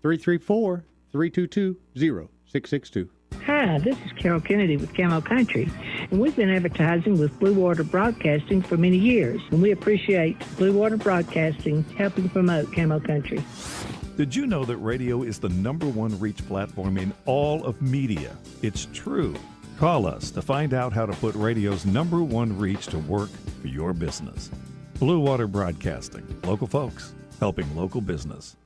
334-322-0662. Hi, this is Carol Kennedy with Camo Country, and we've been advertising with Blue Water Broadcasting for many years, and we appreciate Blue Water Broadcasting helping promote Camo Country. Did you know that radio is the #1 reach platform in all of media? It's true. Call us to find out how to put radio's #1 reach to work for your business. Blue Water Broadcasting. Local folks helping local business.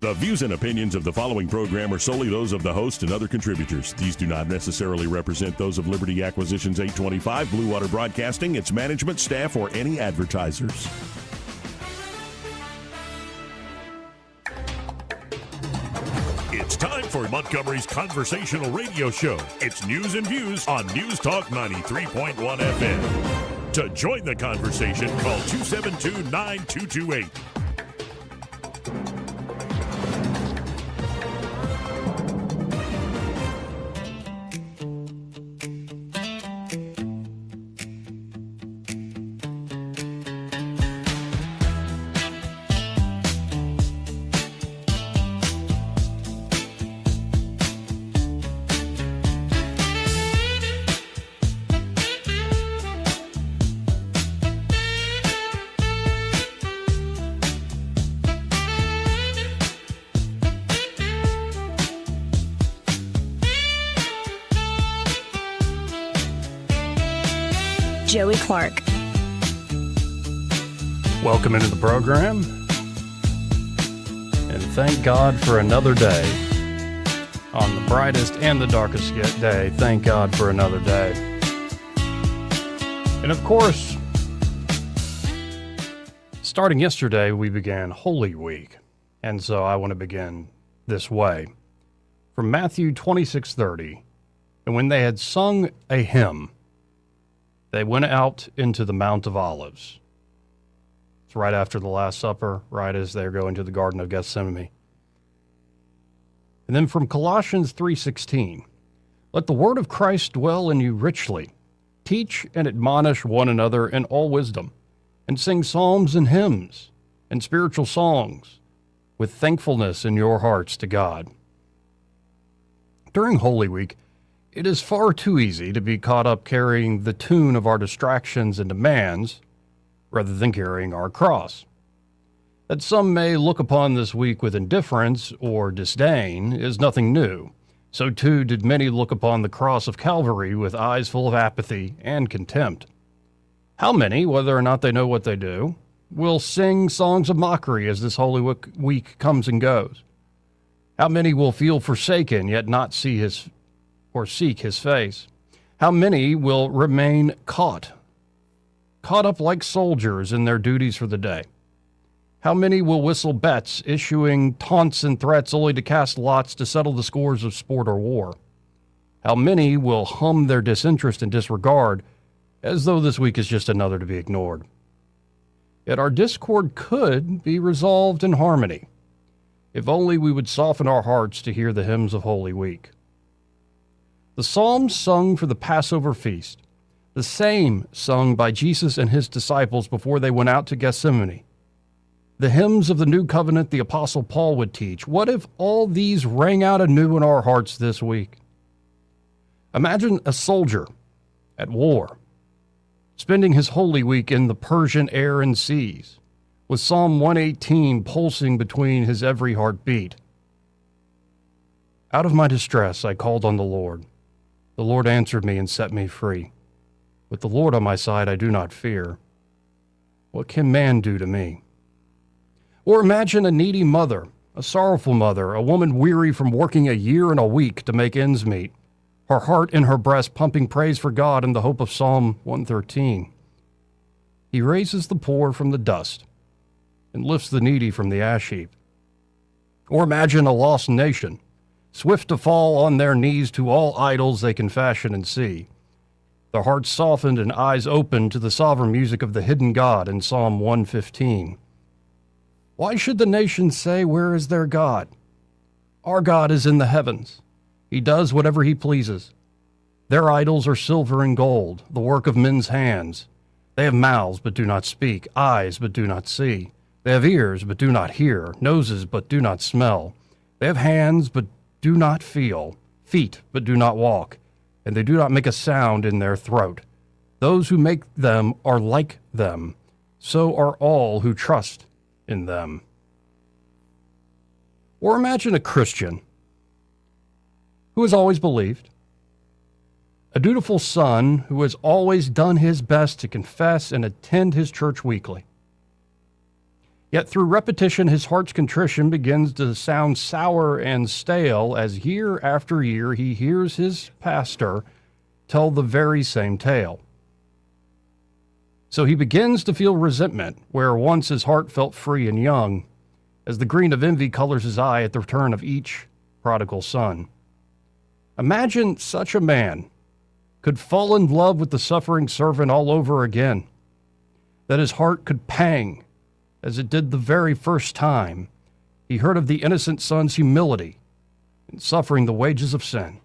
The views and opinions of the following program are solely those of the host and other contributors. These do not necessarily represent those of Liberty Acquisitions 825, Blue Water Broadcasting, its management, staff, or any advertisers. It's time for Montgomery's conversational radio show. It's News and Views on News Talk 93.1 FM. To join the conversation, call 272-9228. Joey Clark. Welcome into the program, and thank God for another day. On the brightest and the darkest day, thank God for another day. And of course, starting yesterday, we began Holy Week, and so I want to begin this way. From Matthew 26:30, and when they had sung a hymn, they went out into the Mount of Olives. It's right after the Last Supper, right as they're going to the Garden of Gethsemane. And then from Colossians 3:16, let the word of Christ dwell in you richly. Teach and admonish one another in all wisdom, and sing psalms and hymns and spiritual songs with thankfulness in your hearts to God. During Holy Week, it is far too easy to be caught up carrying the tune of our distractions and demands rather than carrying our cross. That some may look upon this week with indifference or disdain is nothing new. So too did many look upon the cross of Calvary with eyes full of apathy and contempt. How many, whether or not they know what they do, will sing songs of mockery as this Holy Week comes and goes? How many will feel forsaken yet not see his or seek his face? How many will remain caught up like soldiers in their duties for the day? How many will whistle bets, issuing taunts and threats only to cast lots to settle the scores of sport or war? How many will hum their disinterest and disregard as though this week is just another to be ignored? Yet our discord could be resolved in harmony if only we would soften our hearts to hear the hymns of Holy Week. The psalms sung for the Passover feast, the same sung by Jesus and his disciples before they went out to Gethsemane, the hymns of the new covenant the Apostle Paul would teach. What if all these rang out anew in our hearts this week? Imagine a soldier at war, spending his Holy Week in the Persian air and seas, with Psalm 118 pulsing between his every heartbeat. Out of my distress I called on the Lord. The Lord answered me and set me free. With the Lord on my side, I do not fear. What can man do to me? Or imagine a needy mother, a sorrowful mother, a woman weary from working a year and a week to make ends meet, her heart in her breast pumping praise for God in the hope of Psalm 113. He raises the poor from the dust and lifts the needy from the ash heap. Or imagine a lost nation, swift to fall on their knees to all idols they can fashion and see, their hearts softened and eyes opened to the sovereign music of the hidden God in Psalm 115. Why should the nations say, where is their God? Our God is in the heavens. He does whatever he pleases. Their idols are silver and gold, the work of men's hands. They have mouths but do not speak, eyes but do not see. They have ears, but do not hear, noses, but do not smell. They have hands, but do not feel, feet, but do not walk, and they do not make a sound in their throat. Those who make them are like them, so are all who trust in them. Or imagine a Christian who has always believed, a dutiful son who has always done his best to confess and attend his church weekly. Yet through repetition, his heart's contrition begins to sound sour and stale as year after year he hears his pastor tell the very same tale. So he begins to feel resentment where once his heart felt free and young, as the green of envy colors his eye at the return of each prodigal son. Imagine such a man could fall in love with the suffering servant all over again, that his heart could pang as it did the very first time he heard of the innocent son's humility in suffering the wages of sin.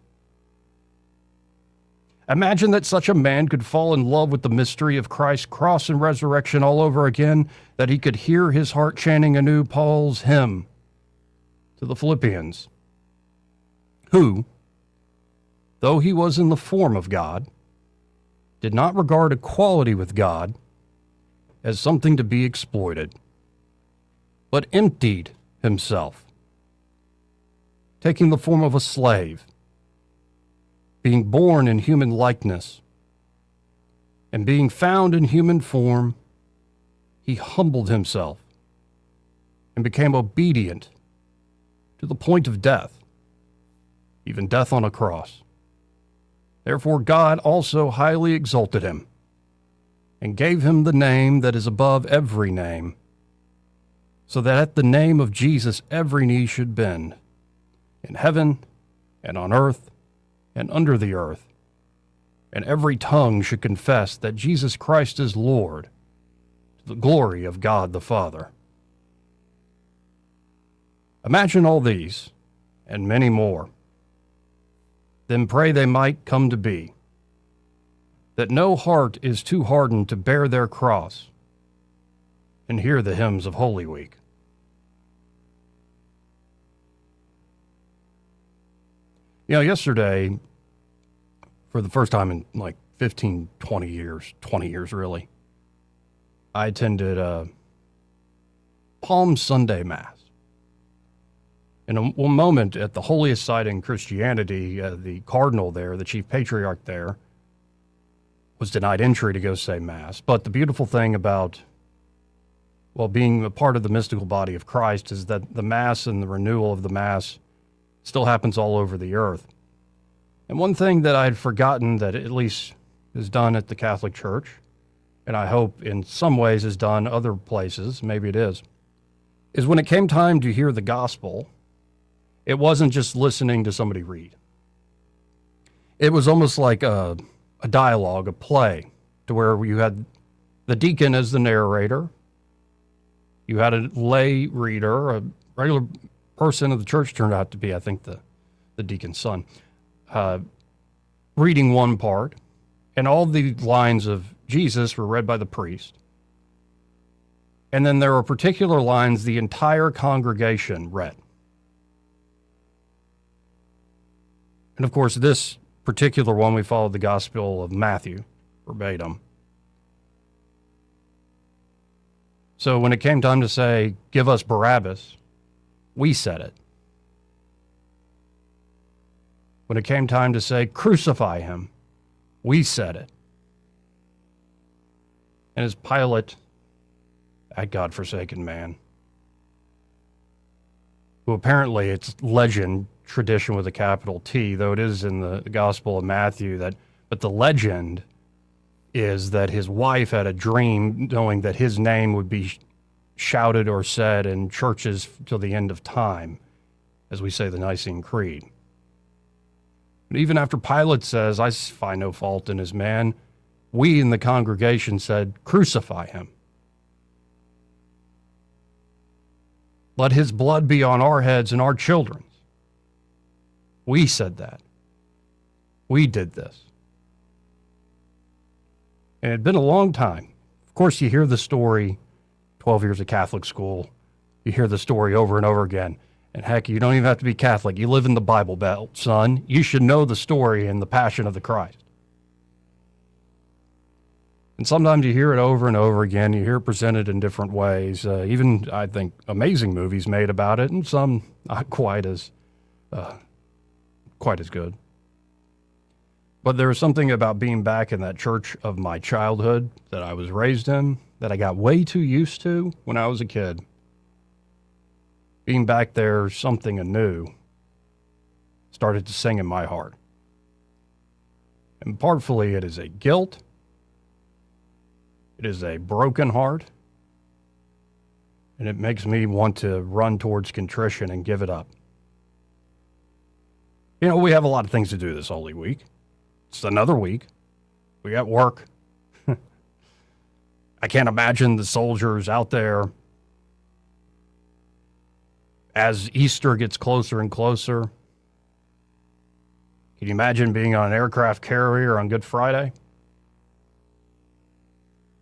Imagine that such a man could fall in love with the mystery of Christ's cross and resurrection all over again, that he could hear his heart chanting anew Paul's hymn to the Philippians, who, though he was in the form of God, did not regard equality with God as something to be exploited, but emptied himself, taking the form of a slave, being born in human likeness, and being found in human form, he humbled himself and became obedient to the point of death, even death on a cross. Therefore God also highly exalted him and gave him the name that is above every name, so that at the name of Jesus every knee should bend, in heaven and on earth and under the earth, and every tongue should confess that Jesus Christ is Lord, to the glory of God the Father. Imagine all these and many more. Then pray they might come to be, that no heart is too hardened to bear their cross, and hear the hymns of Holy Week. You know, yesterday, for the first time in like 15, 20 years really, I attended a Palm Sunday Mass. In a moment at the holiest site in Christianity, the Cardinal there, the Chief Patriarch there, was denied entry to go say Mass. But the beautiful thing about, well, being a part of the mystical body of Christ is that the Mass and the renewal of the Mass still happens all over the earth. And one thing that I had forgotten that at least is done at the Catholic Church, and I hope in some ways is done other places, maybe it is when it came time to hear the gospel, it wasn't just listening to somebody read. It was almost like a dialogue, a play, to where you had the deacon as the narrator, you had a lay reader, a regular person of the church turned out to be, I think, the deacon's son, reading one part, and all the lines of Jesus were read by the priest. And then there were particular lines the entire congregation read. And of course, this particular one, we followed the Gospel of Matthew verbatim. So when it came time to say, give us Barabbas, we said it. When it came time to say, crucify him, we said it. And as Pilate, that God-forsaken man, who apparently it's legend, tradition with a capital T, though it is in the Gospel of Matthew, but the legend is that his wife had a dream knowing that his name would be shouted or said in churches till the end of time, as we say the Nicene Creed. But even after Pilate says, I find no fault in his man, we in the congregation said, crucify him. Let his blood be on our heads and our children's. We said that. We did this. And it had been a long time. Of course, you hear the story 12 years of Catholic school, you hear the story over and over again. And heck, you don't even have to be Catholic. You live in the Bible Belt, son. You should know the story and the passion of the Christ. And sometimes you hear it over and over again. You hear it presented in different ways. Even, I think, amazing movies made about it, and some not quite as good. But there was something about being back in that church of my childhood that I was raised in that I got way too used to when I was a kid. Being back there, something anew started to sing in my heart. And partly it is a guilt. It is a broken heart. And it makes me want to run towards contrition and give it up. You know, we have a lot of things to do this Holy Week. It's another week. We got work. I can't imagine the soldiers out there as Easter gets closer and closer. Can you imagine being on an aircraft carrier on Good Friday?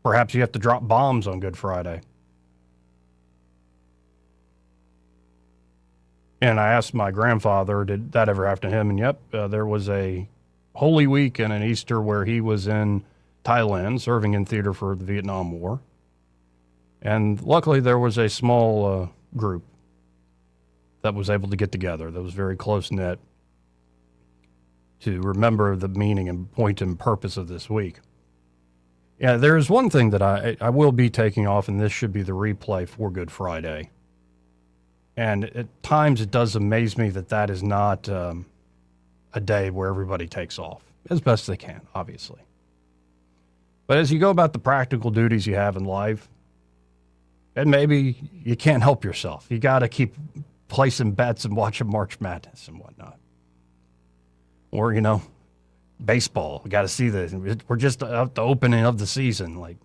Perhaps you have to drop bombs on Good Friday. And I asked my grandfather, did that ever happen to him? And yep, there was a Holy Week and an Easter where he was in Thailand serving in theater for the Vietnam War. And luckily there was a small group that was able to get together, that was very close-knit, to remember the meaning and point and purpose of this week. Yeah, there is one thing that I will be taking off, and this should be the replay for Good Friday. And at times it does amaze me that that is not a day where everybody takes off, as best they can, obviously. But as you go about the practical duties you have in life, and maybe you can't help yourself. You got to keep placing bets and watching March Madness and whatnot. Or, you know, baseball. We got to see this. We're just at the opening of the season. Like,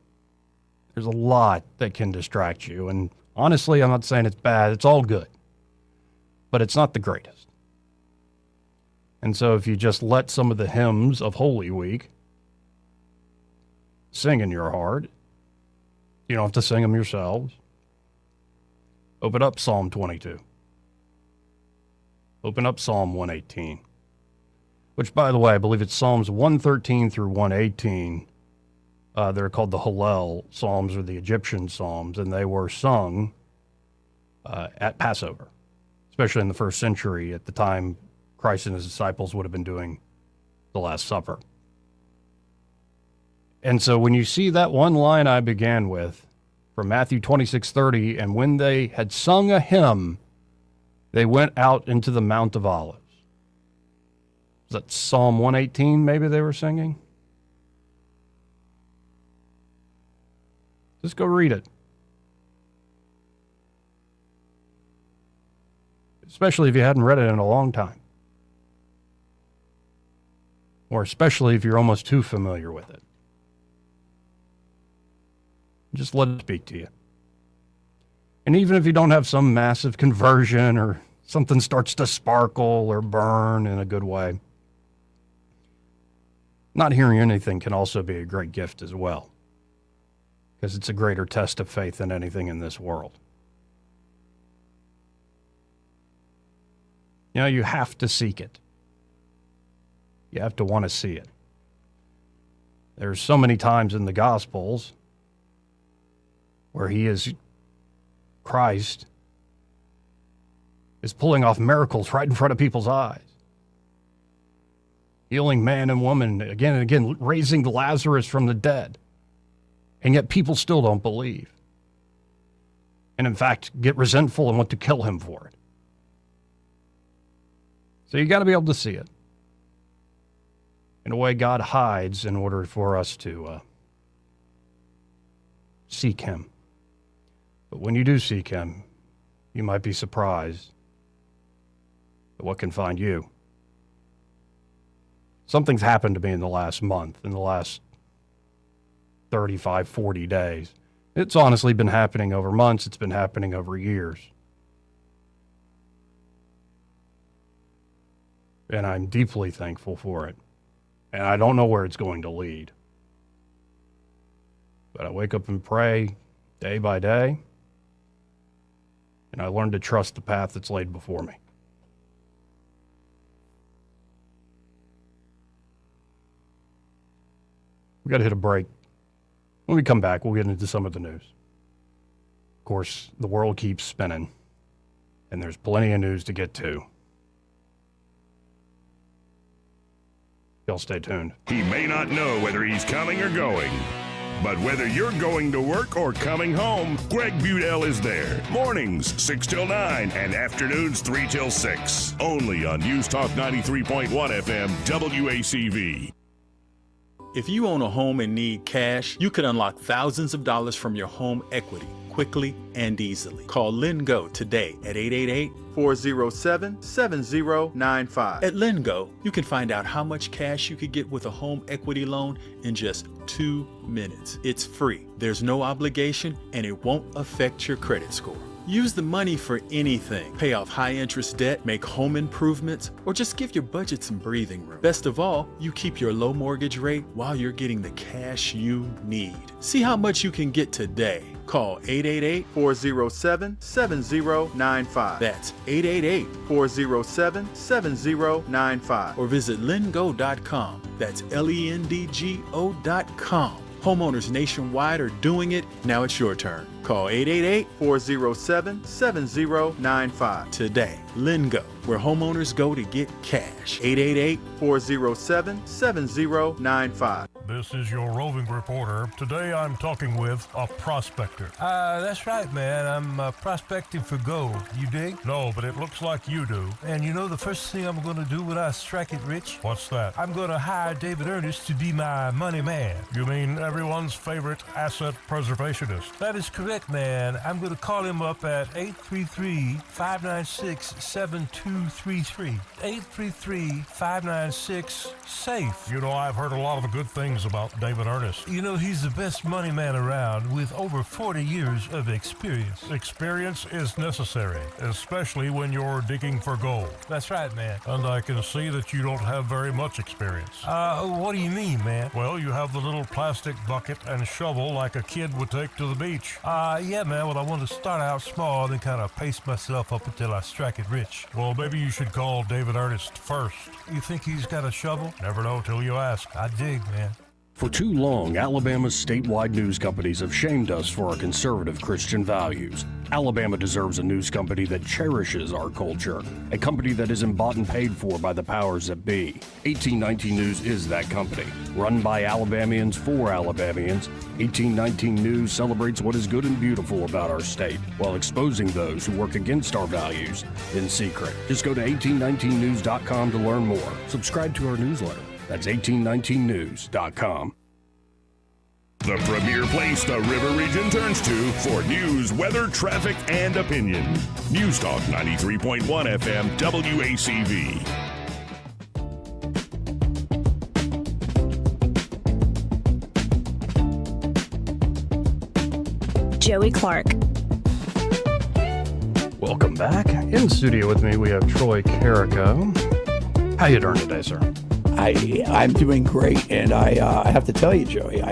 there's a lot that can distract you. And honestly, I'm not saying it's bad. It's all good. But it's not the greatest. And so if you just let some of the hymns of Holy Week sing in your heart, you don't have to sing them yourselves. Open up Psalm 22. Open up Psalm 118, which, by the way, I believe it's Psalms 113 through 118. They're called the Hallel Psalms, or the Egyptian Psalms, and they were sung at Passover, especially in the first century, at the time Christ and his disciples would have been doing the Last Supper. And so when you see that one line I began with from Matthew 26:30, and when they had sung a hymn, they went out into the Mount of Olives. Is that Psalm 118 maybe they were singing? Just go read it. Especially if you hadn't read it in a long time. Or especially if you're almost too familiar with it. Just let it speak to you. And even if you don't have some massive conversion or something starts to sparkle or burn in a good way, not hearing anything can also be a great gift as well, because it's a greater test of faith than anything in this world. You know, you have to seek it. You have to want to see it. There's so many times in the Gospels where Christ is pulling off miracles right in front of people's eyes. Healing man and woman again and again, raising Lazarus from the dead. And yet people still don't believe. And in fact, get resentful and want to kill him for it. So you got to be able to see it. In a way, God hides in order for us to seek him. But when you do seek him, you might be surprised at what can find you. Something's happened to me in the last month, in the last 35, 40 days. It's honestly been happening over months. It's been happening over years. And I'm deeply thankful for it. And I don't know where it's going to lead. But I wake up and pray day by day. and I learned to trust the path that's laid before me. We got to hit a break. When we come back, we'll get into some of the news. Of course, the world keeps spinning, and there's plenty of news to get to. Y'all stay tuned. He may not know whether he's coming or going, but whether you're going to work or coming home, Greg Budell is there. Mornings, 6 till 9, and afternoons, 3 till 6. Only on News Talk 93.1 FM, WACV. If you own a home and need cash, you can unlock thousands of dollars from your home equity quickly and easily. Call LendGo today at 888-407-7095. At LendGo, you can find out how much cash you could get with a home equity loan in just 2 minutes. It's free, there's no obligation, and it won't affect your credit score. Use the money for anything. Pay off high-interest debt, make home improvements, or just give your budget some breathing room. Best of all, you keep your low mortgage rate while you're getting the cash you need. See how much you can get today. Call 888-407-7095. That's 888-407-7095. Or visit lendgo.com. That's LENDGO.com. Homeowners nationwide are doing it. Now it's your turn. Call 888-407-7095 today. LendGo, where homeowners go to get cash. 888-407-7095. This is your roving reporter. Today I'm talking with a prospector. That's right, man. I'm prospecting for gold. You dig? No, but it looks like you do. And you know the first thing I'm going to do when I strike it rich? What's that? I'm going to hire David Ernest to be my money man. You mean everyone's favorite asset preservationist? That is correct, man. I'm going to call him up at 833-596-7233. 833-596-SAFE. You know, I've heard a lot of good things about David Ernest. You know, he's the best money man around with over 40 years of experience. Experience is necessary, especially when you're digging for gold. That's right, man. And I can see that you don't have very much experience. What do you mean, man? Well, you have the little plastic bucket and shovel like a kid would take to the beach. Yeah, man. Well, I want to start out small, then kind of pace myself up until I strike it rich. Well, maybe you should call David Ernest first. You think he's got a shovel? Never know till you ask. I dig, man. For too long, Alabama's statewide news companies have shamed us for our conservative Christian values. Alabama deserves a news company that cherishes our culture, a company that isn't bought and paid for by the powers that be. 1819 News is that company. Run by Alabamians for Alabamians, 1819 News celebrates what is good and beautiful about our state, while exposing those who work against our values in secret. Just go to 1819news.com to learn more. Subscribe to our newsletter. That's 1819news.com. The premier place the River Region turns to for news, weather, traffic, and opinion. News Talk 93.1 FM, WACV. Joey Clark. Welcome back. In studio with me, we have Troy Carrico. How you doing today, sir? I'm doing great, and I have to tell you, Joey,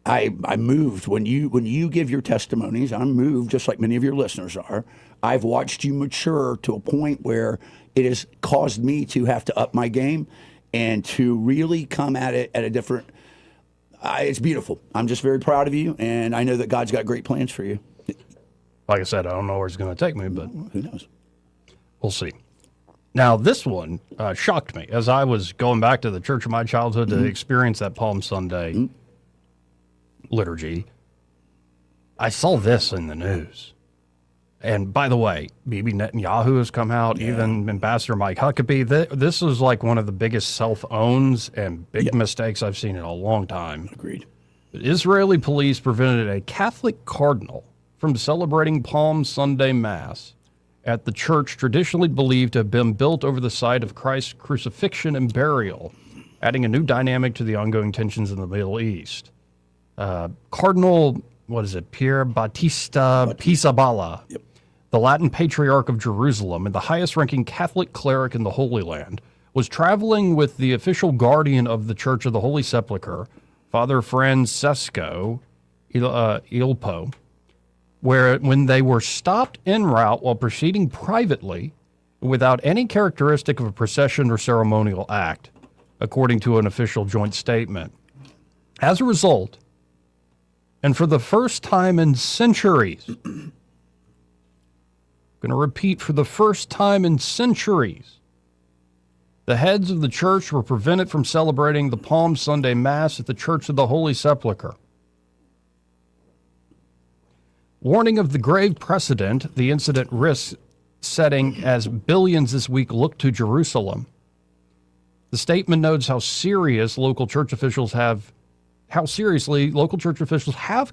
I moved when you give your testimonies. I'm moved, just like many of your listeners are. I've watched you mature to a point where it has caused me to have to up my game and to really come at it at a different. It's beautiful. I'm just very proud of you, and I know that God's got great plans for you. Like I said, I don't know where it's going to take me, but who knows? We'll see. Now, this one shocked me as I was going back to the church of my childhood to experience that Palm Sunday liturgy. I saw this in the news. And by the way, Bibi Netanyahu has come out, even Ambassador Mike Huckabee. This is like one of the biggest self-owns and big mistakes I've seen in a long time. Agreed. Israeli police prevented a Catholic cardinal from celebrating Palm Sunday Mass at the church traditionally believed to have been built over the site of Christ's crucifixion and burial, adding a new dynamic to the ongoing tensions in the Middle East. Cardinal, Pier Battista Pizzaballa, the Latin Patriarch of Jerusalem and the highest-ranking Catholic cleric in the Holy Land, was traveling with the official guardian of the Church of the Holy Sepulchre, Father Francesco Ilpo, when they were stopped en route while proceeding privately without any characteristic of a procession or ceremonial act, according to an official joint statement. As a result, and for the first time in centuries, I'm going to repeat, for the first time in centuries, the heads of the church were prevented from celebrating the Palm Sunday Mass at the Church of the Holy Sepulchre. Warning of the grave precedent the incident risks setting as billions this week look to Jerusalem. The statement notes how seriously local church officials have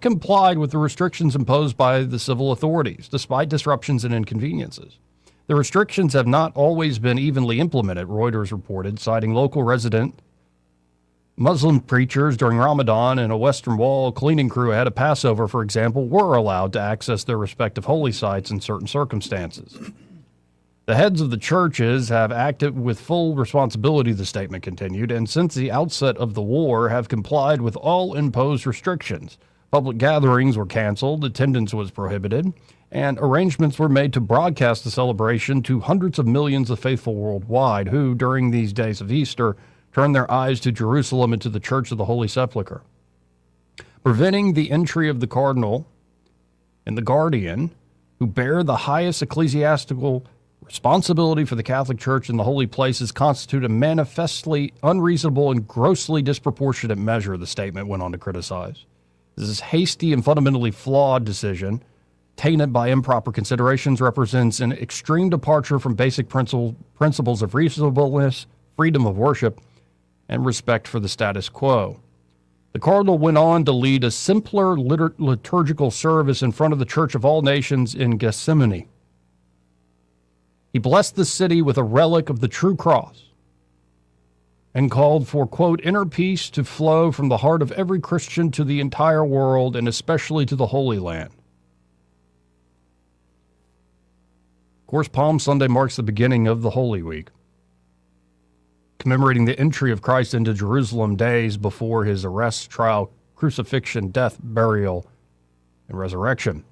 complied with the restrictions imposed by the civil authorities, despite disruptions and inconveniences. The restrictions have not always been evenly implemented, Reuters reported, citing local resident Muslim preachers during Ramadan and a Western Wall cleaning crew ahead of Passover, for example, were allowed to access their respective holy sites in certain circumstances. The heads of the churches have acted with full responsibility, the statement continued, and since the outset of the war have complied with all imposed restrictions. Public gatherings were canceled, attendance was prohibited, and arrangements were made to broadcast the celebration to hundreds of millions of faithful worldwide who, during these days of Easter, turned their eyes to Jerusalem and to the Church of the Holy Sepulchre. Preventing the entry of the Cardinal and the Guardian, who bear the highest ecclesiastical responsibility for the Catholic Church and the holy places, constitute a manifestly unreasonable and grossly disproportionate measure, the statement went on to criticize. This hasty and fundamentally flawed decision, tainted by improper considerations, represents an extreme departure from basic principles of reasonableness, freedom of worship, and respect for the status quo. The Cardinal went on to lead a simpler liturgical service in front of the Church of all nations in Gethsemane. He blessed the city with a relic of the true cross and called for, quote, inner peace to flow from the heart of every Christian to the entire world and especially to the Holy Land. Of course, Palm Sunday marks the beginning of the Holy Week, commemorating the entry of Christ into Jerusalem days before his arrest, trial, crucifixion, death, burial, and resurrection.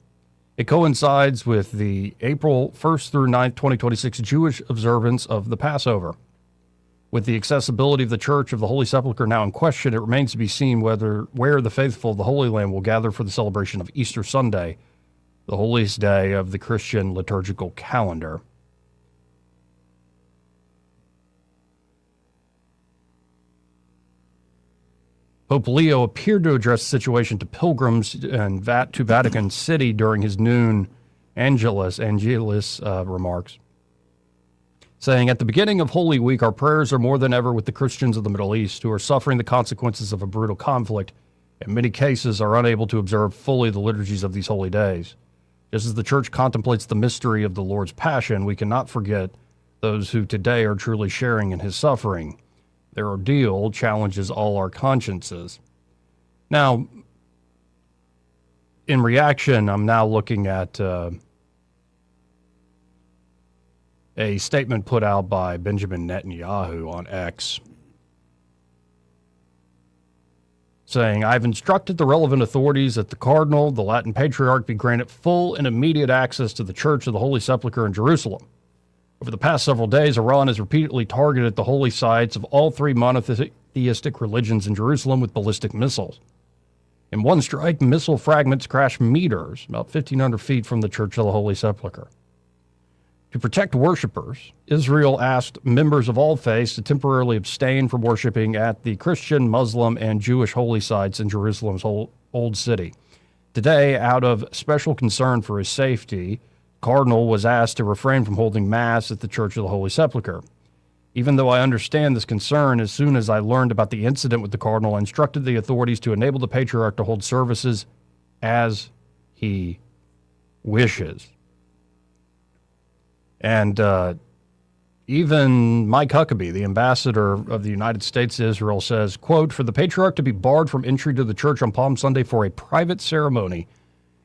It coincides with the April 1st through 9th, 2026 Jewish observance of the Passover. With the accessibility of the Church of the Holy Sepulchre now in question, it remains to be seen where the faithful of the Holy Land will gather for the celebration of Easter Sunday, the holiest day of the Christian liturgical calendar. Pope Leo appeared to address the situation to pilgrims and to Vatican City during his noon Angelus remarks, saying, at the beginning of Holy Week, our prayers are more than ever with the Christians of the Middle East who are suffering the consequences of a brutal conflict and in many cases are unable to observe fully the liturgies of these holy days. Just as the Church contemplates the mystery of the Lord's Passion, we cannot forget those who today are truly sharing in his suffering. Their ordeal challenges all our consciences. Now, in reaction, I'm now looking at a statement put out by Benjamin Netanyahu on X, saying, I've instructed the relevant authorities that the Cardinal, the Latin Patriarch, be granted full and immediate access to the Church of the Holy Sepulchre in Jerusalem. Over the past several days, Iran has repeatedly targeted the holy sites of all three monotheistic religions in Jerusalem with ballistic missiles. In one strike, missile fragments crashed meters, about 1,500 feet from the Church of the Holy Sepulchre. To protect worshipers, Israel asked members of all faiths to temporarily abstain from worshiping at the Christian, Muslim, and Jewish holy sites in Jerusalem's Old City. Today, out of special concern for his safety, Cardinal was asked to refrain from holding Mass at the Church of the Holy Sepulchre. Even though I understand this concern, as soon as I learned about the incident with the Cardinal, I instructed the authorities to enable the Patriarch to hold services as he wishes. And even Mike Huckabee, the ambassador of the United States to Israel, says, quote, for the Patriarch to be barred from entry to the church on Palm Sunday for a private ceremony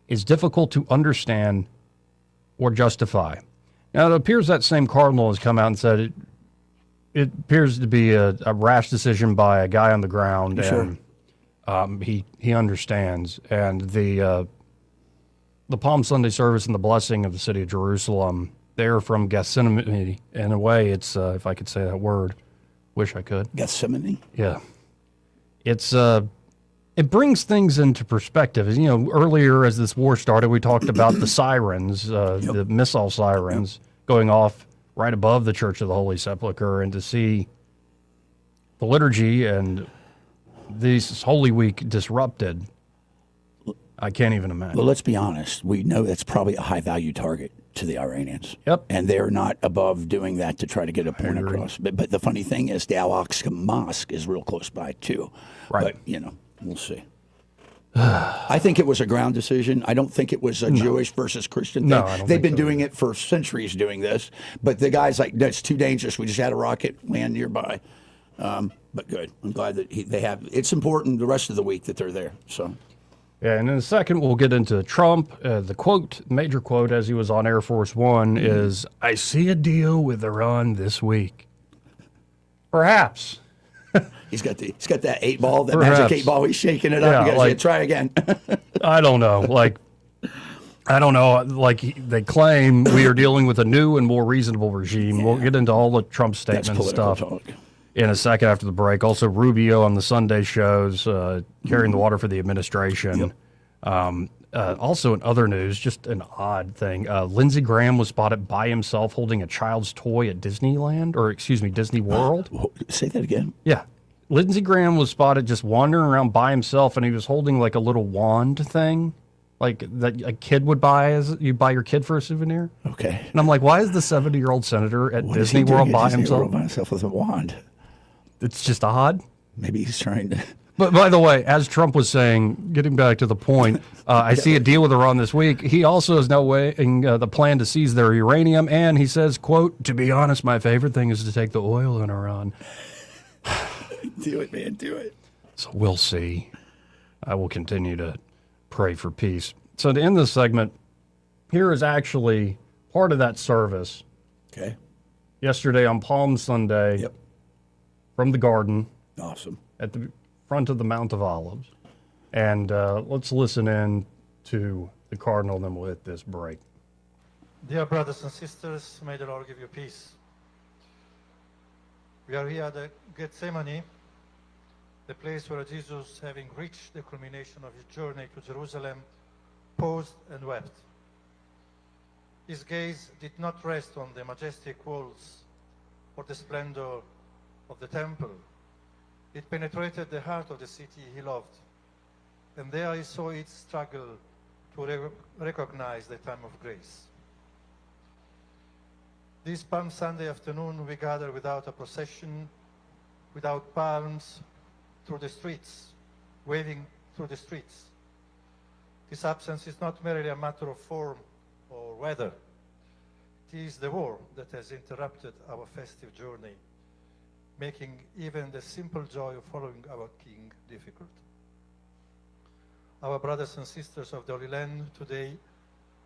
is difficult to understand or justify. Now, it appears that same Cardinal has come out and said it appears to be a rash decision by a guy on the ground, sure. And he understands. And the the Palm Sunday service and the blessing of the city of Jerusalem. They're from Gethsemane. In a way, it's, if I could say that word, wish I could. Gethsemane? Yeah. It's, it brings things into perspective. You know, earlier as this war started, we talked about the sirens, the missile sirens going off right above the Church of the Holy Sepulchre, and to see the liturgy and this Holy Week disrupted, I can't even imagine. Well, let's be honest. We know that's probably a high-value target to the Iranians. Yep. And they're not above doing that to try to get a point across. But the funny thing is, the Al-Aqsa Mosque is real close by, too. Right. But, you know, we'll see. I think it was a ground decision. I don't think it was a Jewish versus Christian thing. No, I don't They've think been so doing it for centuries, doing this. But the guy's like, that's too dangerous. We just had a rocket land nearby. But good. I'm glad that they have. It's important the rest of the week that they're there. So. Yeah, and in a second we'll get into Trump. The quote, major quote, as he was on Air Force One is, "I see a deal with Iran this week." Perhaps. He's got that 8 ball, that Perhaps. magic 8 ball. He's shaking it up. You guys try again. I don't know. I don't know. They claim we are dealing with a new and more reasonable regime. Yeah. We'll get into all the Trump statements stuff in a second after the break. Also, Rubio on the Sunday shows carrying the water for the administration. Yep. Also, in other news, just an odd thing. Lindsey Graham was spotted by himself holding a child's toy at Disneyland, or excuse me, Disney World. Say that again. Yeah. Lindsey Graham was spotted just wandering around by himself, and he was holding like a little wand thing, like that a kid would buy as you buy your kid for a souvenir. Okay. And I'm like, why is the 70-year-old senator at Disney World by himself? By himself with a wand. It's just odd. Maybe he's trying to. But by the way, as Trump was saying, getting back to the point, I see a deal with Iran this week. He also is now weighing the plan to seize their uranium, and he says, quote, "To be honest, my favorite thing is to take the oil in Iran." Do it, man. Do it. So we'll see. I will continue to pray for peace. So to end this segment, here is actually part of that service. Okay. Yesterday on Palm Sunday. Yep. From the garden. Awesome. At the front of the Mount of Olives. And let's listen in to the Cardinal, then we'll hit this break. Dear brothers and sisters, may the Lord give you peace. We are here at the Gethsemane, the place where Jesus, having reached the culmination of his journey to Jerusalem, paused and wept. His gaze did not rest on the majestic walls or the splendor of the temple. It penetrated the heart of the city he loved, and there he saw its struggle to recognize the time of grace. This Palm Sunday afternoon, we gather without a procession, without palms, through the streets, waving through the streets. This absence is not merely a matter of form or weather. It is the war that has interrupted our festive journey, making even the simple joy of following our King difficult. Our brothers and sisters of the Holy Land today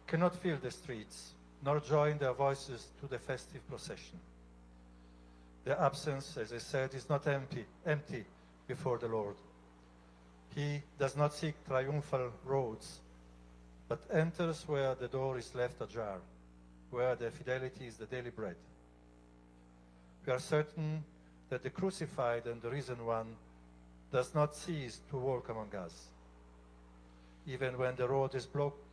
cannot fill the streets, nor join their voices to the festive procession. Their absence, as I said, is not empty before the Lord. He does not seek triumphal roads, but enters where the door is left ajar, where the fidelity is the daily bread. We are certain that the crucified and the risen one does not cease to walk among us. Even when the road is blocked,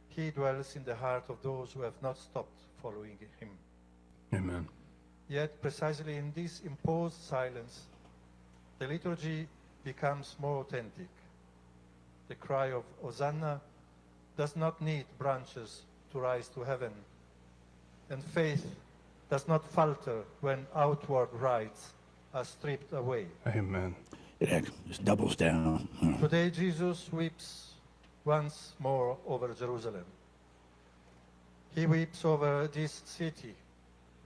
he dwells in the heart of those who have not stopped following him. Amen. Yet precisely in this imposed silence, the liturgy becomes more authentic. The cry of Hosanna does not need branches to rise to heaven, and faith does not falter when outward rites are stripped away. Amen. It just doubles down. Today Jesus weeps once more over Jerusalem. He weeps over this city,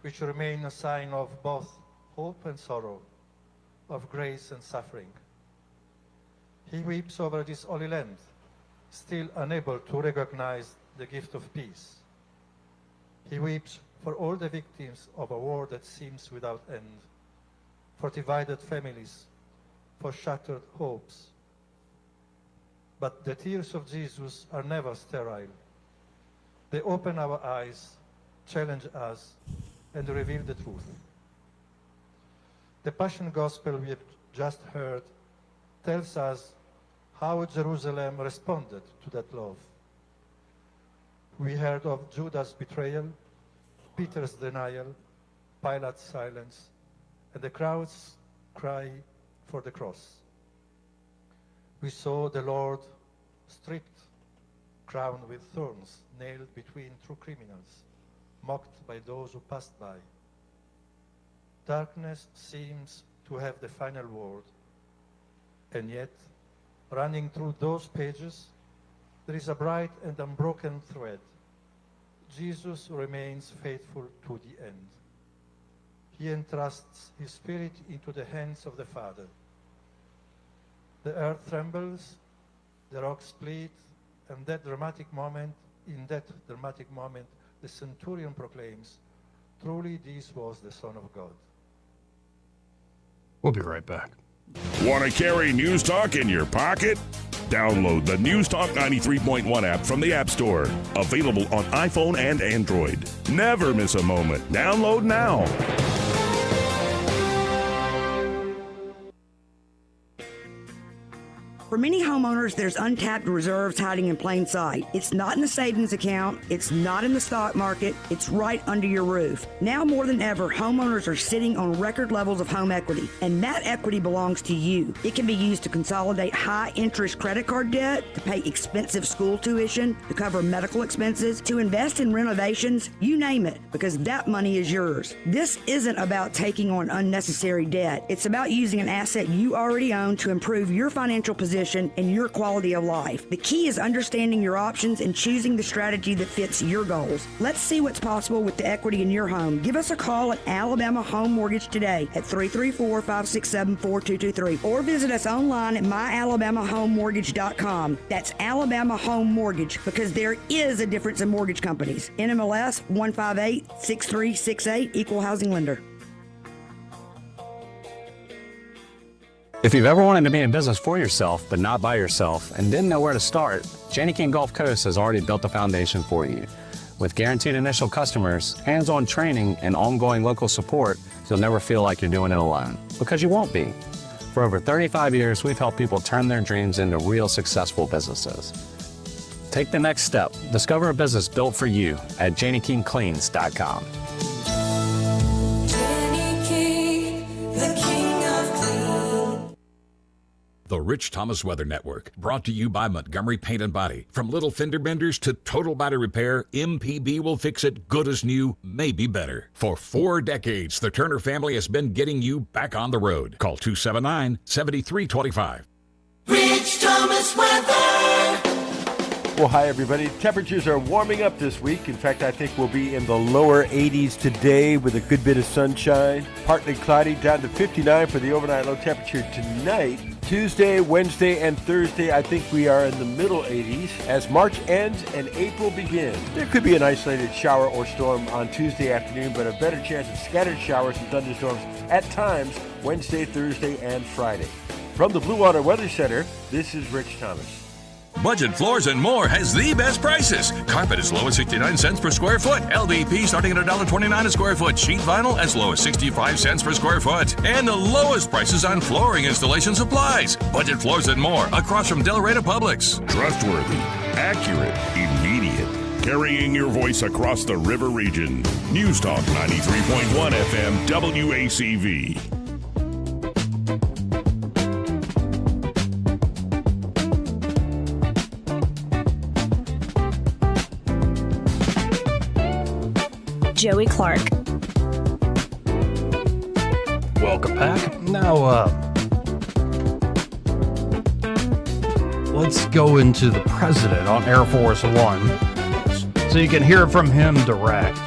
which remains a sign of both hope and sorrow, of grace and suffering. He weeps over this Holy Land, still unable to recognize the gift of peace. He weeps for all the victims of a war that seems without end, for divided families, for shattered hopes. But the tears of Jesus are never sterile. They open our eyes, challenge us, and reveal the truth. The Passion Gospel we have just heard tells us how Jerusalem responded to that love. We heard of Judas' betrayal, Peter's denial, Pilate's silence, and the crowd's cry for the cross. We saw the Lord stripped, crowned with thorns, nailed between two criminals, mocked by those who passed by. Darkness seems to have the final word, and yet, running through those pages, there is a bright and unbroken thread. Jesus remains faithful to the end. He entrusts his Spirit into the hands of the Father. The earth trembles, the rocks split, and in that dramatic moment, the centurion proclaims, "Truly this was the Son of God." We'll be right back. Want to carry News Talk in your pocket? Download the News Talk 93.1 app from the App Store. Available on iPhone and Android. Never miss a moment. Download now. For many homeowners, there's untapped reserves hiding in plain sight. It's not in the savings account. It's not in the stock market. It's right under your roof. Now more than ever, homeowners are sitting on record levels of home equity, and that equity belongs to you. It can be used to consolidate high-interest credit card debt, to pay expensive school tuition, to cover medical expenses, to invest in renovations, you name it, because that money is yours. This isn't about taking on unnecessary debt. It's about using an asset you already own to improve your financial position and your quality of life. The key is understanding your options and choosing the strategy that fits your goals. Let's see what's possible with the equity in your home. Give us a call at Alabama Home Mortgage today at 334-567-4223 or visit us online at myalabamahomemortgage.com. That's Alabama Home Mortgage, because there is a difference in mortgage companies. NMLS 1586368, Equal Housing Lender. If you've ever wanted to be in business for yourself, but not by yourself, and didn't know where to start, Janney King Gulf Coast has already built a foundation for you. With guaranteed initial customers, hands-on training, and ongoing local support, you'll never feel like you're doing it alone, because you won't be. For over 35 years, we've helped people turn their dreams into real successful businesses. Take the next step. Discover a business built for you at JanneyKingCleans.com. The Rich Thomas Weather Network, brought to you by Montgomery Paint and Body. From little fender benders to total body repair, MPB will fix it good as new, maybe better. For 4 decades, the Turner family has been getting you back on the road. Call 279-7325. Rich Thomas Weather. Well, hi, everybody. Temperatures are warming up this week. In fact, I think we'll be in the lower 80s today with a good bit of sunshine. Partly cloudy, down to 59 for the overnight low temperature tonight. Tuesday, Wednesday, and Thursday, I think we are in the middle 80s. As March ends and April begins, there could be an isolated shower or storm on Tuesday afternoon, but a better chance of scattered showers and thunderstorms at times Wednesday, Thursday, and Friday. From the Blue Water Weather Center, this is Rich Thomas. Budget Floors and More has the best prices. Carpet as low as 69 cents per square foot. LVP starting at $1.29 a square foot. Sheet vinyl as low as 65 cents per square foot. And the lowest prices on flooring installation supplies. Budget Floors and More across from Delray to Publix. Trustworthy, accurate, immediate. Carrying your voice across the river region. News Talk 93.1 FM WACV. Joey Clark. Welcome back. Now, let's go into the president on Air Force One so you can hear from him direct.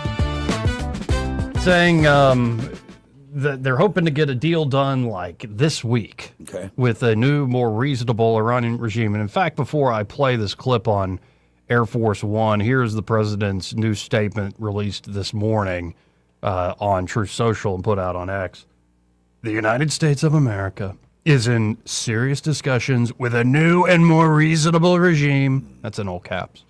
Saying that they're hoping to get a deal done like this week with a new, more reasonable Iranian regime. And in fact, before I play this clip on Air Force One, here's the president's new statement released this morning on Truth Social and put out on X. The United States of America is in serious discussions with a new and more reasonable regime. That's in all caps.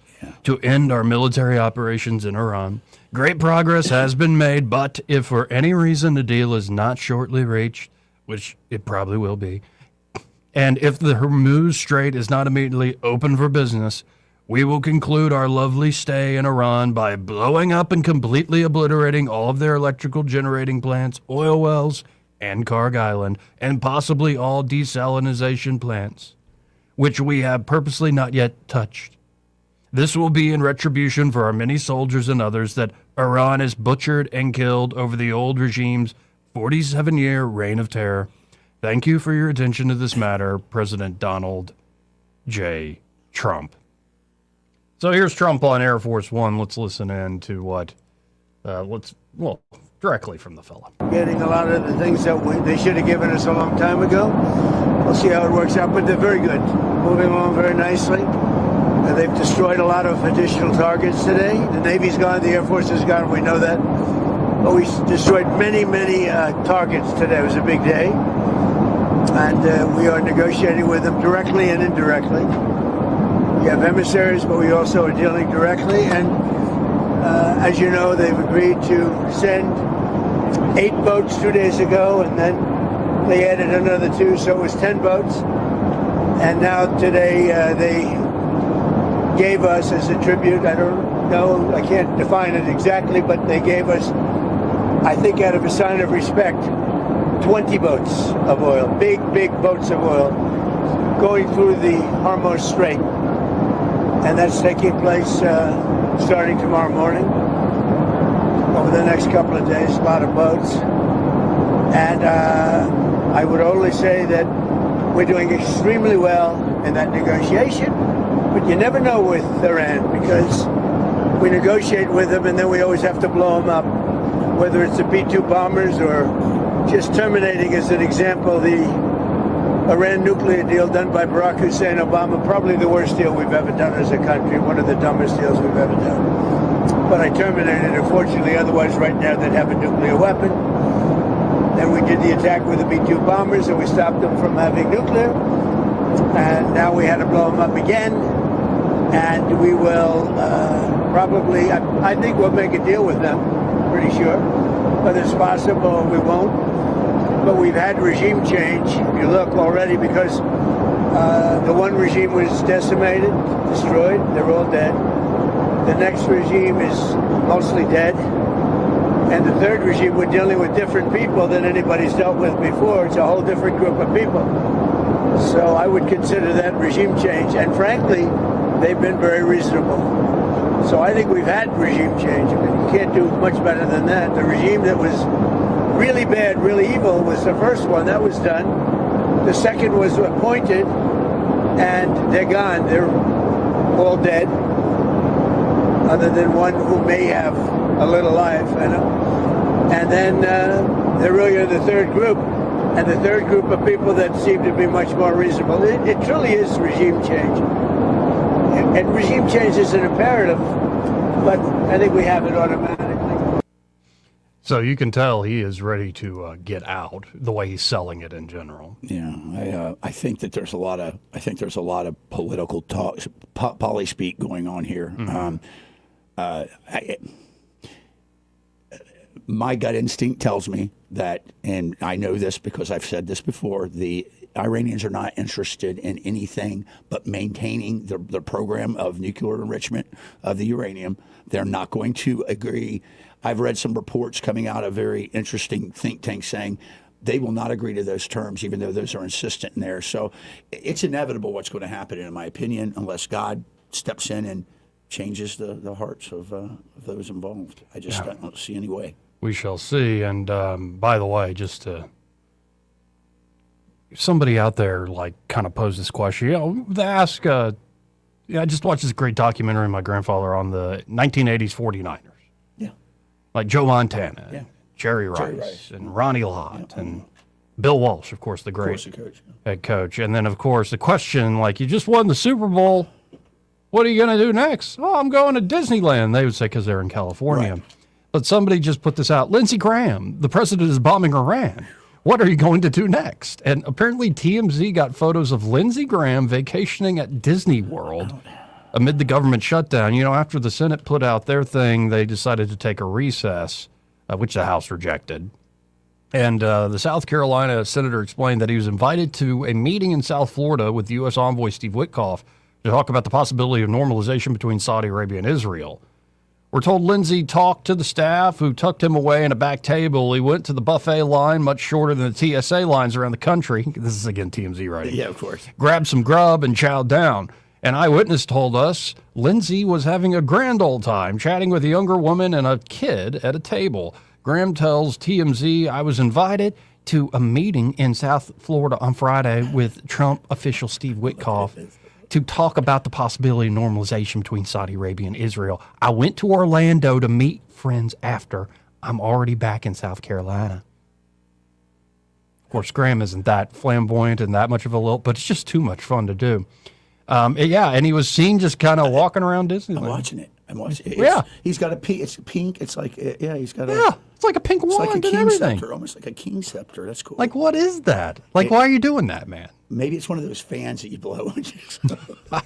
to end our military operations in Iran. Great progress has been made, but if for any reason a deal is not shortly reached, which it probably will be, and if the Hormuz Strait is not immediately open for business, we will conclude our lovely stay in Iran by blowing up and completely obliterating all of their electrical generating plants, oil wells, and Karg Island, and possibly all desalinization plants, which we have purposely not yet touched. This will be in retribution for our many soldiers and others that Iran has butchered and killed over the old regime's 47-year reign of terror. Thank you for your attention to this matter, President Donald J. Trump. So here's Trump on Air Force One. Let's listen in to what, directly from the fellow. Getting a lot of the things that they should have given us a long time ago. We'll see how it works out, but they're very good. Moving along very nicely. They've destroyed a lot of additional targets today. The Navy's gone, the Air Force is gone, we know that. But we destroyed many targets today. It was a big day. And we are negotiating with them directly and indirectly. We have emissaries, but we also are dealing directly. And as you know, they've agreed to send 8 boats 2 days ago, and then they added another 2, so it was 10 boats. And now today they gave us as a tribute, I don't know, I can't define it exactly, but they gave us, I think out of a sign of respect, 20 boats of oil, big boats of oil, going through the Hormuz Strait. And that's taking place starting tomorrow morning. Over the next couple of days, a lot of boats. And I would only say that we're doing extremely well in that negotiation, but you never know with Iran, because we negotiate with them and then we always have to blow them up, whether it's the B-2 bombers or just terminating, as an example, the Iran nuclear deal done by Barack Hussein Obama, probably the worst deal we've ever done as a country, one of the dumbest deals we've ever done. But I terminated it, fortunately, otherwise right now they'd have a nuclear weapon. Then we did the attack with the B-2 bombers and we stopped them from having nuclear. And now we had to blow them up again. And we will probably, I think we'll make a deal with them, pretty sure. Whether it's possible, we won't. But we've had regime change, if you look already, because the one regime was decimated, destroyed, they're all dead. The next regime is mostly dead. And the third regime, we're dealing with different people than anybody's dealt with before. It's a whole different group of people. So I would consider that regime change. And frankly, they've been very reasonable. So I think we've had regime change. I mean, you can't do much better than that. The regime that was really bad, really evil was the first one. That was done. The second was appointed, and they're gone. They're all dead, other than one who may have a little life, you know. And then there really are the third group, and the third group of people that seem to be much more reasonable. It truly is regime change. And regime change is an imperative, but I think we have it automatically. So you can tell he is ready to get out, the way he's selling it in general. Yeah, I think that there's a lot of political talk, poly speak going on here. Mm-hmm. My gut instinct tells me that, and I know this because I've said this before, the Iranians are not interested in anything but maintaining the program of nuclear enrichment of the uranium. They're not going to agree. I've read some reports coming out of very interesting think tanks saying they will not agree to those terms, even though those are insistent in there. So it's inevitable what's going to happen, in my opinion, unless God steps in and changes the hearts of those involved. I just don't see any way. We shall see. And by the way, just to somebody out there like kind of posed this question, they ask, I just watched this great documentary with my grandfather on the 1980s 49ers. Yeah. Like Joe Montana, Jerry Rice, and Ronnie Lott, and Bill Walsh, of course, the great head coach. And then, of course, the question, like, you just won the Super Bowl. What are you going to do next? Oh, I'm going to Disneyland. They would say because they're in California. Right. But somebody just put this out. Lindsey Graham, the president is bombing Iran. What are you going to do next? And apparently TMZ got photos of Lindsey Graham vacationing at Disney World amid the government shutdown. After the Senate put out their thing, they decided to take a recess, which the House rejected. And the South Carolina senator explained that he was invited to a meeting in South Florida with U.S. envoy Steve Witkoff to talk about the possibility of normalization between Saudi Arabia and Israel. We're told Lindsey talked to the staff who tucked him away in a back table. He went to the buffet line, much shorter than the TSA lines around the country. This is, again, TMZ writing. Yeah, of course. Grabbed some grub and chowed down. An eyewitness told us Lindsey was having a grand old time chatting with a younger woman and a kid at a table. Graham tells TMZ, I was invited to a meeting in South Florida on Friday with Trump official Steve Witkoff to talk about the possibility of normalization between Saudi Arabia and Israel. I went to Orlando to meet friends after. I'm already back in South Carolina. Of course, Graham isn't that flamboyant and that much of a lilt, but it's just too much fun to do. Yeah, and he was seen just kind of walking around Disneyland. I'm watching it. Yeah. He's got it's pink. It's like, he's got it's like a pink wand like a and king everything. scepter, almost like a king scepter. That's cool. Like, what is that? Like, why are you doing that, man? Maybe it's one of those fans that you blow. I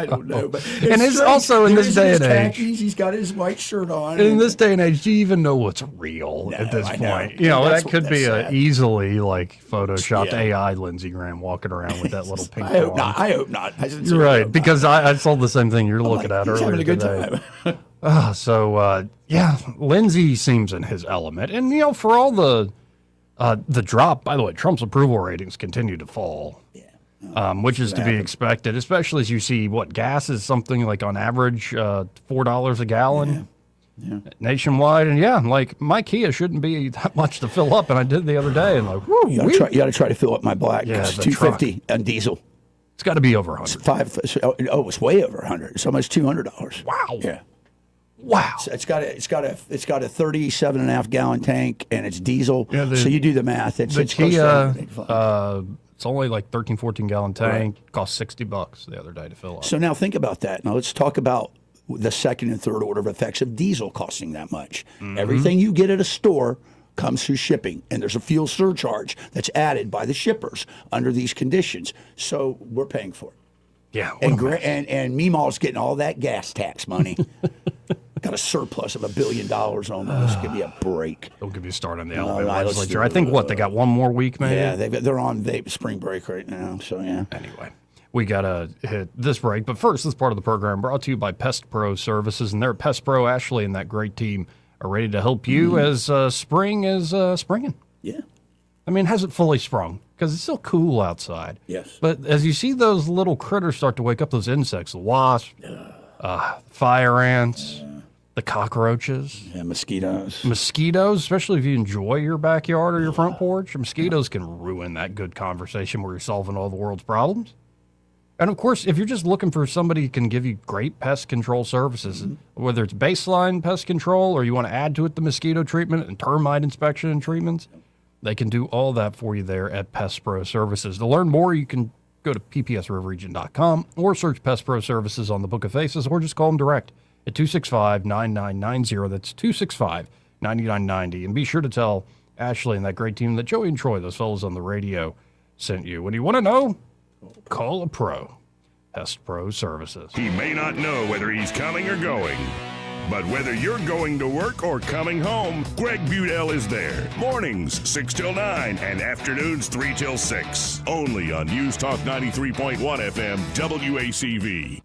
don't know. But and it's also in this day and age. He's got his white shirt on. In this day and age, do you even know what's real at this point? That could be easily like photoshopped AI Lindsey Graham walking around with that little pink wand. I hope not. You're right, because I saw the same thing you're looking at earlier having a good today. Time. Lindsey seems in his element. And, for all the drop, by the way, Trump's approval ratings continue to fall, which is to be expected, especially as you see gas is something like on average $4 a gallon nationwide. And like my Kia shouldn't be that much to fill up. And I did the other day and you got to try to fill up my black. It's $250 on diesel. It's got to be over 100. It's way over 100. It's almost $200. Wow. Yeah. Wow. So it's got a 37.5 gallon tank and it's diesel. Yeah, so you do the math. It's Kia, it's only like 13, 14 gallon tank. Right. Cost $60 the other day to fill up. So now think about that. Now let's talk about the second and third order of effects of diesel costing that much. Mm-hmm. Everything you get at a store comes through shipping, and there's a fuel surcharge that's added by the shippers under these conditions. So we're paying for it. Yeah. And Meemaw's getting all that gas tax money. Got a surplus of $1 billion almost. Give me a break. Don't get me started on the Alabama legislature. I think they got one more week, maybe? Yeah, they're on spring break right now. So, yeah. Anyway, we got to hit this break. But first, this part of the program brought to you by Pest Pro Services. And they're Pest Pro. Ashley and that great team are ready to help you as spring is springing. Yeah. I mean, it hasn't fully sprung because it's still cool outside. Yes. But as you see those little critters start to wake up, those insects, the wasps, fire ants, the cockroaches. Yeah, mosquitoes. Mosquitoes, especially if you enjoy your backyard or your front porch. Mosquitoes can ruin that good conversation where you're solving all the world's problems. And, of course, if you're just looking for somebody who can give you great pest control services, whether it's baseline pest control or you want to add to it the mosquito treatment and termite inspection and treatments, they can do all that for you there at Pest Pro Services. To learn more, you can go to ppsriverregion.com or search Pest Pro Services on the Book of Faces or just call them direct at 265-9990. That's 265-9990. And be sure to tell Ashley and that great team that Joey and Troy, those fellows on the radio, sent you. When you want to know, call a pro. Pest Pro Services. He may not know whether he's coming or going, but whether you're going to work or coming home, Greg Budell is there. Mornings 6 till 9 and afternoons 3 till 6. Only on News Talk 93.1 FM WACV.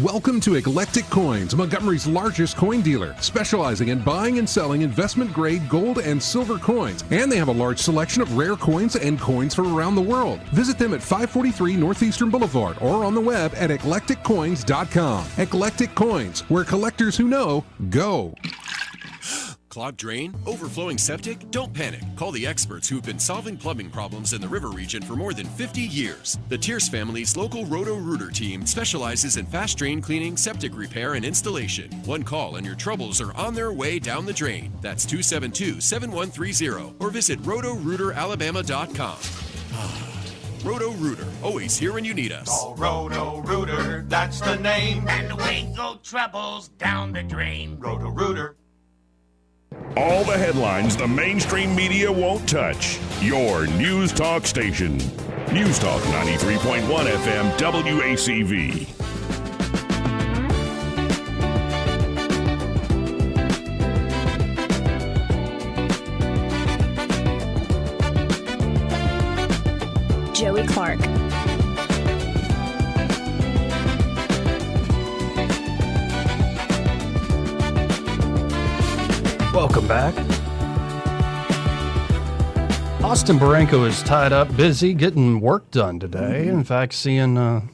Welcome to Eclectic Coins, Montgomery's largest coin dealer, specializing in buying and selling investment-grade gold and silver coins. And they have a large selection of rare coins and coins from around the world. Visit them at 543 Northeastern Boulevard or on the web at eclecticcoins.com. Eclectic Coins, where collectors who know go. Clogged drain? Overflowing septic? Don't panic. Call the experts who've been solving plumbing problems in the river region for more than 50 years. The Tierce family's local Roto-Rooter team specializes in fast drain cleaning, septic repair, and installation. One call and your troubles are on their way down the drain. That's 272-7130 or visit rotorooteralabama.com. Roto-Rooter, always here when you need us. Oh, Roto-Rooter, that's the name. And away go troubles down the drain. Roto-Rooter. All the headlines the mainstream media won't touch. Your News Talk station. News Talk 93.1 FM WACV. Welcome back. Austin Baranko is tied up, busy getting work done today. In fact, seeing,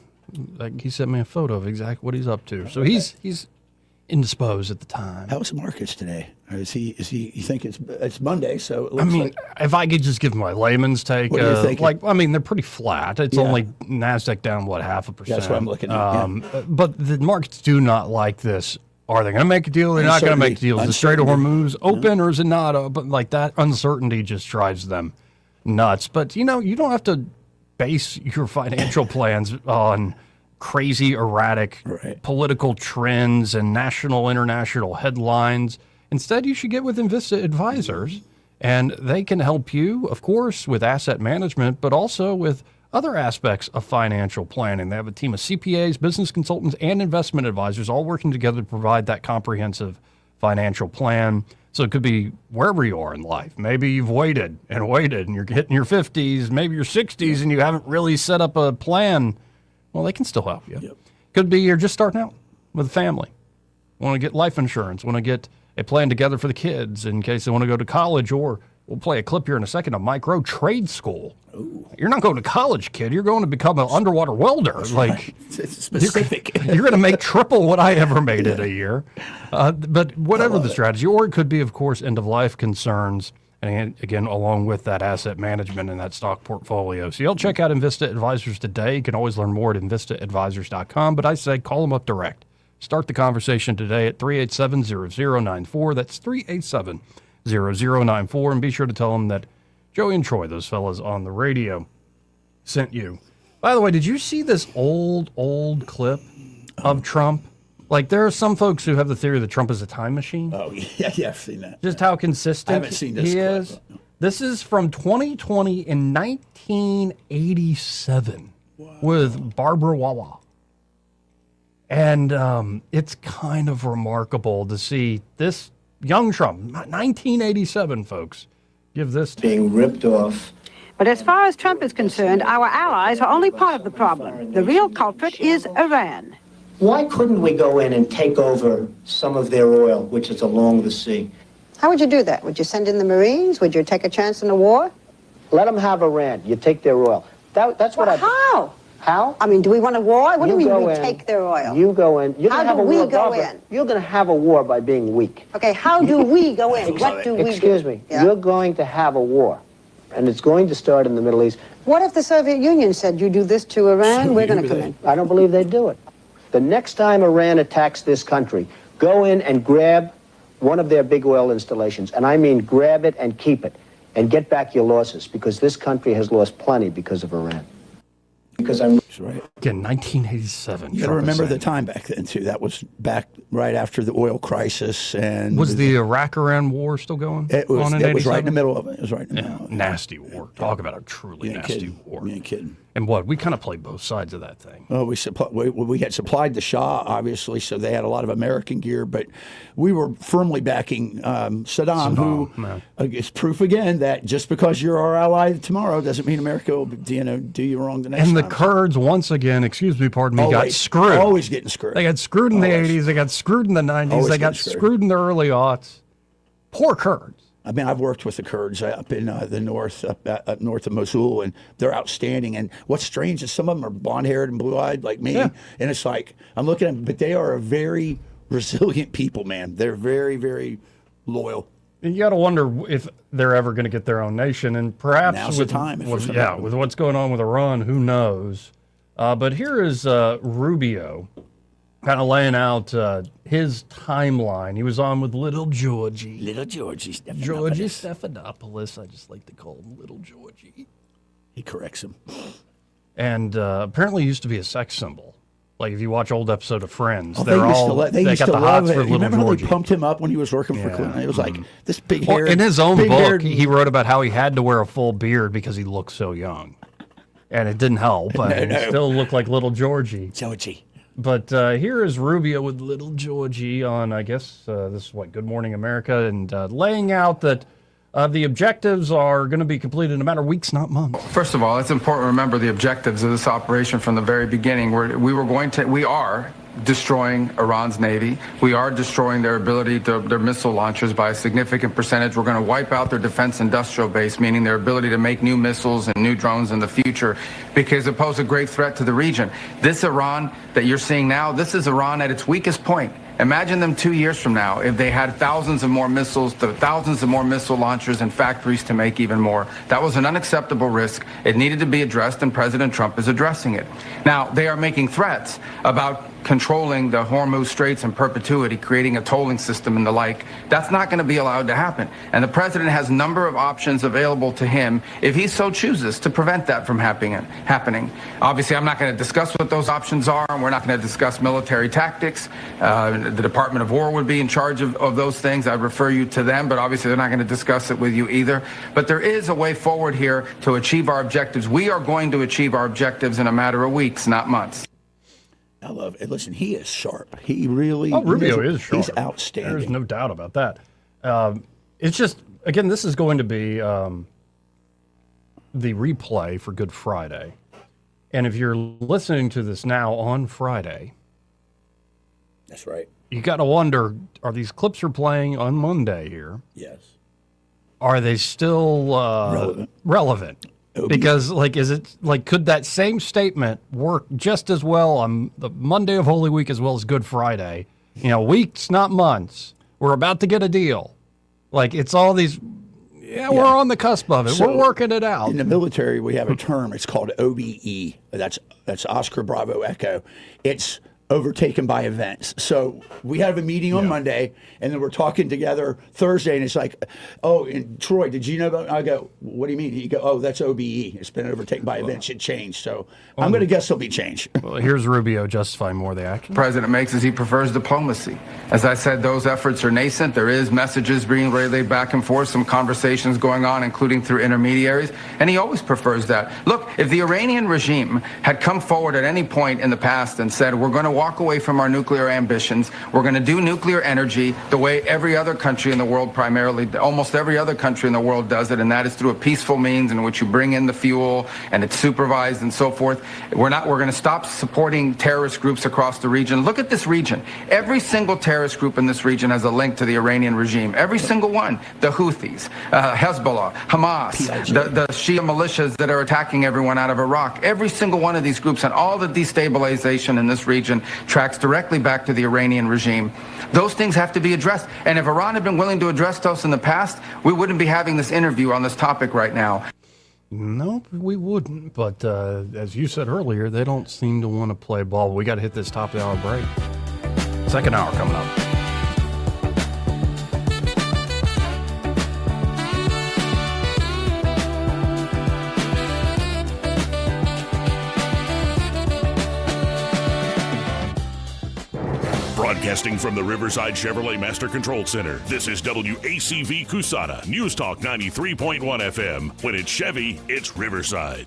he sent me a photo of exactly what he's up to. So he's indisposed at the time. How was the markets today? Or is he? You think it's Monday? So it looks I mean, like, if I could just give my layman's take, what are you thinking? they're pretty flat. It's only NASDAQ down, 0.5%. That's what I'm looking at. But the markets do not like this. Are they going to make a deal? They're not going to make a deal. Is the Strait of Hormuz open or is it not open? Like that uncertainty just drives them nuts. But, you don't have to base your financial plans on crazy, erratic political trends and national, international headlines. Instead, you should get with Invista Advisors, and they can help you, of course, with asset management, but also with other aspects of financial planning. They have a team of CPAs, business consultants, and investment advisors all working together to provide that comprehensive financial plan. So it could be wherever you are in life. Maybe you've waited, and you're hitting your 50s, maybe your 60s, and you haven't really set up a plan. Well, they can still help you. Yep. Could be you're just starting out with a family. Want to get life insurance, want to get a plan together for the kids in case they want to go to college, or we'll play a clip here in a second, a micro trade school. Ooh. You're not going to college, kid. You're going to become an underwater welder. That's like right. It's specific. You're going to make triple what I ever made in a year. But whatever the strategy, or it could be, of course, end-of-life concerns, and again, along with that asset management and that stock portfolio. So you'll check out Invista Advisors today. You can always learn more at InvistaAdvisors.com, but I say call them up direct. Start the conversation today at 387-0094. That's 387-0094. And be sure to tell them that Joey and Troy, those fellas on the radio, sent you. By the way, did you see this old clip of Trump? Like, there are some folks who have the theory that Trump is a time machine. Oh, yeah, I've seen that. Just how consistent I haven't seen this he clip. is. This is from 2020 in 1987 with Barbara Wawa. And it's kind of remarkable to see this young Trump, 1987, folks, give this to being ripped off. But as far as Trump is concerned, our allies are only part of the problem. The real culprit is Iran. Why couldn't we go in and take over some of their oil, which is along the sea? How would you do that? Would you send in the Marines? Would you take a chance in a war? Let them have Iran. You take their oil. That's what How? How? I mean, do we want a war? What do you mean we in, take their oil? You go in. You're how gonna have do a we war, go Barbara. in? You're going to have a war by being weak. Okay, how do we go in? What do we do? Excuse me. Yeah? You're going to have a war, and it's going to start in the Middle East. What if the Soviet Union said, you do this to Iran, we're going to come in? I don't believe they'd do it. The next time Iran attacks this country, go in and grab one of their big oil installations, and I mean grab it and keep it, and get back your losses, because this country has lost plenty because of Iran. Because I'm right. Again, 1987. You got to remember the time back then too. That was back right after the oil crisis, and was the Iraq-Iran war still going? It was. On It was right in the middle of it. It was right in the yeah, middle. Nasty war. Talk about a truly nasty war. You ain't kidding. And what we kind of played both sides of that thing. Well, we had supplied the Shah, obviously, so they had a lot of American gear, but we were firmly backing Saddam, who is proof again that just because you're our ally tomorrow doesn't mean America will do you wrong the next time. And the Kurds, once again, got screwed. Always getting screwed. They got screwed in the 80s. They got screwed in the 90s. They got screwed in the early aughts. Poor Kurds. I mean, I've worked with the Kurds up in the north, up north of Mosul, and they're outstanding. And what's strange is some of them are blonde-haired and blue-eyed like me, and it's like I'm looking at them, but they are a very resilient people, man. They're very, very loyal. And you got to wonder if they're ever going to get their own nation, and perhaps now's with the time. With what's going on with Iran, who knows? But here is Rubio, kind of laying out his timeline. He was on with Little Georgie. Georgie Stephanopoulos. I just like to call him Little Georgie. He corrects him. And apparently used to be a sex symbol. Like if you watch old episode of Friends, they used to love it. For Little Remember Georgie. How they pumped him up when he was working for Clinton? It was like this big hair. In his own book, he wrote about how he had to wear a full beard because he looked so young. And it didn't help. He still looked like Little Georgie. Georgie. But here is Rubio with Little Georgie on, I guess, this is Good Morning America, and laying out that the objectives are going to be completed in a matter of weeks, not months. First of all, it's important to remember the objectives of this operation from the very beginning. We are destroying Iran's Navy. We are destroying their ability to their missile launchers by a significant percentage. We're going to wipe out their defense industrial base, meaning their ability to make new missiles and new drones in the future, because it poses a great threat to the region. This Iran that you're seeing now, this is Iran at its weakest point. Imagine them 2 years from now if they had thousands of more missiles, thousands of more missile launchers and factories to make even more. That was an unacceptable risk. It needed to be addressed, and President Trump is addressing it. Now, they are making threats about controlling the Hormuz Straits in perpetuity, creating a tolling system and the like. That's not going to be allowed to happen. And the president has a number of options available to him if he so chooses to prevent that from happening. Obviously, I'm not going to discuss what those options are, and we're not going to discuss military tactics. The Department of War would be in charge of those things. I'd refer you to them, but obviously they're not going to discuss it with you either. But there is a way forward here to achieve our objectives. We are going to achieve our objectives in a matter of weeks, not months. I love it. Listen, he is sharp. He really Rubio is sharp. He's outstanding. There's no doubt about that. It's just, again, this is going to be the replay for Good Friday. And if you're listening to this now on Friday, that's right. You got to wonder, are these clips are playing on Monday here? Yes. Are they still relevant? Because, could that same statement work just as well on the Monday of Holy Week as well as Good Friday? Weeks, not months. We're about to get a deal. It's all these, we're on the cusp of it. We're working it out. In the military, we have a term. It's called OBE. That's Oscar Bravo Echo. It's overtaken by events. So we have a meeting on Monday, and then we're talking together Thursday, and it's like, oh, and Troy, did you know about? I go, what do you mean? You go, oh, that's OBE. It's been overtaken by events. It changed. So I'm going to guess there'll be change. Well, here's Rubio justifying more of the action. The president makes is he prefers diplomacy. As I said, those efforts are nascent. There is messages being relayed back and forth, some conversations going on, including through intermediaries, and he always prefers that. Look, if the Iranian regime had come forward at any point in the past and said, we're going to walk away from our nuclear ambitions, we're going to do nuclear energy the way every other country in the world, primarily, almost every other country in the world does it, and that is through a peaceful means in which you bring in the fuel and it's supervised and so forth. We're going to stop supporting terrorist groups across the region. Look at this region. Every single terrorist group in this region has a link to the Iranian regime. Every single one. The Houthis, Hezbollah, Hamas, the Shia militias that are attacking everyone out of Iraq. Every single one of these groups and all the destabilization in this region tracks directly back to the Iranian regime. Those things have to be addressed. And if Iran had been willing to address those in the past, we wouldn't be having this interview on this topic right now. Nope, we wouldn't. But as you said earlier, they don't seem to want to play ball. We got to hit this top of the hour break. Second hour coming up. Broadcasting from the Riverside Chevrolet Master Control Center, this is WACV Cusana, News Talk 93.1 FM. When it's Chevy, it's Riverside.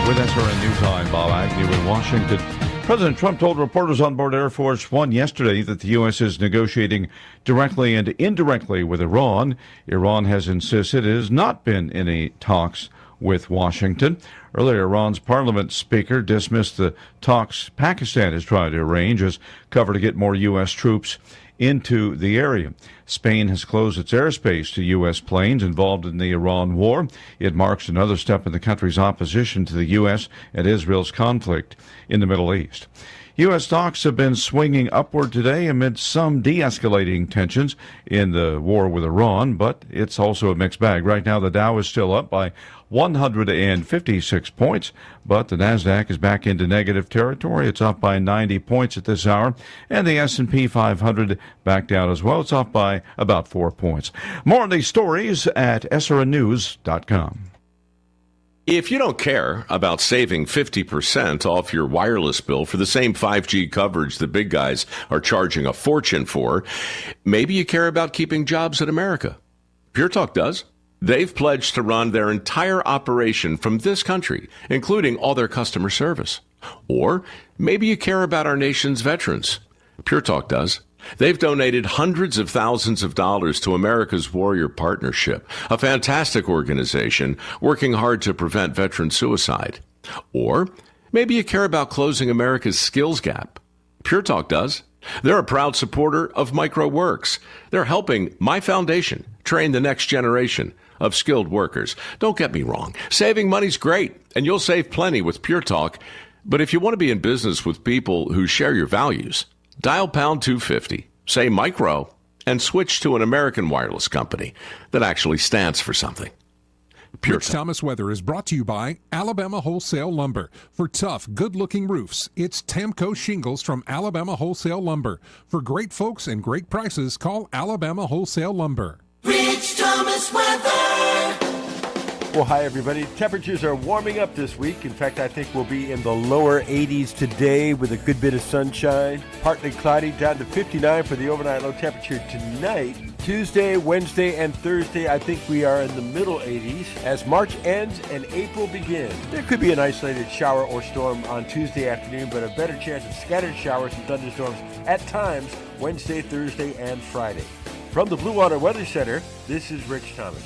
With SRN News, I'm Bob Agnew in Washington. President Trump told reporters on board Air Force One yesterday that the U.S. is negotiating directly and indirectly with Iran. Iran has insisted it has not been in any talks with Washington. Earlier, Iran's parliament speaker dismissed the talks Pakistan is trying to arrange as cover to get more U.S. troops into the area. Spain has closed its airspace to U.S. planes involved in the Iran war. It marks another step in the country's opposition to the U.S. and Israel's conflict in the Middle East. U.S. stocks have been swinging upward today amid some de-escalating tensions in the war with Iran, but it's also a mixed bag. Right now, the Dow is still up by 156 points, but the Nasdaq is back into negative territory. It's up by 90 points at this hour, and the S&P 500 back down as well. It's off by about 4 points. More on these stories at srnnews.com. If you don't care about saving 50% off your wireless bill for the same 5G coverage the big guys are charging a fortune for, maybe you care about keeping jobs in America. Pure Talk does. They've pledged to run their entire operation from this country, including all their customer service. Or maybe you care about our nation's veterans. Pure Talk does. They've donated hundreds of thousands of dollars to America's Warrior Partnership, a fantastic organization working hard to prevent veteran suicide. Or Maybe you care about closing America's skills gap. Pure Talk does. They're a proud supporter of MicroWorks. They're helping my foundation train the next generation of skilled workers. Don't get me wrong. Saving money's great, and you'll save plenty with Pure Talk. But if you want to be in business with people who share your values, dial pound 250, say micro, and switch to an American wireless company that actually stands for something. Rich Thomas Weather is brought to you by Alabama Wholesale Lumber. For tough, good-looking roofs, it's Tamco Shingles from Alabama Wholesale Lumber. For great folks and great prices, call Alabama Wholesale Lumber. Rich Thomas Weather. Well, hi, everybody. Temperatures are warming up this week. In fact, I think we'll be in the lower 80s today with a good bit of sunshine. Partly cloudy, down to 59 for the overnight low temperature tonight. Tuesday, Wednesday, and Thursday, I think we are in the middle 80s. As March ends and April begins, there could be an isolated shower or storm on Tuesday afternoon, but a better chance of scattered showers and thunderstorms at times Wednesday, Thursday, and Friday. From the Blue Water Weather Center, this is Rich Thomas.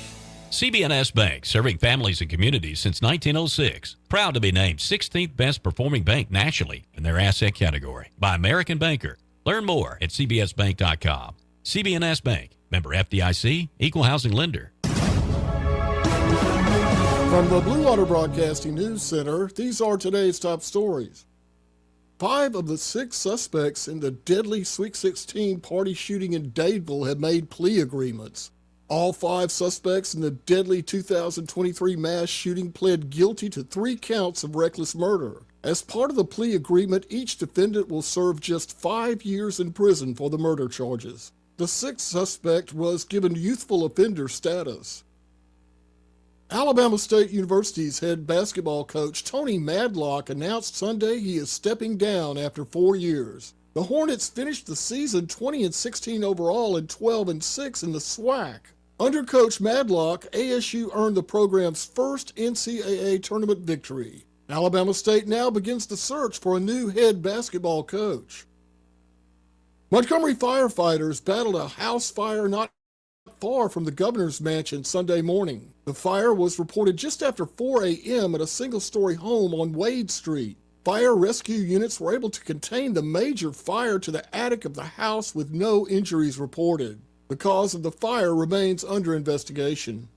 CB&S Bank, serving families and communities since 1906. Proud to be named 16th best performing bank nationally in their asset category by American Banker. Learn more at cbsbank.com. CB&S Bank, member FDIC, equal housing lender. From the Blue Water Broadcasting News Center, these are today's top stories. 5 of the 6 suspects in the deadly Sweet 16 party shooting in Dadeville have made plea agreements. All 5 suspects in the deadly 2023 mass shooting pled guilty to 3 counts of reckless murder. As part of the plea agreement, each defendant will serve just 5 years in prison for the murder charges. The 6th suspect was given youthful offender status. Alabama State University's head basketball coach Tony Madlock announced Sunday he is stepping down after 4 years. The Hornets finished the season 20-16 overall and 12-6 in the SWAC. Under Coach Madlock, ASU earned the program's first NCAA tournament victory. Alabama State now begins the search for a new head basketball coach. Montgomery firefighters battled a house fire not far from the governor's mansion Sunday morning. The fire was reported just after 4 a.m. at a single-story home on Wade Street. Fire rescue units were able to contain the major fire to the attic of the house with no injuries reported. The cause of the fire remains under investigation.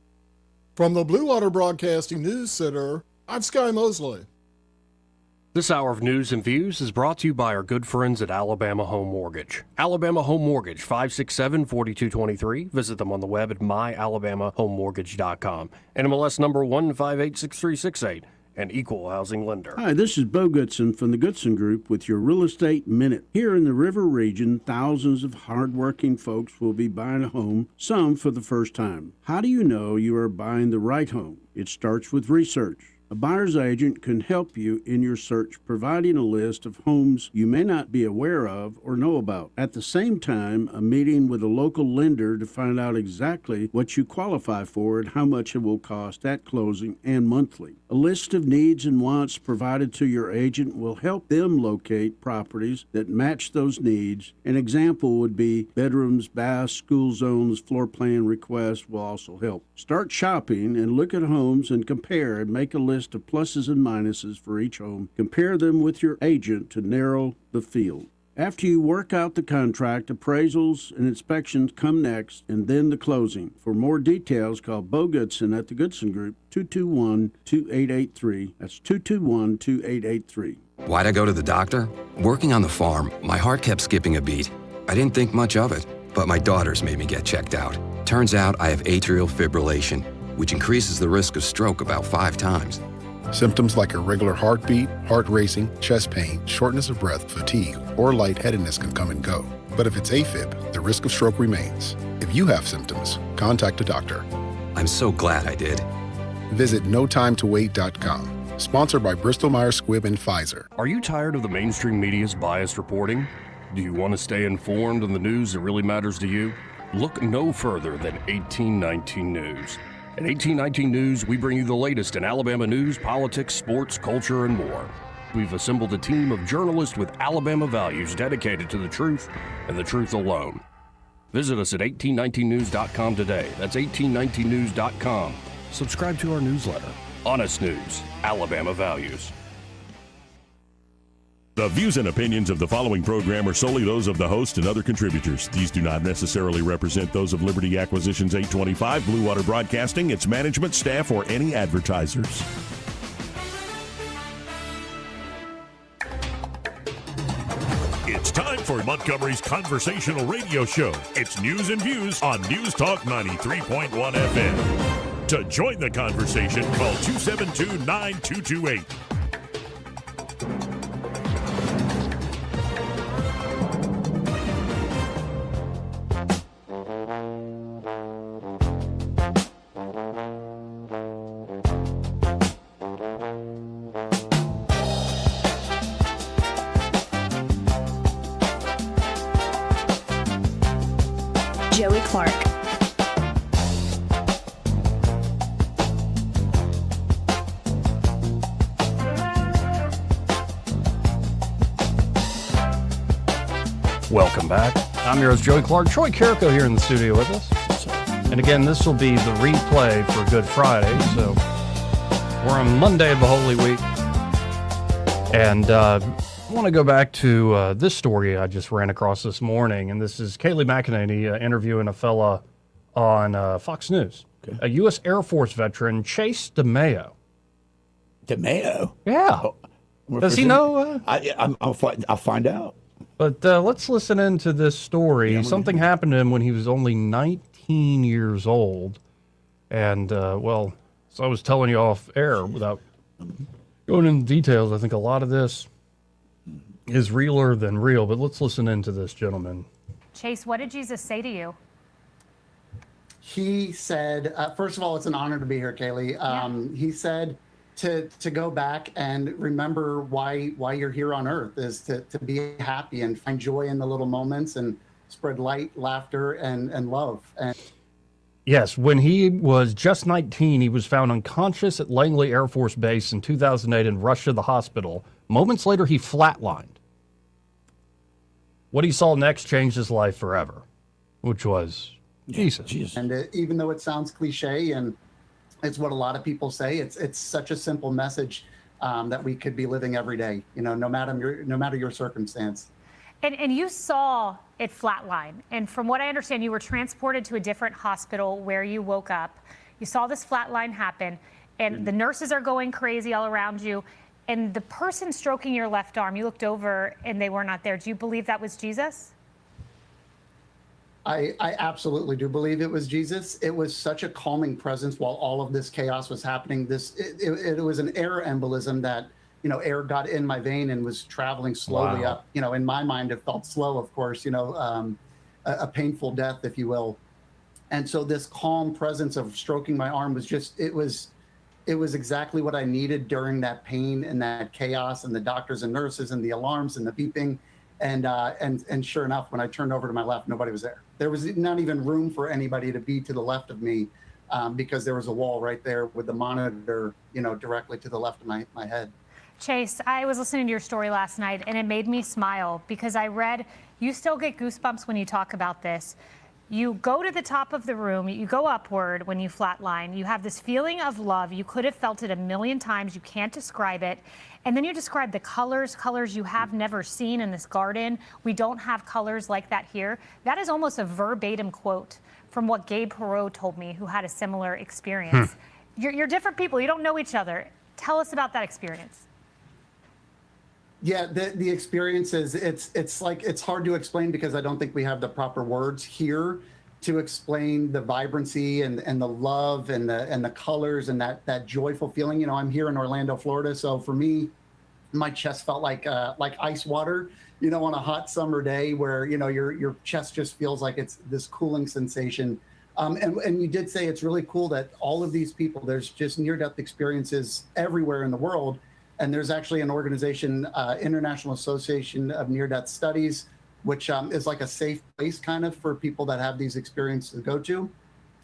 From the Blue Water Broadcasting News Center, I'm Sky Mosley. This hour of news and views is brought to you by our good friends at Alabama Home Mortgage. Alabama Home Mortgage, 567-4223. Visit them on the web at myalabamahomemortgage.com. NMLS number 1586368. An equal housing lender. Hi, this is Bo Goodson from the Goodson Group with your Real Estate Minute. Here in the River region, thousands of hardworking folks will be buying a home, some for the first time. How do you know you are buying the right home? It starts with research. A buyer's agent can help you in your search, providing a list of homes you may not be aware of or know about. At the same time, a meeting with a local lender to find out exactly what you qualify for and how much it will cost at closing and monthly. A list of needs and wants provided to your agent will help them locate properties that match those needs. An example would be bedrooms, baths, school zones, floor plan requests will also help. Start shopping and look at homes and compare and make a list of pluses and minuses for each home. Compare them with your agent to narrow the field. After you work out the contract, appraisals and inspections come next, and then the closing. For more details, call Bo Goodson at the Goodson Group, 221-2883. That's 221-2883. Why'd I go to the doctor? Working on the farm, my heart kept skipping a beat. I didn't think much of it, but my daughters made me get checked out. Turns out I have atrial fibrillation, which increases the risk of stroke about 5 times. Symptoms like irregular heartbeat, heart racing, chest pain, shortness of breath, fatigue, or lightheadedness can come and go. But if it's AFib, the risk of stroke remains. If you have symptoms, contact a doctor. I'm so glad I did. Visit notimetowait.com. Sponsored by Bristol Myers Squibb and Pfizer. Are you tired of the mainstream media's biased reporting? Do you want to stay informed on the news that really matters to you? Look no further than 1819 News. At 1819 News, we bring you the latest in Alabama news, politics, sports, culture, and more. We've assembled a team of journalists with Alabama values dedicated to the truth and the truth alone. Visit us at 1819news.com today. That's 1819news.com. Subscribe to our newsletter. Honest News, Alabama Values. The views and opinions of the following program are solely those of the host and other contributors. These do not necessarily represent those of Liberty Acquisitions 825, Blue Water Broadcasting, its management, staff, or any advertisers. It's time for Montgomery's conversational radio show. It's news and views on News Talk 93.1 FM. To join the conversation, call 272-9228. Joey Clark. Welcome back. I'm your host, Joey Clark. Troy Carrico here in the studio with us. And again, this will be the replay for Good Friday. So we're on Monday of the Holy Week. And I want to go back to this story I just ran across this morning. And this is Kayleigh McEnany interviewing a fella on Fox News. Okay. A U.S. Air Force veteran, Chase DeMayo. DeMayo? Yeah. Oh, does he know? I'll find out. But let's listen into this story. Something happened to him when he was only 19 years old. And, well, so I was telling you off air without going into details. I think a lot of this is realer than real. But let's listen into this, gentlemen. Chase, what did Jesus say to you? He said, first of all, it's an honor to be here, Kayleigh. He said to go back and remember why you're here on earth is to be happy and find joy in the little moments and spread light, laughter, and love. And yes, when he was just 19, he was found unconscious at Langley Air Force Base in 2008 and rushed to the hospital. Moments later, he flatlined. What he saw next changed his life forever, which was Jesus. And even though it sounds cliche and it's what a lot of people say, it's such a simple message that we could be living every day, no matter your circumstance. And you saw it flatline. And from what I understand, you were transported to a different hospital where you woke up. You saw this flatline happen, and the nurses are going crazy all around you. And the person stroking your left arm, you looked over and they were not there. Do you believe that was Jesus? I absolutely do believe it was Jesus. It was such a calming presence while all of this chaos was happening. It was an air embolism that, air got in my vein and was traveling slowly up. In my mind, it felt slow, of course, a painful death, if you will. And so this calm presence of stroking my arm was just, it was exactly what I needed during that pain and that chaos and the doctors and nurses and the alarms and the beeping. And sure enough, when I turned over to my left, nobody was there. There was not even room for anybody to be to the left of me because there was a wall right there with the monitor, directly to the left of my head. Chase, I was listening to your story last night and it made me smile because I read, you still get goosebumps when you talk about this. You go to the top of the room, you go upward when you flatline, you have this feeling of love. You could have felt it a million times. You can't describe it. And then you describe the colors you have never seen in this garden. We don't have colors like that here. That is almost a verbatim quote from what Gabe Perot told me, who had a similar experience. You're different people. You don't know each other. Tell us about that experience. Yeah, the experience is, it's hard to explain because I don't think we have the proper words here to explain the vibrancy and the love and the colors and that joyful feeling. I'm here in Orlando, Florida, so for me, my chest felt like ice water, on a hot summer day where your chest just feels like it's this cooling sensation. And you did say it's really cool that all of these people, there's just near-death experiences everywhere in the world. And there's actually an organization, International Association of Near-Death Studies, which is like a safe place kind of for people that have these experiences to go to,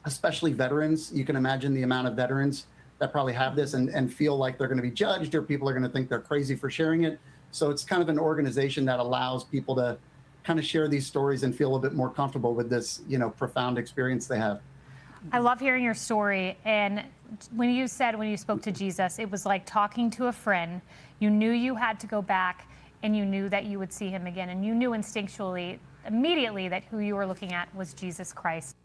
especially veterans. You can imagine the amount of veterans that probably have this and feel like they're going to be judged or people are going to think they're crazy for sharing it. So it's kind of an organization that allows people to kind of share these stories and feel a bit more comfortable with this, profound experience they have. I love hearing your story. And when you spoke to Jesus, it was like talking to a friend. You knew you had to go back and you knew that you would see him again, and you knew instinctually, immediately, that who you were looking at was Jesus Christ.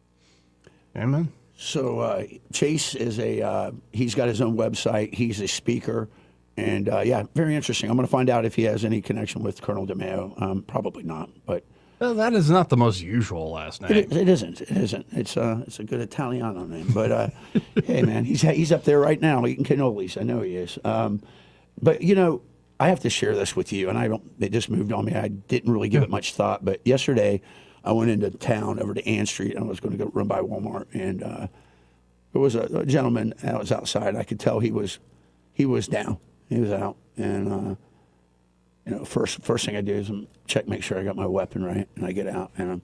Amen. So Chase is he's got his own website. He's a speaker. And yeah, very interesting. I'm going to find out if he has any connection with Colonel DeMeo. Probably not, but well, that is not the most usual last name. It isn't. It's a good Italiano name. But hey, man, he's up there right now eating cannolis. I know he is. But you know, I have to share this with you, and it just moved on me. I didn't really give it much thought. But yesterday, I went into town over to Ann Street. And I was going to go run by Walmart, and there was a gentleman that was outside. I could tell he was down. He was out, and you know, first thing I do is check, make sure I got my weapon right, and I get out, and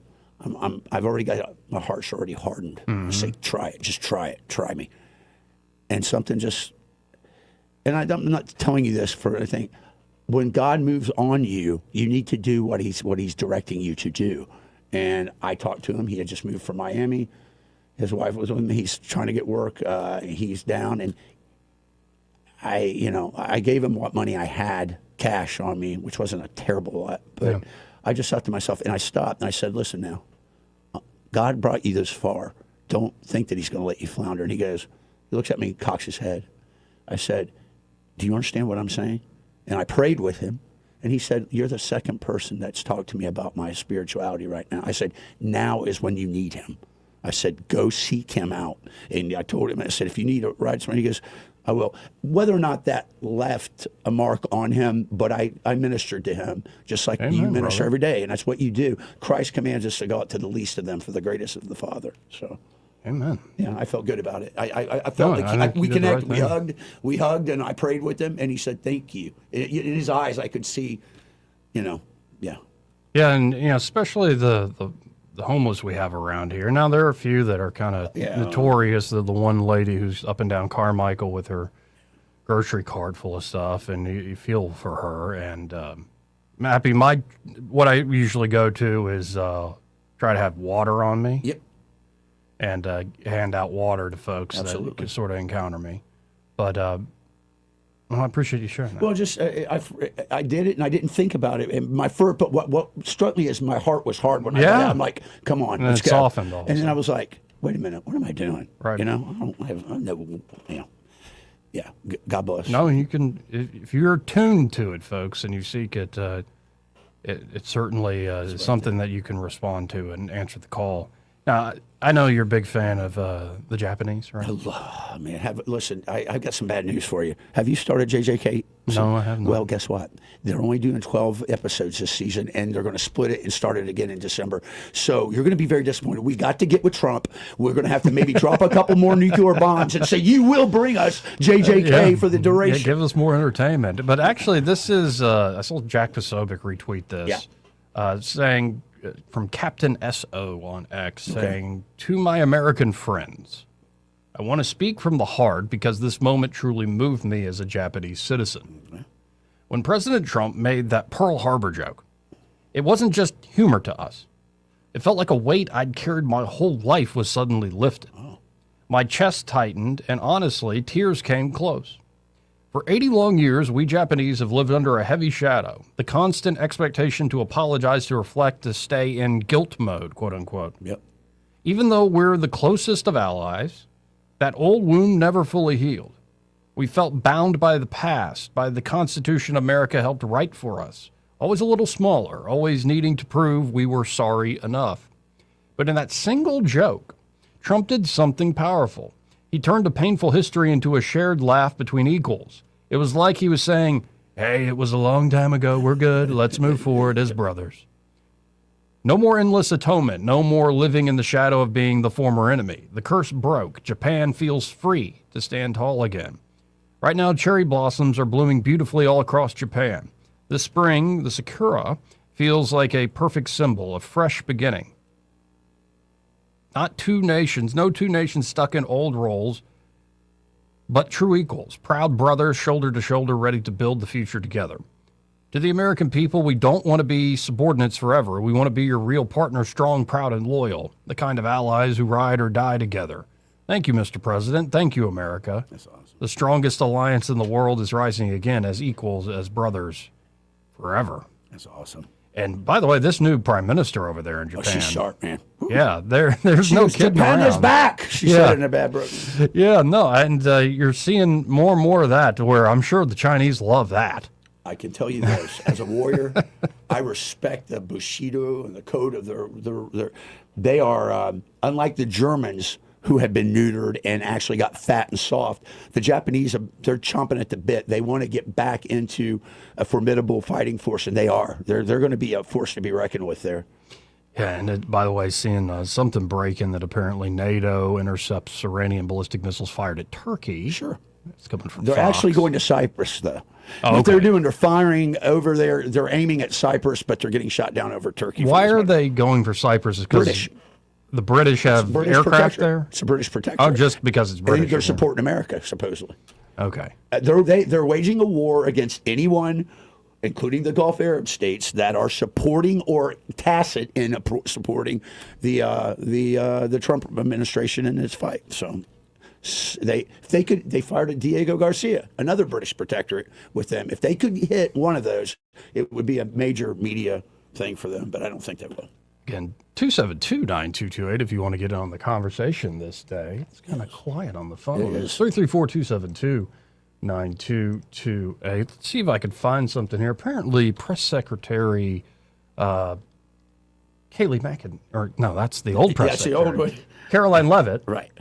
I've already got my heart's already hardened. I say, try it, just try it, try me, and something just, and I'm not telling you this for anything. When God moves on you, you need to do what He's directing you to do. And I talked to him. He had just moved from Miami. His wife was with me. He's trying to get work. He's down, and I gave him what money I had cash on me, which wasn't a terrible lot, but I just thought to myself, and I stopped and I said, listen now, God brought you this far. Don't think that He's going to let you flounder. And he looks at me, cocks his head. I said, do you understand what I'm saying? And I prayed with him, and he said, you're the second person that's talked to me about my spirituality right now. I said, now is when you need Him. I said, go seek Him out. And I told him, I said, if you need a ride somewhere, he goes, I will. Whether or not that left a mark on him, but I ministered to him just like you minister every day, and that's what you do. Christ commands us to go out to the least of them for the greatest of the Father. So, amen. Yeah, I felt good about it. I felt we connected. We hugged, and I prayed with him, and he said, "Thank you." In his eyes, I could see, yeah, and especially the homeless we have around here. Now, there are a few that are kind of notorious. The one lady who's up and down Carmichael with her grocery cart full of stuff, and you feel for her. And Mappy, what I usually go to is try to have water on me. Yep. And hand out water to folks Absolutely. that can sort of encounter me. But I appreciate you sharing that. Well, just I did it, and I didn't think about it. And but what struck me is my heart was hard when I did it. I'm like, come on, and let's it go. Softened all and then I was like, wait a minute, what am I doing? Right. I don't have, yeah. God bless. No, you can, if you're tuned to it, folks, and you seek it, it certainly is something that you can respond to and answer the call. Now, I know you're a big fan of the Japanese, right? Listen, I've got some bad news for you. Have you started JJK? No, I haven't. Well, guess what? They're only doing 12 episodes this season, and they're going to split it and start it again in December. So you're going to be very disappointed. We got to get with Trump. We're going to have to maybe drop a couple more nuclear bombs and say, you will bring us JJK for the duration. Yeah, give us more entertainment. But actually, this is, I saw Jack Posobiec retweet this, saying, from Captain S.O. on X, saying, to my American friends, I want to speak from the heart because this moment truly moved me as a Japanese citizen. When President Trump made that Pearl Harbor joke, it wasn't just humor to us. It felt like a weight I'd carried my whole life was suddenly lifted. My chest tightened, and honestly, tears came close. For 80 long years, we Japanese have lived under a heavy shadow, the constant expectation to apologize, to reflect, to stay in guilt mode, quote unquote. Yep. Even though we're the closest of allies, that old wound never fully healed. We felt bound by the past, by the Constitution America helped write for us, always a little smaller, always needing to prove we were sorry enough. But in that single joke, Trump did something powerful. He turned a painful history into a shared laugh between equals. It was like he was saying, hey, it was a long time ago, we're good, let's move forward as brothers. No more endless atonement, no more living in the shadow of being the former enemy. The curse broke. Japan feels free to stand tall again. Right now, cherry blossoms are blooming beautifully all across Japan. This spring, the sakura feels like a perfect symbol of fresh beginning. Not two nations, no two nations stuck in old roles, but true equals, proud brothers, shoulder to shoulder, ready to build the future together. To the American people, we don't want to be subordinates forever. We want to be your real partner, strong, proud, and loyal, the kind of allies who ride or die together. Thank you, Mr. President. Thank you, America. That's awesome. The strongest alliance in the world is rising again as equals, as brothers forever. That's awesome. And by the way, this new prime minister over there in Japan. Oh, she's sharp, man. Yeah, there's no kidding Japan around. is back. She said it in a bad broken. Yeah, no, and you're seeing more and more of that, to where I'm sure the Chinese love that. I can tell you this, as a warrior, I respect the Bushido and the code of their they are, unlike the Germans who have been neutered and actually got fat and soft, the Japanese, they're chomping at the bit. They want to get back into a formidable fighting force, and they are. They're going to be a force to be reckoned with there. Yeah, and by the way, seeing something breaking that apparently NATO intercepts Iranian ballistic missiles fired at Turkey. Sure. It's coming from They're Fox. actually going to Cyprus, though. Oh, What they're okay. doing, they're firing over there. They're aiming at Cyprus, but they're getting shot down over Turkey. Why are they going for Cyprus? Because British. the British have British aircraft protectorate. there? It's a British protectorate. Oh, just because it's British. They're supporting America, supposedly. Okay. They're waging a war against anyone, including the Gulf Arab states, that are supporting or tacit in supporting the Trump administration in its fight. So they fired at Diego Garcia, another British protectorate, with them. If they could hit one of those, it would be a major media thing for them, but I don't think they will. Again, 272-9228 if you want to get on the conversation this day. It's kind of quiet on the phone. It is. It's 334-272-9228. Let's see if I can find something here. Apparently, Press Secretary Kayleigh Mackin, or no, that's the old press That's the secretary. old one. Caroline Leavitt. Right.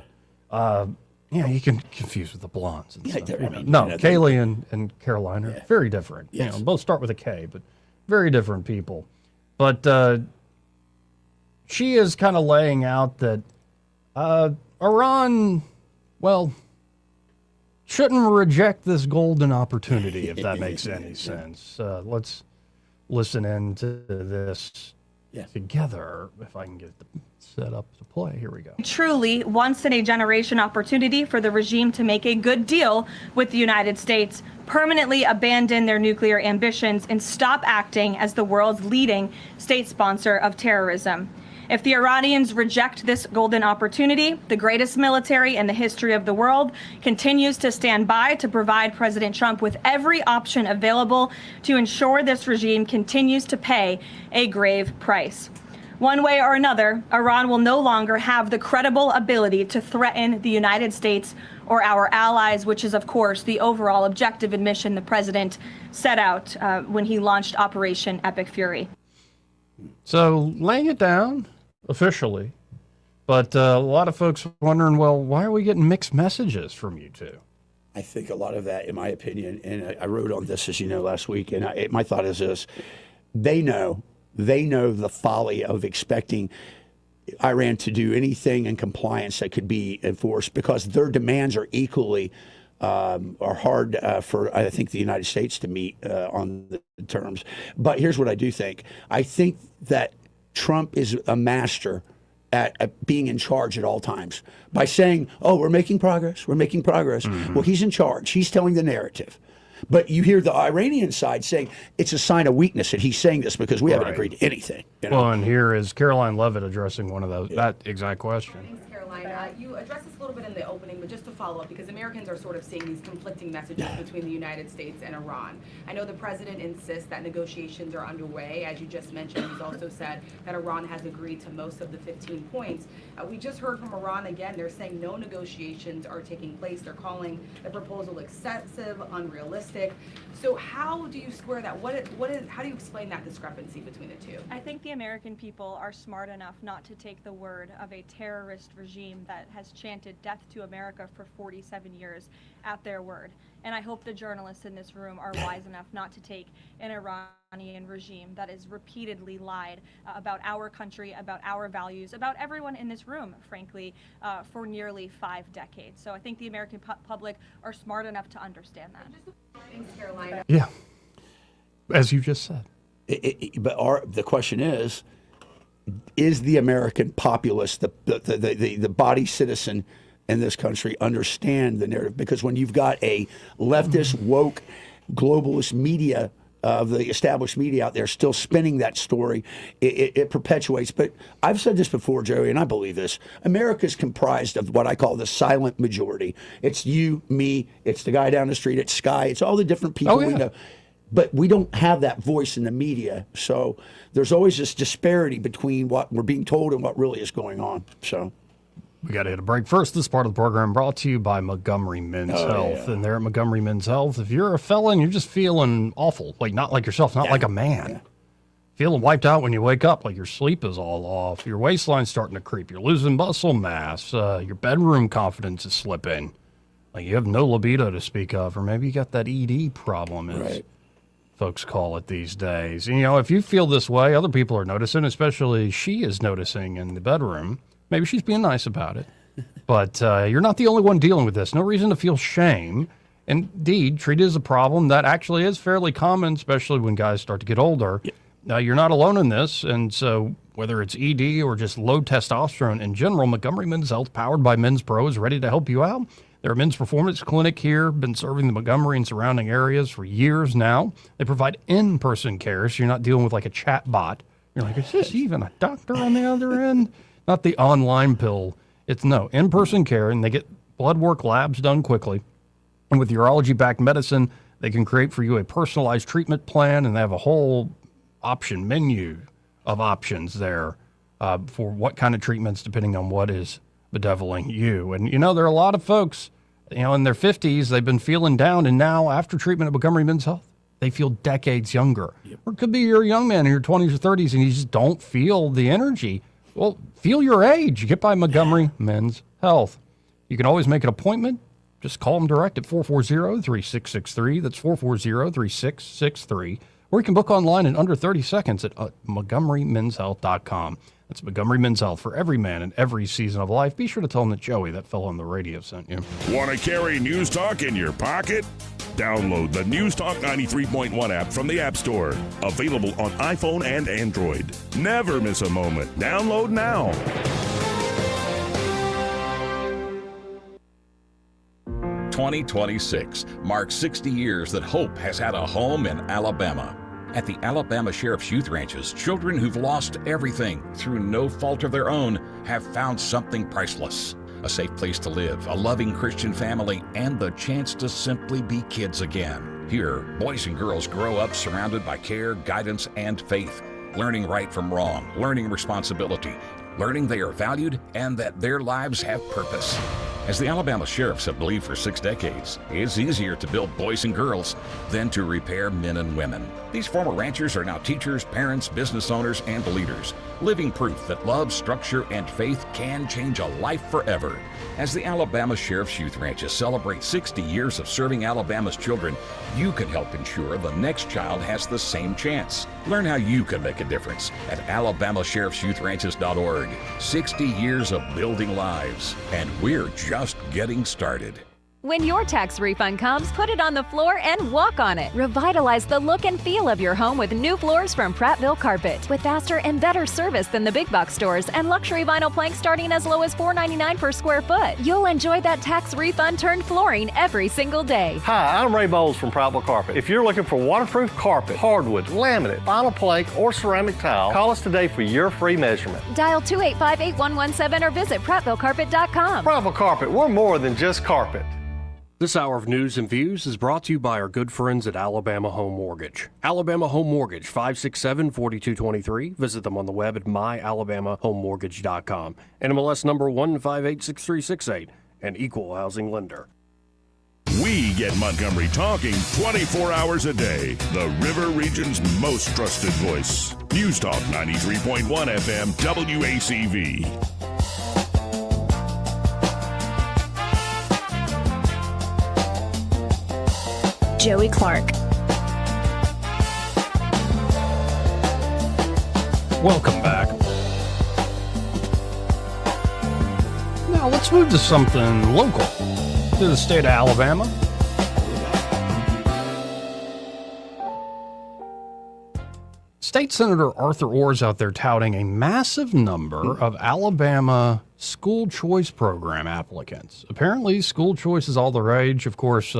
Yeah, you can confuse with the blondes and stuff. I mean, No, you know, Kayleigh and Caroline are very different. Yes. You know, both start with a K, but very different people. But she is kind of laying out that Iran, well, shouldn't reject this golden opportunity, if that makes any sense. Let's listen into this together, if I can get the set up to play. Here we go. Truly once-in-a-generation opportunity for the regime to make a good deal with the United States, permanently abandon their nuclear ambitions, and stop acting as the world's leading state sponsor of terrorism. If the Iranians reject this golden opportunity, the greatest military in the history of the world continues to stand by to provide President Trump with every option available to ensure this regime continues to pay a grave price. One way or another, Iran will no longer have the credible ability to threaten the United States or our allies, which is, of course, the overall objective and mission the president set out when he launched Operation Epic Fury. So laying it down officially, but a lot of folks wondering, well, why are we getting mixed messages from you two? I think a lot of that, in my opinion, and I wrote on this, as you know, last week, and my thought is this: they know the folly of expecting Iran to do anything in compliance that could be enforced, because their demands are equally are hard for, I think, the United States to meet on the terms. But here's what I do think. I think that Trump is a master at being in charge at all times by saying, oh, we're making progress. Mm-hmm. Well, he's in charge. He's telling the narrative. But you hear the Iranian side saying it's a sign of weakness that he's saying this because we haven't agreed to anything. You know? Well, and here is Caroline Leavitt addressing one of those, that exact question. Thanks, Caroline. You addressed this a little bit in the opening, but just to follow up, because Americans are sort of seeing these conflicting messages between the United States and Iran. I know the president insists that negotiations are underway. As you just mentioned, he's also said that Iran has agreed to most of the 15 points. We just heard from Iran again. They're saying no negotiations are taking place. They're calling the proposal excessive, unrealistic. So how do you square that? How do you explain that discrepancy between the two? I think the American people are smart enough not to take the word of a terrorist regime that has chanted death to America for 47 years at their word. And I hope the journalists in this room are wise enough not to take an Iranian regime that has repeatedly lied about our country, about our values, about everyone in this room, frankly, for nearly 5 decades. So I think the American public are smart enough to understand that. Thanks, Carolina. Yeah, as you just said. But the question is the American populace, the body citizen in this country, understand the narrative? Because when you've got a leftist, woke, globalist media of the established media out there still spinning that story, it perpetuates. But I've said this before, Joey, and I believe this. America is comprised of what I call the silent majority. It's you, me, it's the guy down the street, it's Sky, it's all the different people we know. but we don't have that voice in the media. So there's always this disparity between what we're being told and what really is going on. So we got to hit a break first. This part of the program brought to you by Montgomery Men's Health. Yeah. And there at Montgomery Men's Health, if you're a felon, you're just feeling awful, like not like yourself, not like a man. Yeah. Feeling wiped out when you wake up, like your sleep is all off, your waistline's starting to creep, you're losing muscle mass, your bedroom confidence is slipping, like you have no libido to speak of, or maybe you got that ED problem, as folks call it these days. And, if you feel this way, other people are noticing, especially she is noticing in the bedroom. Maybe she's being nice about it, but you're not the only one dealing with this. No reason to feel shame. Indeed, treat it as a problem that actually is fairly common, especially when guys start to get older. Yeah. Now, you're not alone in this, and so whether it's ED or just low testosterone in general, Montgomery Men's Health, powered by Men's Pro, is ready to help you out. They're a men's performance clinic here, been serving the Montgomery and surrounding areas for years now. They provide in-person care, so you're not dealing with like a chat bot. You're like, is this even a doctor on the other end? Not the online pill. It's in-person care, and they get blood work labs done quickly. And with urology-backed medicine, they can create for you a personalized treatment plan, and they have a whole menu of options there for what kind of treatments, depending on what is bedeviling you. And, there are a lot of folks, in their 50s, they've been feeling down, and now after treatment at Montgomery Men's Health, they feel decades younger. Yep. Or it could be you're a young man in your 20s or 30s, and you just don't feel the energy. Well, feel your age. Get by Montgomery Men's Health. You can always make an appointment. Just call them direct at 440-3663. That's 440-3663. Or you can book online in under 30 seconds at MontgomeryMen'sHealth.com. That's Montgomery Men's Health for every man in every season of life. Be sure to tell them that Joey, that fellow on the radio, sent you. Want to carry News Talk in your pocket? Download the News Talk 93.1 app from the App Store. Available on iPhone and Android. Never miss a moment. Download now. "2026 marks 60 years that hope has had a home in Alabama. At the Alabama Sheriff's Youth Ranches, children who've lost everything through no fault of their own have found something priceless. A safe place to live, a loving Christian family, and the chance to simply be kids again. Here, boys and girls grow up surrounded by care, guidance, and faith, learning right from wrong, learning responsibility, learning they are valued and that their lives have purpose. As the Alabama Sheriffs have believed for 6 decades, it's easier to build boys and girls than to repair men and women. These former ranchers are now teachers, parents, business owners, and leaders, living proof that love, structure, and faith can change a life forever. As the Alabama Sheriff's Youth Ranches celebrate 60 years of serving Alabama's children, you can help ensure the next child has the same chance. Learn how you can make a difference at alabamasheriffsyouthranches.org. 60 years of building lives, and we're just getting started. When your tax refund comes, put it on the floor and walk on it. Revitalize the look and feel of your home with new floors from Prattville Carpet. With faster and better service than the big box stores and luxury vinyl planks starting as low as $4.99 per square foot. You'll enjoy that tax refund turned flooring every single day. Hi, I'm Ray Bowles from Prattville Carpet. If you're looking for waterproof carpet, hardwood, laminate, vinyl plank, or ceramic tile, call us today for your free measurement. Dial 285-8117 or visit PrattvilleCarpet.com. Prattville Carpet, we're more than just carpet. This hour of news and views is brought to you by our good friends at Alabama Home Mortgage. Alabama Home Mortgage, 567-4223. Visit them on the web at myalabamahomemortgage.com. NMLS number 1586368, an equal housing lender. We get Montgomery talking 24 hours a day. The River Region's most trusted voice. News Talk 93.1 FM WACV. Joey Clark. Welcome back. Now let's move to something local, to the state of Alabama. State Senator Arthur Orr's out there touting a massive number of Alabama school choice program applicants. Apparently, school choice is all the rage. Of course,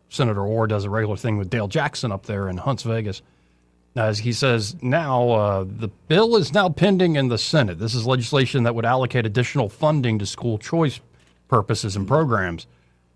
Senator Orr does a regular thing with Dale Jackson up there in Hunts Vegas. As he says now, the bill is now pending in the Senate. This is legislation that would allocate additional funding to school choice purposes and programs.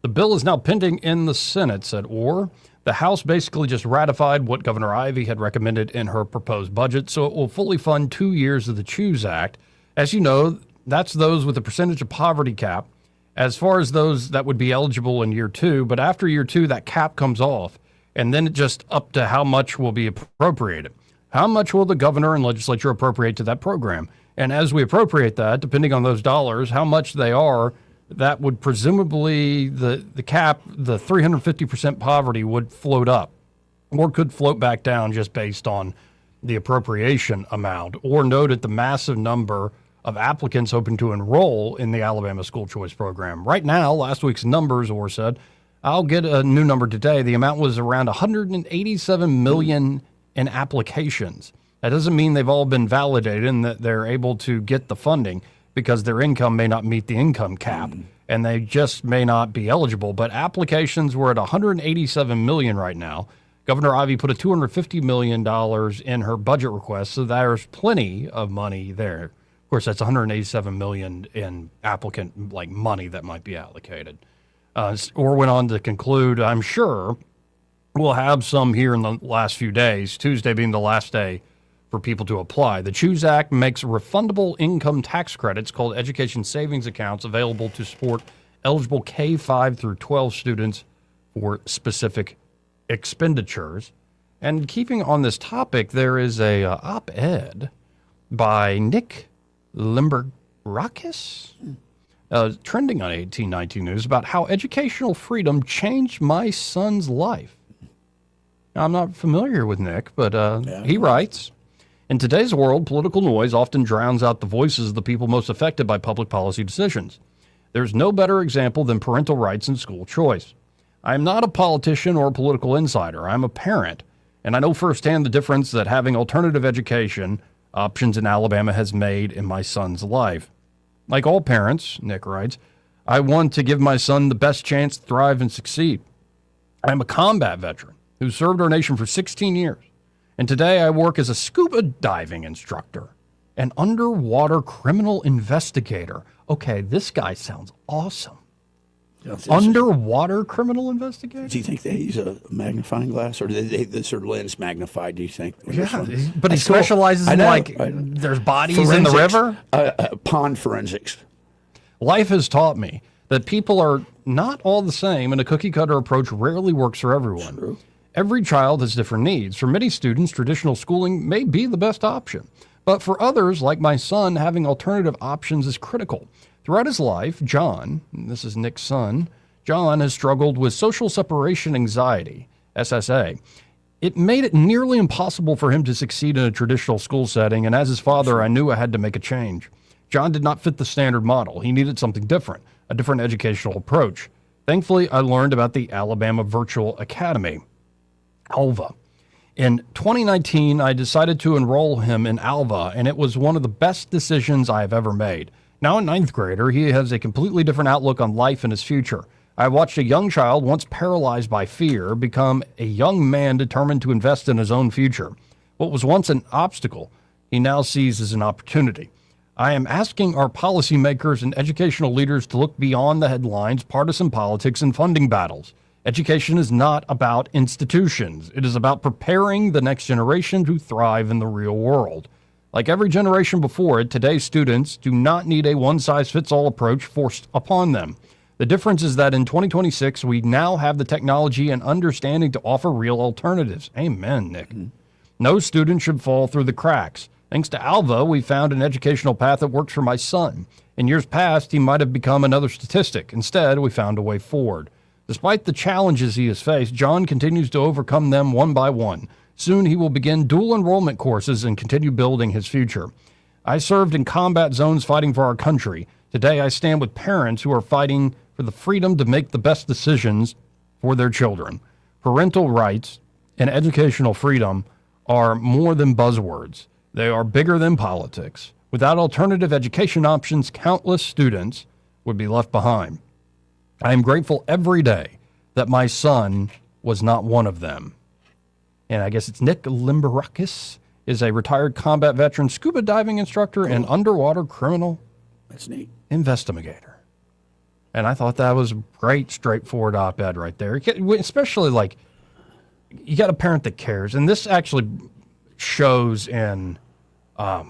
The bill is now pending in the Senate, said Orr. The House basically just ratified what Governor Ivey had recommended in her proposed budget, so it will fully fund 2 years of the CHOOSE Act. As you know, that's those with a percentage of poverty cap, as far as those that would be eligible in year 2. But after year 2, that cap comes off, and then it just up to how much will be appropriated. How much will the governor and legislature appropriate to that program? And as we appropriate that, depending on those dollars, how much they are, that would presumably, the cap, the 350% poverty would float up or could float back down just based on the appropriation amount. Or note at the massive number of applicants hoping to enroll in the Alabama School Choice Program. Right now, last week's numbers, Orr said, I'll get a new number today. The amount was around 187 million in applications. That doesn't mean they've all been validated and that they're able to get the funding, because their income may not meet the income cap and they just may not be eligible. But applications were at 187 million right now. Governor Ivey put a $250 million in her budget request, so there's plenty of money there. Of course, that's 187 million in applicant money that might be allocated. Or went on to conclude, I'm sure we'll have some here in the last few days, Tuesday being the last day for people to apply. The CHOOSE Act makes refundable income tax credits called education savings accounts available to support eligible K-5 through 12 students for specific expenditures. And keeping on this topic, there is a op-ed by Nick Limberakis, trending on 1819 News, about how educational freedom changed my son's life. Now, I'm not familiar with Nick, but he writes, in today's world, political noise often drowns out the voices of the people most affected by public policy decisions. There's no better example than parental rights and school choice. I am not a politician or a political insider. I'm a parent, and I know firsthand the difference that having alternative education options in Alabama has made in my son's life. Like all parents, Nick writes, I want to give my son the best chance to thrive and succeed. I'm a combat veteran who served our nation for 16 years. And today I work as a scuba diving instructor, an underwater criminal investigator. Okay, this guy sounds awesome. Underwater criminal investigator? Do you think they use a magnifying glass, or is their lens magnified, do you think? Yeah, but he specializes in there's bodies in the river? Pond forensics. Life has taught me that people are not all the same, and a cookie-cutter approach rarely works for everyone. True. Every child has different needs. For many students, traditional schooling may be the best option. But for others, like my son, having alternative options is critical. Throughout his life, John, and this is Nick's son, John has struggled with social separation anxiety, SSA. It made it nearly impossible for him to succeed in a traditional school setting, and as his father, I knew I had to make a change. John did not fit the standard model. He needed something different, a different educational approach. Thankfully, I learned about the Alabama Virtual Academy, ALVA. In 2019, I decided to enroll him in ALVA, and it was one of the best decisions I have ever made. Now a ninth grader, he has a completely different outlook on life and his future. I watched a young child, once paralyzed by fear, become a young man determined to invest in his own future. What was once an obstacle, he now sees as an opportunity. I am asking our policymakers and educational leaders to look beyond the headlines, partisan politics, and funding battles. Education is not about institutions. It is about preparing the next generation to thrive in the real world. Like every generation before it, today's students do not need a one-size-fits-all approach forced upon them. The difference is that in 2026, we now have the technology and understanding to offer real alternatives. Amen, Nick. No student should fall through the cracks. Thanks to ALVA, we found an educational path that works for my son. In years past, he might have become another statistic. Instead, we found a way forward. Despite the challenges he has faced, John continues to overcome them one by one. Soon he will begin dual enrollment courses and continue building his future. I served in combat zones fighting for our country. Today I stand with parents who are fighting for the freedom to make the best decisions for their children. Parental rights and educational freedom are more than buzzwords. They are bigger than politics. Without alternative education options, countless students would be left behind. I am grateful every day that my son was not one of them. And I guess it's Nick Limberakis, is a retired combat veteran, scuba diving instructor, and underwater criminal That's neat. investigator. And I thought that was a great, straightforward op-ed right there. Especially you got a parent that cares. And this actually shows in a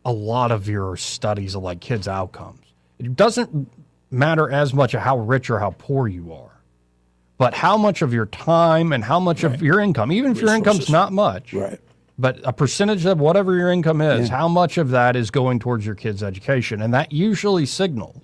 lot of your studies of like kids' outcomes. It doesn't matter as much how rich or how poor you are, but how much of your time and how much of your income, even if your income's not much, but a percentage of whatever your income is, how much of that is going towards your kid's education. And that usually signals,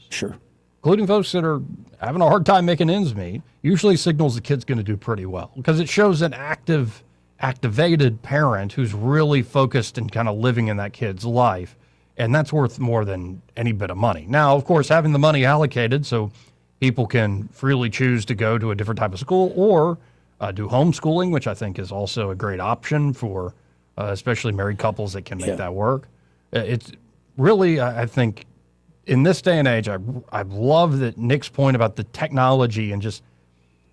including folks that are having a hard time making ends meet, usually signals the kid's going to do pretty well because it shows an activated parent who's really focused and kind of living in that kid's life. And that's worth more than any bit of money. Now, of course, having the money allocated so people can freely choose to go to a different type of school or do homeschooling, which I think is also a great option for especially married couples that can make that work. It's really, I think, in this day and age, I love that Nick's point about the technology and just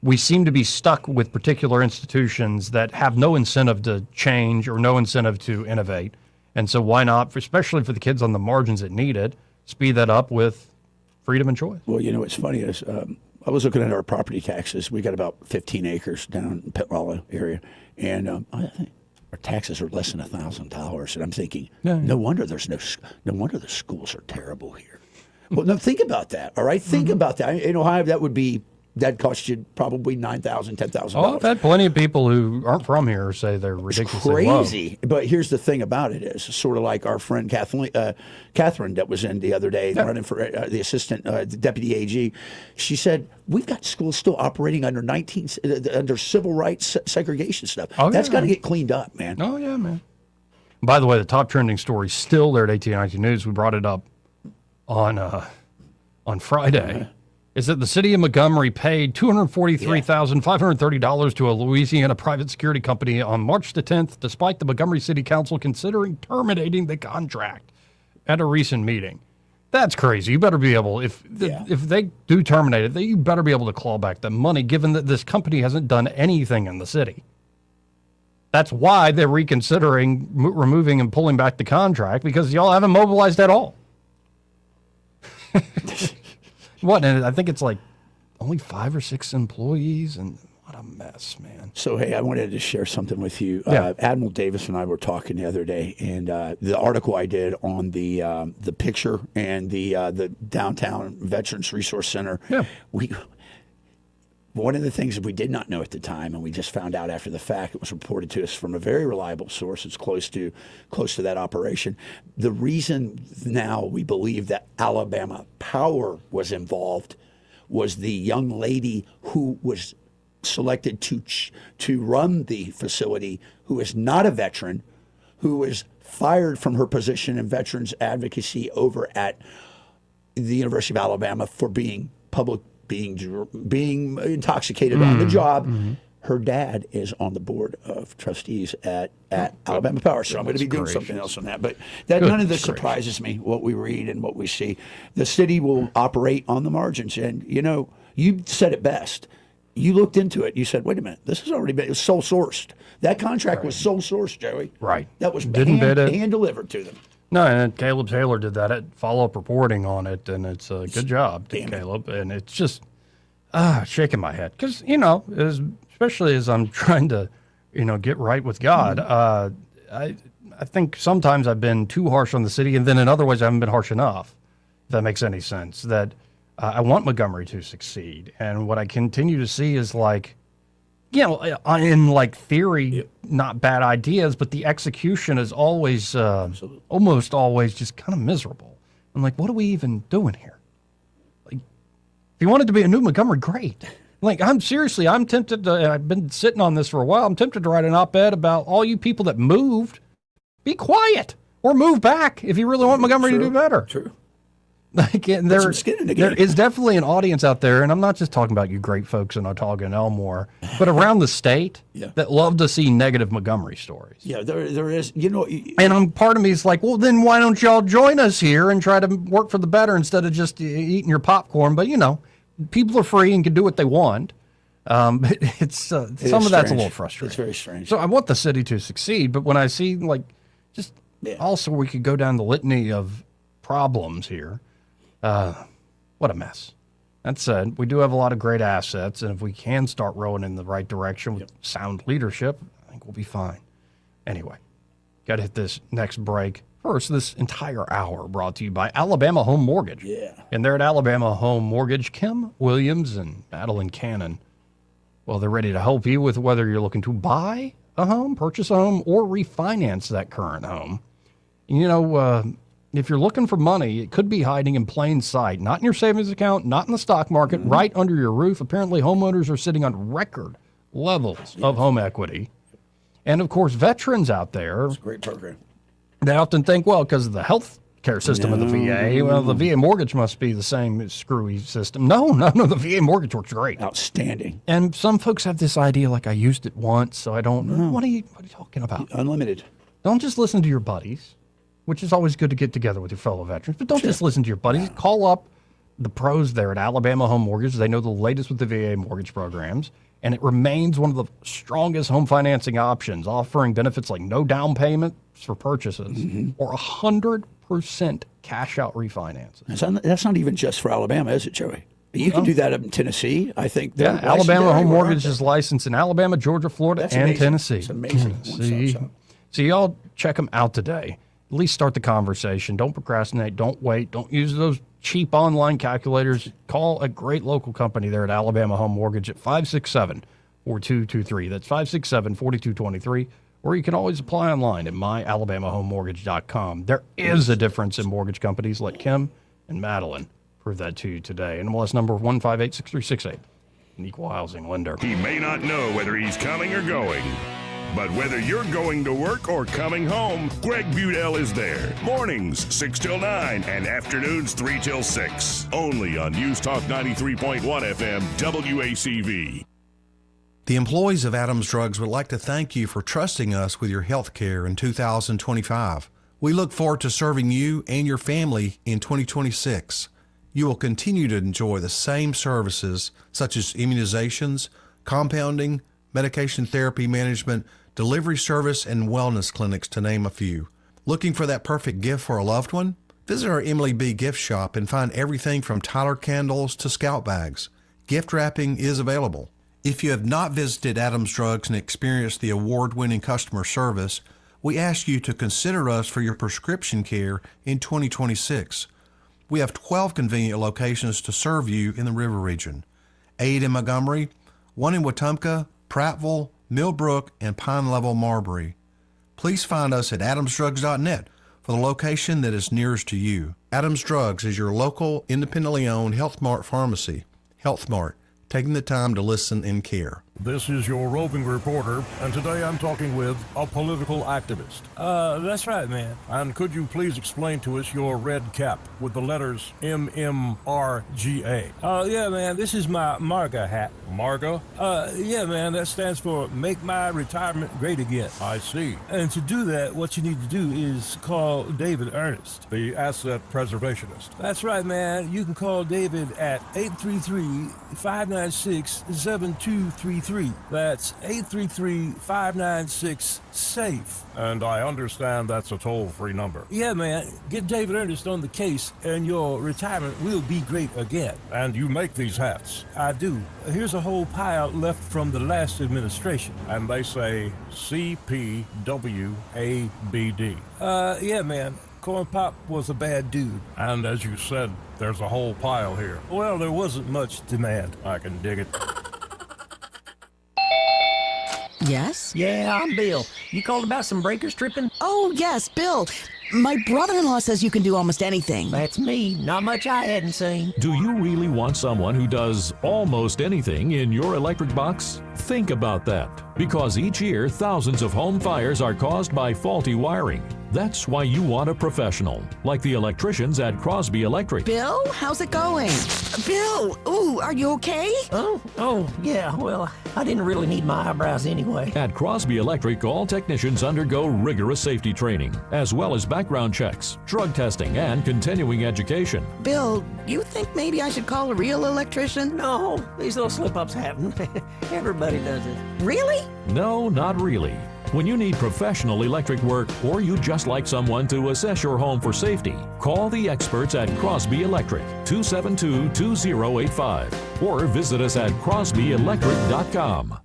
we seem to be stuck with particular institutions that have no incentive to change or no incentive to innovate. And so why not, especially for the kids on the margins that need it, speed that up with freedom and choice? Well, you know, what's funny is I was looking at our property taxes. We got about 15 acres down in Pitwalla area. And I think our taxes are less than $1,000. And I'm thinking, no wonder the schools are terrible here. Well, no, think about that. All right. Think about that. In Ohio, that'd cost you probably $9,000, $10,000. Oh, I've had plenty of people who aren't from here say they're ridiculously crazy. low. But here's the thing about it is sort of like our friend Catherine that was in the other day running for the assistant the deputy AG. She said, we've got schools still operating under civil rights segregation stuff. That's got to get cleaned up, man. Oh, yeah, man. By the way, the top trending story is still there at 1819 News. We brought it up on Friday. Is that the city of Montgomery paid $243,530 to a Louisiana private security company on March the 10th, despite the Montgomery City Council considering terminating the contract at a recent meeting. That's crazy. You better be able, if they do terminate it, you better be able to claw back the money, given that this company hasn't done anything in the city. That's why they're reconsidering removing and pulling back the contract, because y'all haven't mobilized at all. What? And I think it's like only 5 or 6 employees, and what a mess, man. So, hey, I wanted to share something with you. Admiral Davis and I were talking the other day, and the article I did on the picture and the downtown Veterans Resource Center. One of the things that we did not know at the time, and we just found out after the fact, it was reported to us from a very reliable source. It's close to that operation. The reason now we believe that Alabama Power was involved was the young lady who was selected to run the facility, who is not a veteran, who was fired from her position in veterans advocacy over at the University of Alabama for being intoxicated on the job. Her dad is on the board of trustees at Alabama Power, so I'm going to be doing something else on that. But none of this surprises me, what we read and what we see. The city will operate on the margins, and you said it best. You looked into it. You said, wait a minute, this has already been sole sourced. That contract was sole sourced, Joey. Right. That was hand delivered to them. No, and Caleb Taylor did that follow-up reporting on it, and it's a good job to Caleb. And it's just shaking my head because, especially as I'm trying to, get right with God, I think sometimes I've been too harsh on the city, and then in other ways I haven't been harsh enough, if that makes any sense, that I want Montgomery to succeed. And what I continue to see is in theory, not bad ideas, but the execution is always, almost always just kind of miserable. I'm like, what are we even doing here? Like, if you want it to be a new Montgomery, great. Like, I'm tempted to, I've been sitting on this for a while. I'm tempted to write an op-ed about all you people that moved. Be quiet or move back if you really want Montgomery to do better. True. Like, there is definitely an audience out there, and I'm not just talking about you great folks in Otaga and Elmore, but around the state that love to see negative Montgomery stories. Yeah, there is, And part of me is like, well, then why don't y'all join us here and try to work for the better instead of just eating your popcorn? But, people are free and can do what they want. But it's some of that's a little frustrating. It's very strange. So I want the city to succeed, but when I see, also we could go down the litany of problems here. What a mess. That said, we do have a lot of great assets, and if we can start rowing in the right direction with sound leadership, I think we'll be fine. Anyway, got to hit this next break. First, this entire hour brought to you by Alabama Home Mortgage. Yeah. And they're at Alabama Home Mortgage, Kim Williams and Madeline Cannon. Well, they're ready to help you with whether you're looking to buy a home, purchase a home, or refinance that current home. You know, if you're looking for money, it could be hiding in plain sight, not in your savings account, not in the stock market, right under your roof. Apparently, homeowners are sitting on record levels of home equity. And, of course, veterans out there. It's a great program. They often think, well, because of the health care system of the VA, well, the VA mortgage must be the same screwy system. No, the VA mortgage works great. Outstanding. And some folks have this idea, like, I used it once, so I don't know. What are you talking about? Unlimited. Don't just listen to your buddies, which is always good to get together with your fellow veterans, but don't just listen to your buddies. Call up the pros there at Alabama Home Mortgage. They know the latest with the VA mortgage programs, and it remains one of the strongest home financing options, offering benefits like no down payment for purchases or 100% cash out refinances. That's not even just for Alabama, is it, Joey? You can do that up in Tennessee, I think. Yeah, Alabama Home Mortgage is licensed in Alabama, Georgia, Florida, and Tennessee. It's amazing. See, y'all check them out today. At least start the conversation. Don't procrastinate. Don't wait. Don't use those cheap online calculators. Call a great local company there at Alabama Home Mortgage at 567-4223. That's 567-4223. Or you can always apply online at myalabamahomemortgage.com. There is a difference in mortgage companies. Let Kim and Madeline prove that to you today. NMLS number 1586368. An equal housing lender. He may not know whether he's coming or going, but whether you're going to work or coming home, Greg Budell is there. Mornings, 6 till 9, and afternoons, 3 till 6. Only on News Talk 93.1 FM, WACV. The employees of Adams Drugs would like to thank you for trusting us with your health care in 2025. We look forward to serving you and your family in 2026. You will continue to enjoy the same services such as immunizations, compounding, medication therapy management, delivery service, and wellness clinics, to name a few. Looking for that perfect gift for a loved one? Visit our Emily B. gift shop and find everything from Tyler candles to scout bags. Gift wrapping is available. If you have not visited Adams Drugs and experienced the award-winning customer service, we ask you to consider us for your prescription care in 2026. We have 12 convenient locations to serve you in the River Region. 8 in Montgomery, 1 in Wetumpka, Prattville, Millbrook, and Pine Level, Marbury. Please find us at adamsdrugs.net for the location that is nearest to you. Adams Drugs is your local, independently owned Health Mart pharmacy. Health Mart, taking the time to listen and care. This is your roving reporter, and today I'm talking with a political activist. That's right, man. And could you please explain to us your red cap with the letters MMRGA? Yeah, man, this is my MARGA hat. MARGA? Yeah, man, that stands for Make My Retirement Great Again. I see. And to do that, what you need to do is call David Ernest, the asset preservationist. That's right, man. You can call David at 833-596-7233. That's 833-596-SAFE. And I understand that's a toll-free number. Yeah, man. Get David Ernest on the case, and your retirement will be great again. And you make these hats? I do. Here's a whole pile left from the last administration. And they say CPWABD. Yeah, man. Corn Pop was a bad dude. And as you said, there's a whole pile here. Well, there wasn't much demand. I can dig it. Yes? Yeah, I'm Bill. You called about some breakers tripping? Oh, yes, Bill. My brother-in-law says you can do almost anything. That's me. Not much I hadn't seen. Do you really want someone who does almost anything in your electric box? Think about that. Because each year, thousands of home fires are caused by faulty wiring. That's why you want a professional, like the electricians at Crosby Electric. Bill, how's it going? Bill, ooh, are you okay? Oh, yeah, well, I didn't really need my eyebrows anyway. At Crosby Electric, all technicians undergo rigorous safety training, as well as background checks, drug testing, and continuing education. Bill, you think maybe I should call a real electrician? No, these little slip-ups happen. Everybody does it. Really? No, not really. When you need professional electric work or you just like someone to assess your home for safety, call the experts at Crosby Electric, 272-2085, or visit us at crosbyelectric.com.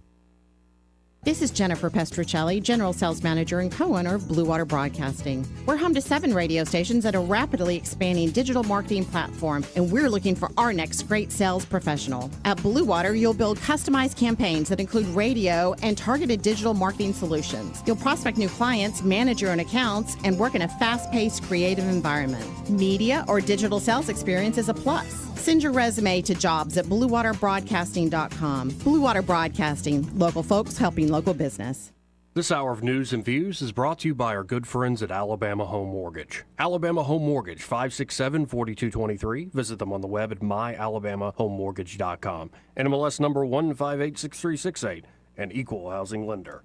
This is Jennifer Pestruccelli, General Sales Manager and co-owner of Blue Water Broadcasting. We're home to 7 radio stations at a rapidly expanding digital marketing platform, and we're looking for our next great sales professional. At Blue Water, you'll build customized campaigns that include radio and targeted digital marketing solutions. You'll prospect new clients, manage your own accounts, and work in a fast-paced, creative environment. Media or digital sales experience is a plus. Send your resume to jobs@bluewaterbroadcasting.com. Blue Water Broadcasting, local folks helping local business. This hour of news and views is brought to you by our good friends at Alabama Home Mortgage. Alabama Home Mortgage, 567-4223. Visit them on the web at myalabamahomemortgage.com. NMLS number 1586368, an equal housing lender.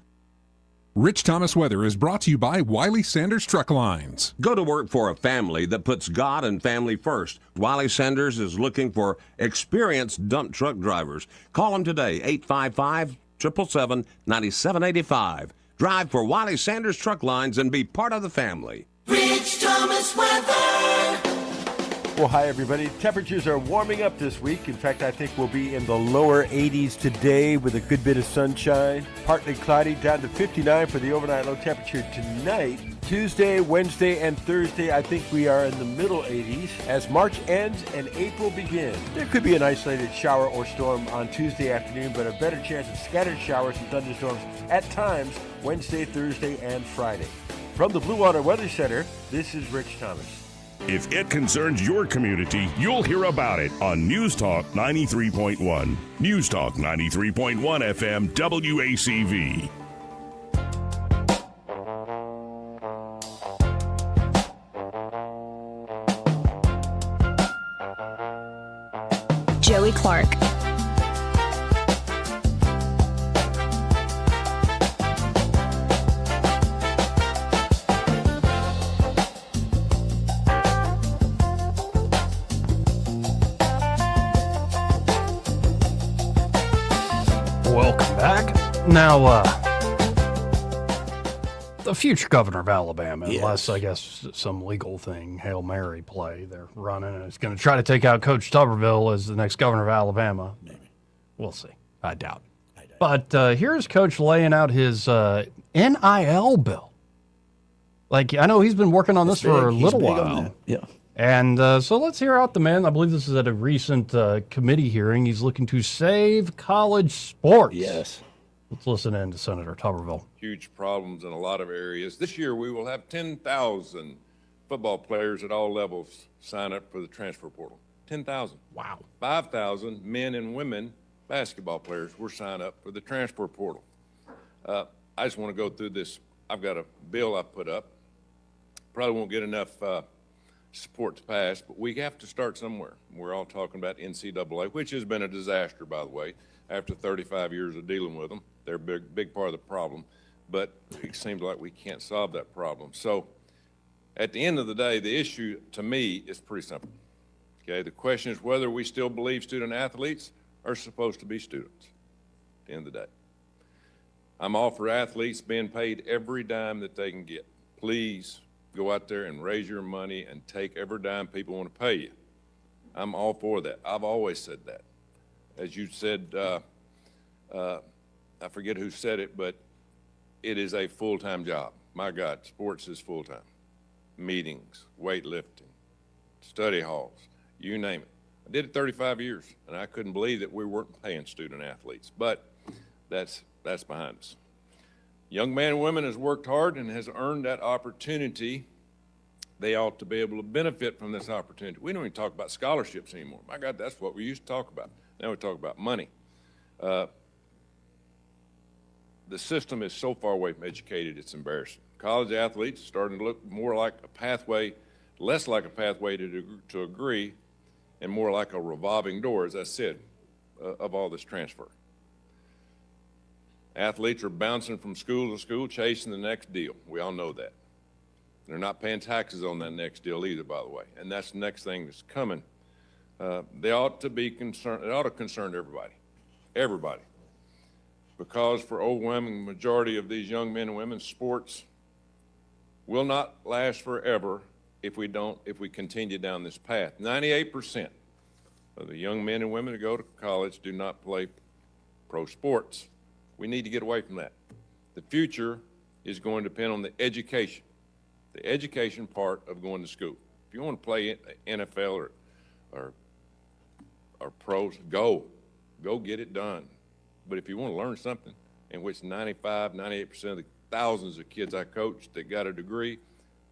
Rich Thomas Weather is brought to you by Wiley Sanders Truck Lines. Go to work for a family that puts God and family first. Wiley Sanders is looking for experienced dump truck drivers. Call them today, 855-777-9785. Drive for Wiley Sanders Truck Lines and be part of the family. Rich Thomas Weather. Well, hi, everybody. Temperatures are warming up this week. In fact, I think we'll be in the lower 80s today with a good bit of sunshine. Partly cloudy, down to 59 for the overnight low temperature tonight. Tuesday, Wednesday, and Thursday, I think we are in the middle 80s. As March ends and April begins, there could be an isolated shower or storm on Tuesday afternoon, but a better chance of scattered showers and thunderstorms at times Wednesday, Thursday, and Friday. From the Blue Water Weather Center, this is Rich Thomas. If it concerns your community, you'll hear about it on News Talk 93.1. News Talk 93.1 FM WACV. Joey Clark. Welcome back. Now, the future governor of Alabama, unless I guess some legal thing, Hail Mary play, they're running, and it's going to try to take out Coach Tuberville as the next governor of Alabama. Maybe. We'll see. I doubt. But here's Coach laying out his NIL bill. Like, I know he's been working on this for a little while. Yeah. And so let's hear out the man. I believe this is at a recent committee hearing. He's looking to save college sports. Yes. Let's listen in to Senator Tuberville. Huge problems in a lot of areas. This year we will have 10,000 football players at all levels sign up for the transfer portal. 10,000. Wow. 5,000 men and women basketball players will sign up for the transfer portal. I just want to go through this. I've got a bill I put up. Probably won't get enough support to pass, but we have to start somewhere. We're all talking about NCAA, which has been a disaster, by the way, after 35 years of dealing with them. They're a big part of the problem, but it seems like we can't solve that problem. So at the end of the day, the issue to me is pretty simple. Okay, the question is whether we still believe student athletes are supposed to be students at the end of the day. I'm all for athletes being paid every dime that they can get. Please go out there and raise your money and take every dime people want to pay you. I'm all for that. I've always said that. As you said, I forget who said it, but it is a full-time job. My God, sports is full-time. Meetings, weightlifting, study halls, you name it. I did it 35 years, and I couldn't believe that we weren't paying student athletes, but that's behind us. Young man and woman has worked hard and has earned that opportunity. They ought to be able to benefit from this opportunity. We don't even talk about scholarships anymore. My God, that's what we used to talk about. Now we talk about money. The system is so far away from educated, it's embarrassing. College athletes are starting to look more like a pathway, less like a pathway to agree, and more like a revolving door, as I said, of all this transfer. Athletes are bouncing from school to school, chasing the next deal. We all know that. They're not paying taxes on that next deal either, by the way, and that's the next thing that's coming. They ought to be concerned. It ought to concern everybody, because for overwhelming majority of these young men and women, sports will not last forever if we continue down this path. 98% of the young men and women who go to college do not play pro sports. We need to get away from that. The future is going to depend on the education part of going to school. If you want to play NFL or pros, go get it done. But if you want to learn something, in which 95, 98% of the thousands of kids I coach that got a degree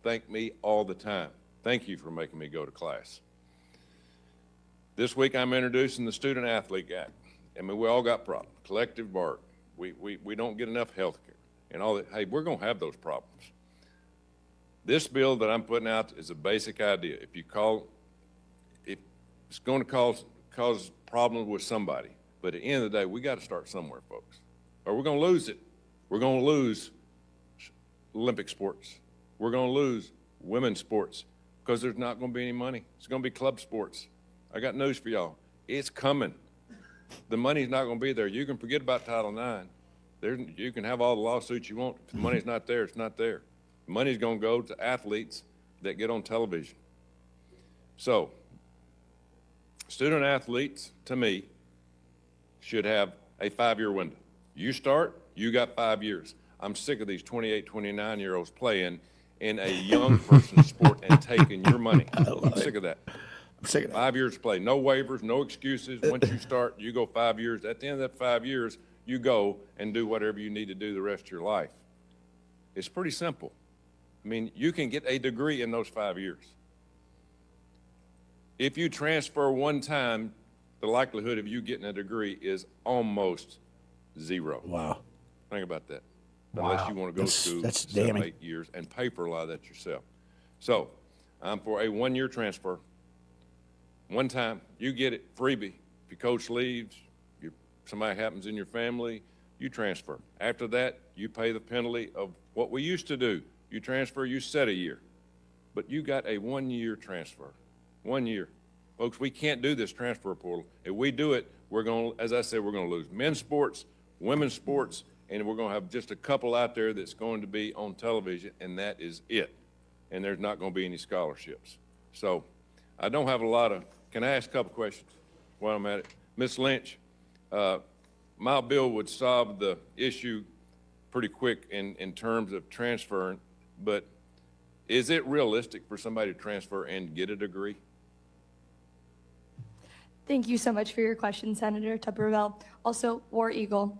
thank me all the time. Thank you for making me go to class. This week I'm introducing the Student Athlete Act. I mean, we all got problems. Collective bargaining. We don't get enough health care and all that. Hey, we're going to have those problems. This bill that I'm putting out is a basic idea. If it's going to cause problems with somebody, but at the end of the day, we got to start somewhere, folks, or we're going to lose it. We're going to lose Olympic sports. We're going to lose women's sports because there's not going to be any money. It's going to be club sports. I got news for y'all. It's coming. The money's not going to be there. You can forget about Title IX. You can have all the lawsuits you want. If the money's not there, it's not there. The money's going to go to athletes that get on television. So, student athletes, to me, should have a 5-year window. You start, you got 5 years. I'm sick of these 28, 29-year-olds playing in a young person's sport and taking your money. I'm sick of that. I'm sick of that. 5 years to play. No waivers, no excuses. Once you start, you go 5 years. At the end of that 5 years, you go and do whatever you need to do the rest of your life. It's pretty simple. I mean, you can get a degree in those 5 years. If you transfer one time, the likelihood of you getting a degree is almost zero. Wow. Think about that. Wow. Unless you want to go to school that's 7, damning. 8 years and pay for a lot of that yourself. So I'm for a 1-year transfer. One time, you get it freebie. If your coach leaves, somebody happens in your family, you transfer. After that, you pay the penalty of what we used to do. You transfer, you set a year. But you got a 1-year transfer. 1 year. Folks, we can't do this transfer portal. If we do it, we're going to, as I said, we're going to lose men's sports, women's sports, and we're going to have just a couple out there that's going to be on television, and that is it. And there's not going to be any scholarships. So I don't have a lot of, can I ask a couple questions while I'm at it? Ms. Lynch, my bill would solve the issue pretty quick in terms of transferring, but is it realistic for somebody to transfer and get a degree? Thank you so much for your question, Senator Tupperville. Also, War Eagle.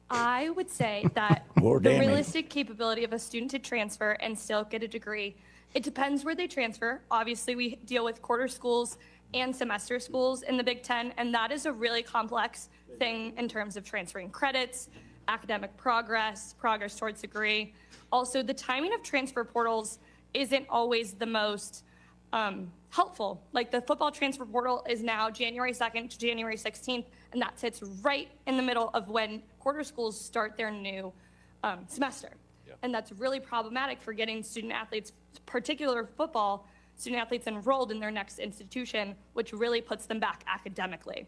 I would say that the realistic capability of a student to transfer and still get a degree, it depends where they transfer. Obviously, we deal with quarter schools and semester schools in the Big Ten, and that is a really complex thing in terms of transferring credits, academic progress towards degree. Also, the timing of transfer portals isn't always the most helpful. Like the football transfer portal is now January 2nd to January 16th, and that sits right in the middle of when quarter schools start their new semester. Yeah. And that's really problematic for getting student athletes, particular football, student athletes enrolled in their next institution, which really puts them back academically.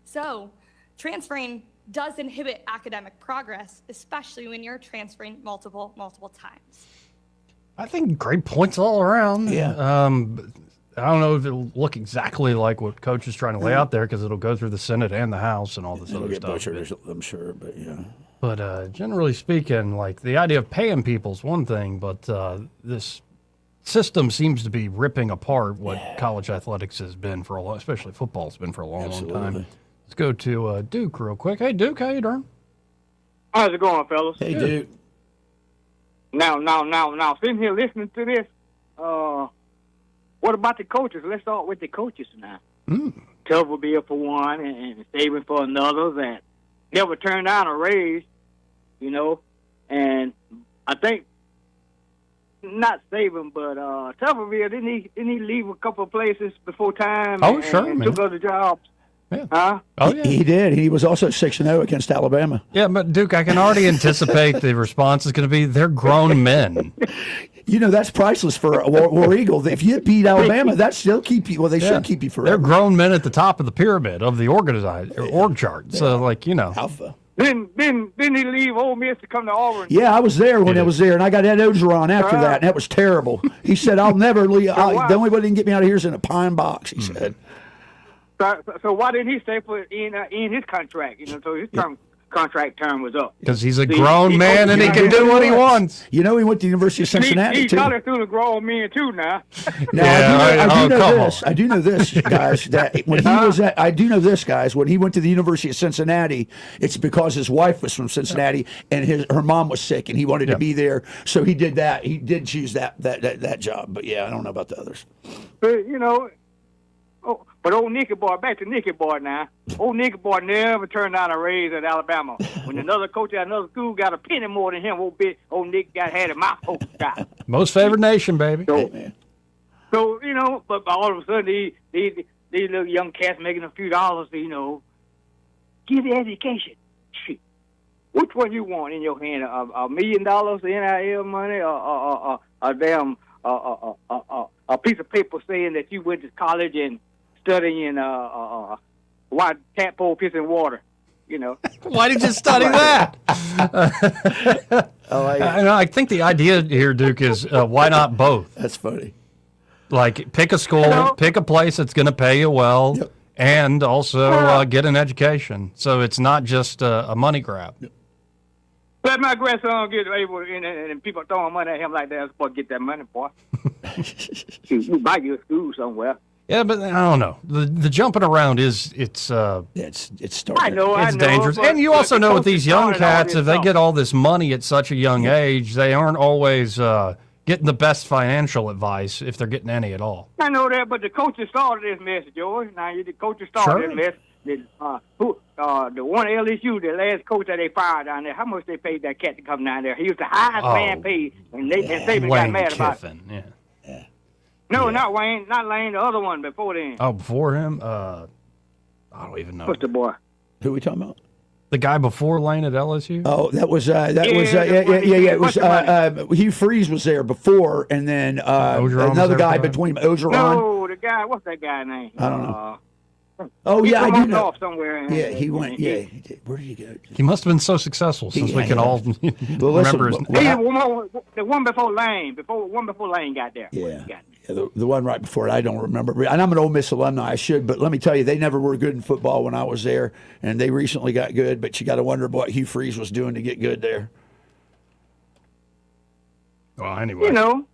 So transferring does inhibit academic progress, especially when you're transferring multiple times. I think great points all around. Yeah. I don't know if it'll look exactly like what Coach is trying to lay out there because it'll go through the Senate and the House and all this It'll other get stuff. butchered, I'm sure, but yeah. But generally speaking, like the idea of paying people is one thing, but this system seems to be ripping apart what college athletics has been for a long, especially football's been for a long, long time. Let's go to Duke real quick. Hey, Duke, how you doing? How's it going, fellas? Hey, Duke. Now, sitting here listening to this, what about the coaches? Let's start with the coaches now. Tuberville for one, and Saban for another that never turned down a raise, you know. And I think not Saban, but Tuberville didn't he leave a couple of places before time? Oh, sure, and man. took other jobs. Yeah. Huh? Oh, yeah. He did. He was also 6-0 against Alabama. Yeah, but Duke, I can already anticipate the response is going to be they're grown men. You know, that's priceless for a War Eagle. If you beat Alabama, that still keep you. Well, they should keep you forever. They're grown men at the top of the pyramid of the org chart. So, like, you know. Alpha. Didn't he leave Ole Miss to come to Auburn? Yeah, I was there when I was there, and I got Ed Ogeron after that, and that was terrible. He said, "I'll never leave. The only way they can get me out of here is in a pine box." He said. So why didn't he stay for in his contract? So his contract term was up. Because he's a grown man and he can do what he wants. He went to the University of Cincinnati he's too. probably through the grown men too now. I do know this, guys. That when he was at, I do know this, guys. When he went to the University of Cincinnati, it's because his wife was from Cincinnati and her mom was sick, and he wanted to be there, so he did that. He did choose that job. But yeah, I don't know about the others. But but old Nicky Boy, back to Nicky Boy now. Old Nicky Boy never turned down a raise at Alabama. When another coach at another school got a penny more than him, old Nick had a mouth open guy. Most favored nation, baby. So but all of a sudden these little young cats making a few dollars, get the education. Shit. Which one you want in your hand? $1 million NIL money, or a damn a piece of paper saying that you went to college and studying why tadpole piss in water, Why did you study that? I think the idea here, Duke, is why not both? That's funny. Like, pick a school, pick a place that's going to pay you well, and also get an education. So it's not just a money grab. Let my grandson get able, and people throwing money at him like that, I'm supposed to get that money, boy. You buy you a school somewhere. Yeah, but I don't know. The jumping around it's starting. I know, it's dangerous. And you also know with these young cats, if they get all this money at such a young age, they aren't always getting the best financial advice if they're getting any at all. I know that, but the coaches started this mess, George. Now the coaches started this mess. The one at LSU, the last coach that they fired down there, how much they paid that cat to come down there? He was the highest man paid, and Saban got mad about it. Yeah. No, not Wayne, not Lane, the other one before then. Oh, before him? I don't even know. What's the boy? Who are we talking about? The guy before Lane at LSU? Oh, It was Hugh Freeze was there before, and then another guy between Ogeron. No, the guy. What's that guy's name? I don't know. I do know. Somewhere. Yeah, he went. Yeah, he did. Where did he go? He must have been so successful since we can all remember his name. The one before Lane. Before Lane got there. Yeah. The one right before it, I don't remember. And I'm an Ole Miss alumni, I should, but let me tell you, they never were good in football when I was there, and they recently got good, but you got to wonder what Hugh Freeze was doing to get good there. Well, anyway. So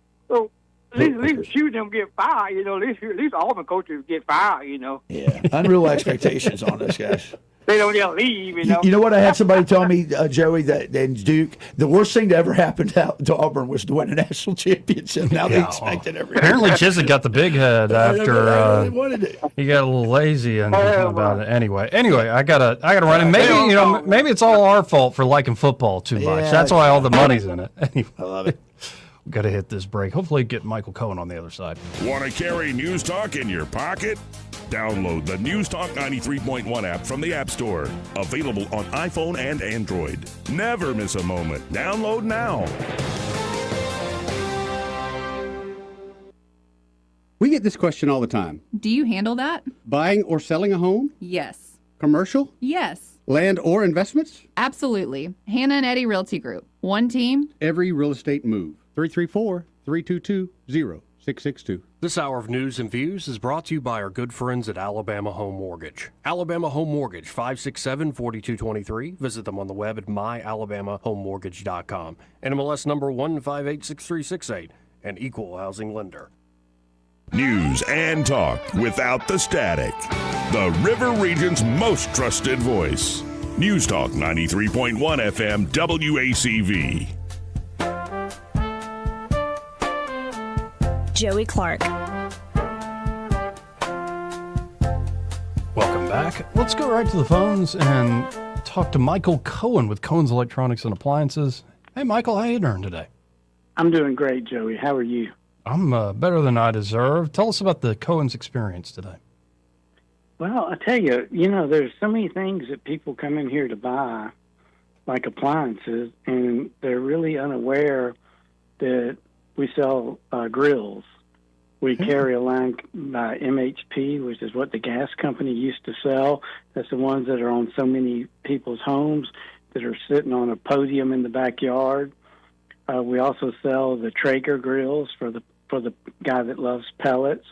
at least few of them get fired, at least Auburn coaches get fired, Yeah, unreal expectations on this, guys. They don't just leave, You know what? I had somebody tell me, Joey, and Duke, the worst thing to ever happen to Auburn was to win a national championship. Now they expect it every year. Apparently Chisholm got the big head after he got a little lazy about it. Anyway, I gotta run. And maybe it's all our fault for liking football too much. That's why all the money's in it. Anyway. I love it. We've got to hit this break. Hopefully get Michael Cohen on the other side. Want to carry News Talk in your pocket? Download the News Talk 93.1 app from the App Store. Available on iPhone and Android. Never miss a moment. Download now. We get this question all the time. Do you handle that? Buying or selling a home? Yes. Commercial? Yes. Land or investments? Absolutely. Hannah and Eddie Realty Group. One team. Every real estate move. 334-322-0662. This hour of news and views is brought to you by our good friends at Alabama Home Mortgage. Alabama Home Mortgage, 567-4223. Visit them on the web at myalabamahomemortgage.com. NMLS number 1586368, an equal housing lender. News and talk without the static. The River Region's most trusted voice. News Talk 93.1 FM WACV. Joey Clark. Welcome back. Let's go right to the phones and talk to Michael Cohen with Cohen's Electronics and Appliances. Hey, Michael, how you doing today? I'm doing great, Joey. How are you? I'm better than I deserve. Tell us about the Cohen's experience today. Well, I tell you, there's so many things that people come in here to buy, like appliances, and they're really unaware that we sell grills. We carry a line by MHP, which is what the gas company used to sell. That's the ones that are on so many people's homes. that are sitting on a podium in the backyard. We also sell the Traeger grills for the guy that loves pellets.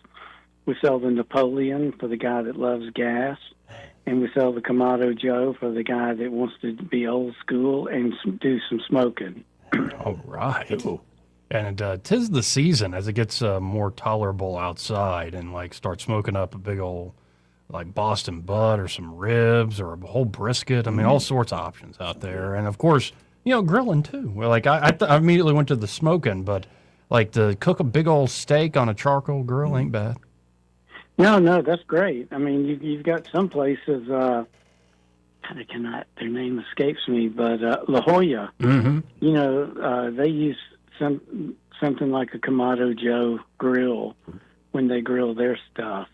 We sell the Napoleon for the guy that loves gas. And we sell the Kamado Joe for the guy that wants to be old school and do some smoking. All right. Ooh. And 'tis the season as it gets more tolerable outside and like start smoking up a big old like Boston butt or some ribs or a whole brisket. I mean, all sorts of options out there. And of course, grilling too. Well, like I immediately went to the smoking, but like to cook a big old steak on a charcoal grill ain't bad. No, that's great. I mean, you've got some places, their name escapes me, but La Jolla, they use something like a Kamado Joe grill when they grill their stuff,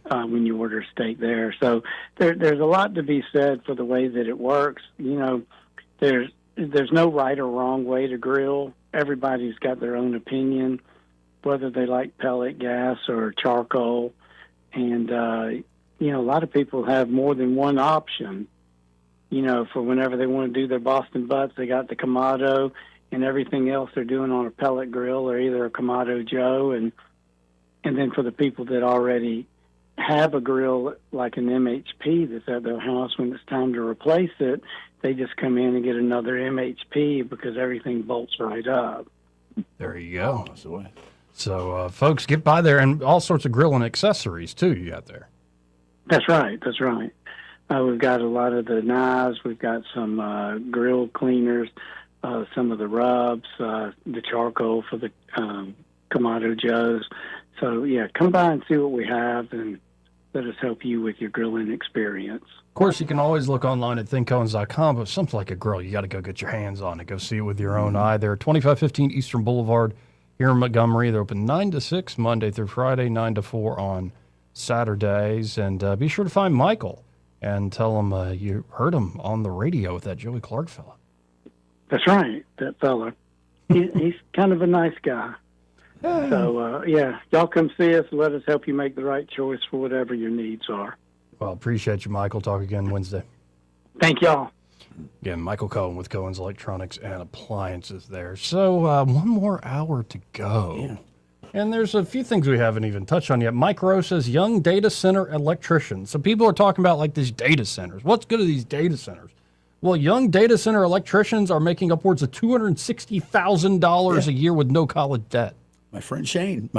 when you order steak there. So there's a lot to be said for the way that it works. There's no right or wrong way to grill. Everybody's got their own opinion, whether they like pellet gas or charcoal. And, a lot of people have more than one option, for whenever they want to do their Boston butts. They got the Kamado, and everything else they're doing on a pellet grill or either a Kamado Joe. And then for the people that already have a grill like an MHP that's at their house, when it's time to replace it, they just come in and get another MHP because everything bolts right up. There you go. So, folks, get by there, and all sorts of grilling accessories, too, you got there. That's right. We've got a lot of the knives. We've got some grill cleaners, some of the rubs, the charcoal for the Kamado Joes. So, yeah, come by and see what we have, and let us help you with your grilling experience. Of course, you can always look online at thinkcohens.com, but something like a grill, you got to go get your hands on it. Go see it with your own eye. They're 2515 Eastern Boulevard here in Montgomery. They're open 9 to 6 Monday through Friday, 9 to 4 on Saturdays. And be sure to find Michael and tell him you heard him on the radio with that Joey Clark fella. That's right, that fella. He's kind of a nice guy. So, y'all come see us and let us help you make the right choice for whatever your needs are. Well, appreciate you, Michael. Talk again Wednesday. Thank y'all. Again, Michael Cohen with Cohen's Electronics and Appliances there. So one more hour to go. Yeah. And there's a few things we haven't even touched on yet. Mike Rowe says young data center electricians. So people are talking about like these data centers. What's good of these data centers? Well, young data center electricians are making upwards of $260,000 a year with no college debt. My friend Shane's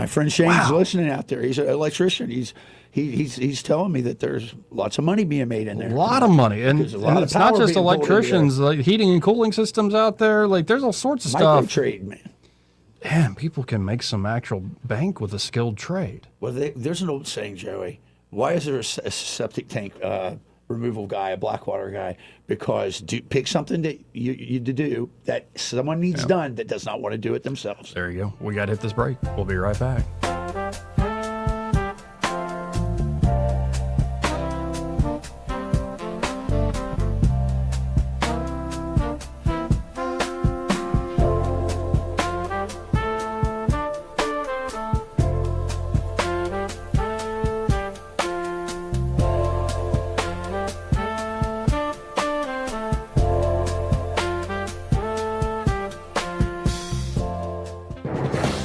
listening out there. He's an electrician. He's telling me that there's lots of money being made in there. A lot of money, and it's not just electricians. Like heating and cooling systems out there. Like there's all sorts of stuff. Trade, man. Damn, people can make some actual bank with a skilled trade. Well, there's an old saying, Joey. Why is there a septic tank removal guy, a Blackwater guy? Because pick something that you to do that someone needs done that does not want to do it themselves. There you go. We got to hit this break. We'll be right back.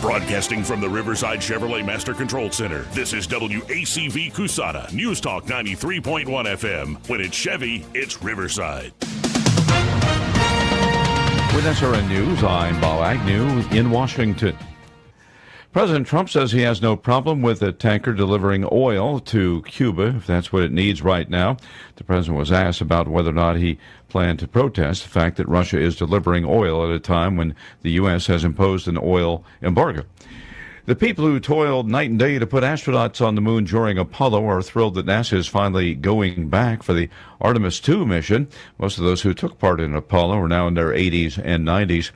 Broadcasting from the Riverside Chevrolet Master Control Center, this is WACV Cusada, News Talk 93.1 FM. When it's Chevy, it's Riverside. With SRN News, I'm Bob Agnew in Washington. President Trump says he has no problem with a tanker delivering oil to Cuba, if that's what it needs right now. The president was asked about whether or not he planned to protest the fact that Russia is delivering oil at a time when the U.S. has imposed an oil embargo. The people who toiled night and day to put astronauts on the moon during Apollo are thrilled that NASA is finally going back for the Artemis II mission. Most of those who took part in Apollo are now in their 80s and 90s.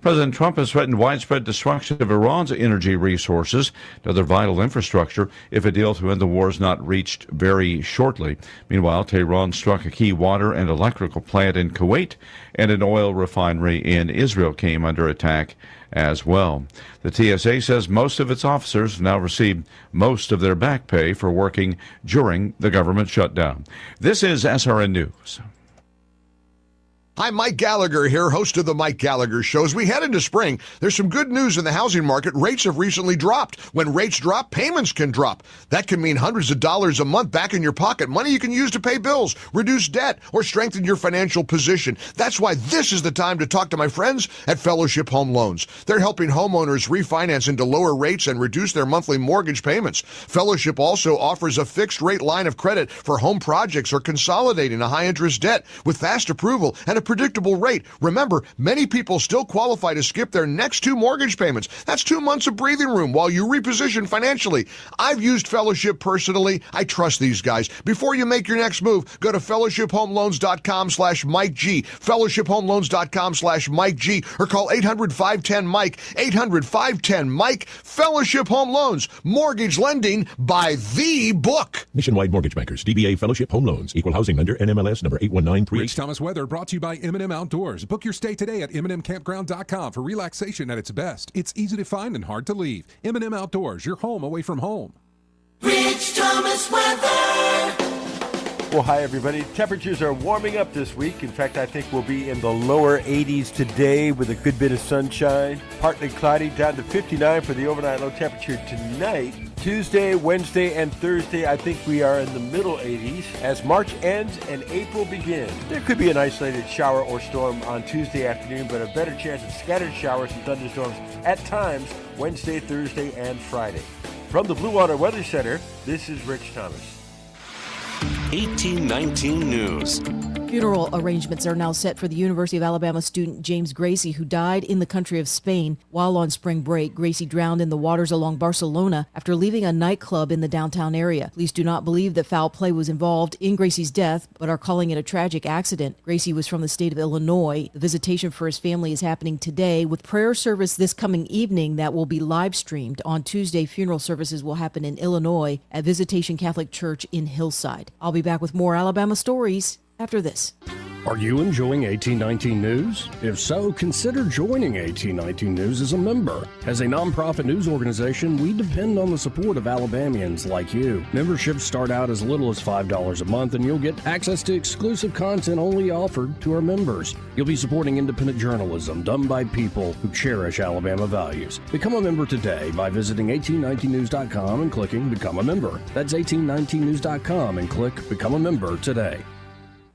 President Trump has threatened widespread destruction of Iran's energy resources and other vital infrastructure if a deal to end the war is not reached very shortly. Meanwhile, Tehran struck a key water and electrical plant in Kuwait, and an oil refinery in Israel came under attack as well. The TSA says most of its officers have now received most of their back pay for working during the government shutdown. This is SRN News. Hi, Mike Gallagher here, host of the Mike Gallagher Show. As we head into spring, there's some good news in the housing market. Rates have recently dropped. When rates drop, payments can drop. That can mean hundreds of dollars a month back in your pocket, money you can use to pay bills, reduce debt, or strengthen your financial position. That's why this is the time to talk to my friends at Fellowship Home Loans. They're helping homeowners refinance into lower rates and reduce their monthly mortgage payments. Fellowship also offers a fixed rate line of credit for home projects or consolidating a high interest debt with fast approval and a predictable rate. Remember, many people still qualify to skip their next 2 mortgage payments. That's 2 months of breathing room while you reposition financially. I've used Fellowship personally. I trust these guys. Before you make your next move, go to fellowshiphomeloans.com/Mike G, fellowshiphomeloans.com/Mike G, or call 800-510-MIKE, 800-510-MIKE. Fellowship Home Loans, mortgage lending by the book. Nationwide Mortgage Bankers, DBA Fellowship Home Loans, Equal Housing Lender, NMLS number 8193. Rich Thomas Weather brought to you by M&M Outdoors. Book your stay today at MNMCampground.com for relaxation at its best. It's easy to find and hard to leave. M&M Outdoors, your home away from home. Rich Thomas Weather. Well, hi, everybody. Temperatures are warming up this week. In fact, I think we'll be in the lower 80s today with a good bit of sunshine. Partly cloudy, down to 59 for the overnight low temperature tonight. Tuesday, Wednesday, and Thursday, I think we are in the middle 80s. As March ends and April begins, there could be an isolated shower or storm on Tuesday afternoon, but a better chance of scattered showers and thunderstorms at times Wednesday, Thursday, and Friday. From the Blue Water Weather Center, this is Rich Thomas. 1819 News. Funeral arrangements are now set for the University of Alabama student James Gracie, who died in the country of Spain while on spring break. Gracie drowned in the waters along Barcelona after leaving a nightclub in the downtown area. Police do not believe that foul play was involved in Gracie's death, but are calling it a tragic accident. Gracie was from the state of Illinois. The visitation for his family is happening today, with prayer service this coming evening that will be live streamed. On Tuesday, funeral services will happen in Illinois at Visitation Catholic Church in Hillside. I'll be back with more Alabama stories after this. Are you enjoying 1819 News? If so, consider joining 1819 News as a member. As a nonprofit news organization, we depend on the support of Alabamians like you. Memberships start out as little as $5 a month, and you'll get access to exclusive content only offered to our members. You'll be supporting independent journalism done by people who cherish Alabama values. Become a member today by visiting 1819news.com and clicking Become a Member. That's 1819news.com and click Become a Member today.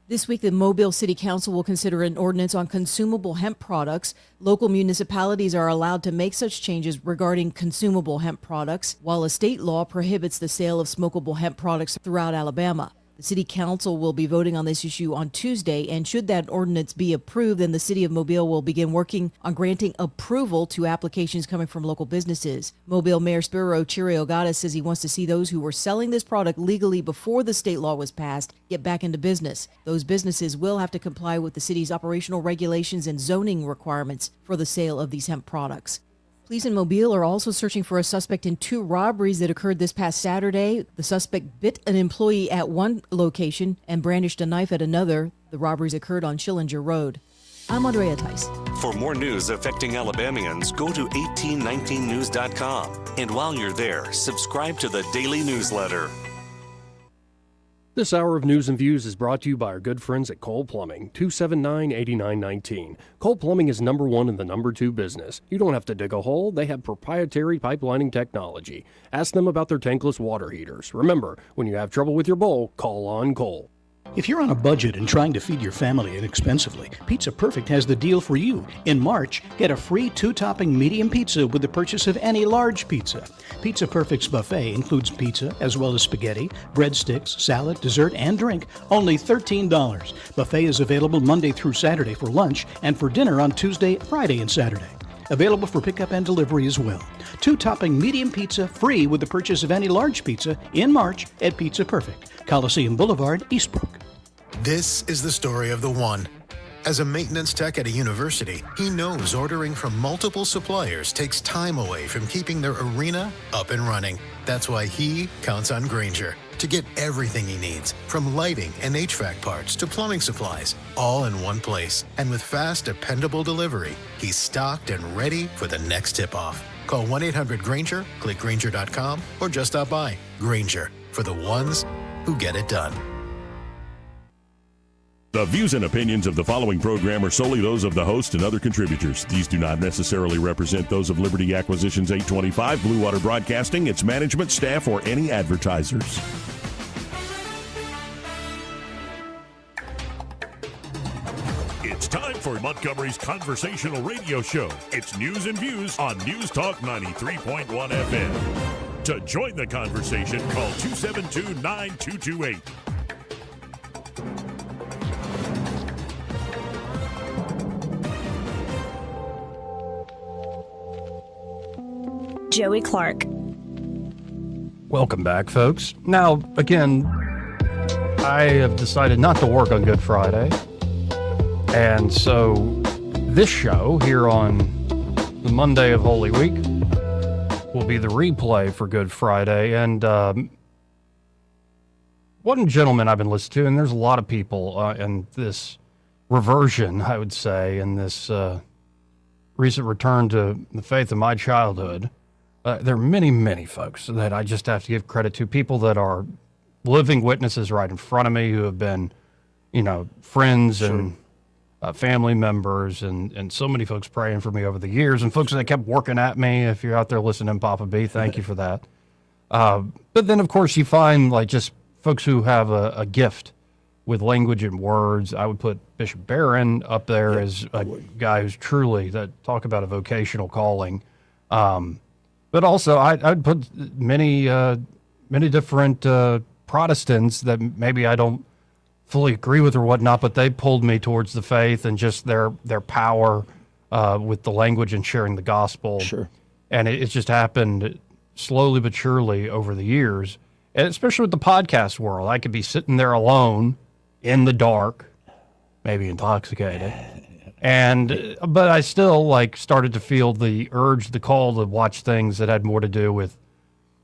This week, the Mobile City Council will consider an ordinance on consumable hemp products. Local municipalities are allowed to make such changes regarding consumable hemp products, while a state law prohibits the sale of smokable hemp products throughout Alabama. The City Council will be voting on this issue on Tuesday, and should that ordinance be approved, then the City of Mobile will begin working on granting approval to applications coming from local businesses. Mobile Mayor Spiro Chiriogata says he wants to see those who were selling this product legally before the state law was passed get back into business. Those businesses will have to comply with the city's operational regulations and zoning requirements for the sale of these hemp products. Police in Mobile are also searching for a suspect in 2 robberies that occurred this past Saturday. The suspect bit an employee at one location and brandished a knife at another. The robberies occurred on Schillinger Road. I'm Andrea Tice. For more news affecting Alabamians, go to 1819news.com. And while you're there, subscribe to the daily newsletter. This hour of News and Views is brought to you by our good friends at Cole Plumbing, 279-8919. Cole Plumbing is number 1 in the number 2 business. You don't have to dig a hole. They have proprietary pipelining technology. Ask them about their tankless water heaters. Remember, when you have trouble with your bowl, call on Cole. If you're on a budget and trying to feed your family inexpensively, Pizza Perfect has the deal for you. In March, get a free 2-topping medium pizza with the purchase of any large pizza. Pizza Perfect's buffet includes pizza as well as spaghetti, breadsticks, salad, dessert, and drink, only $13. Buffet is available Monday through Saturday for lunch and for dinner on Tuesday, Friday, and Saturday. Available for pickup and delivery as well. 2-topping medium pizza free with the purchase of any large pizza in March at Pizza Perfect, Coliseum Boulevard, Eastbrook. This is the story of the one. As a maintenance tech at a university, he knows ordering from multiple suppliers takes time away from keeping their arena up and running. That's why he counts on Grainger to get everything he needs, from lighting and HVAC parts to plumbing supplies, all in one place. And with fast, dependable delivery, he's stocked and ready for the next tip-off. Call 1-800-GRAINGER, click Grainger.com, or just stop by. Grainger, for the ones who get it done. The views and opinions of the following program are solely those of the host and other contributors. These do not necessarily represent those of Liberty Acquisitions 825, Blue Water Broadcasting, its management, staff, or any advertisers. It's time for Montgomery's conversational radio show. It's news and views on News Talk 93.1 FM. To join the conversation, call 272-9228. Joey Clark. Welcome back, folks. Now, again, I have decided not to work on Good Friday. And so this show here on the Monday of Holy Week will be the replay for Good Friday. And one gentleman I've been listening to, and there's a lot of people in this reversion, I would say, in this recent return to the faith of my childhood. There are many, many folks that I just have to give credit to, people that are living witnesses right in front of me who have been, friends and family members and so many folks praying for me over the years, and folks that kept working at me. If you're out there listening, Papa B, thank you for that. But then, of course, you find just folks who have a gift with language and words. I would put Bishop Barron up there as a guy who's truly, talk about a vocational calling. But also, I'd put many different Protestants that maybe I don't fully agree with or whatnot, but they pulled me towards the faith and just their power with the language and sharing the gospel. Sure. And it's just happened slowly but surely over the years, and especially with the podcast world. I could be sitting there alone in the dark, maybe intoxicated. But I still started to feel the urge, the call to watch things that had more to do with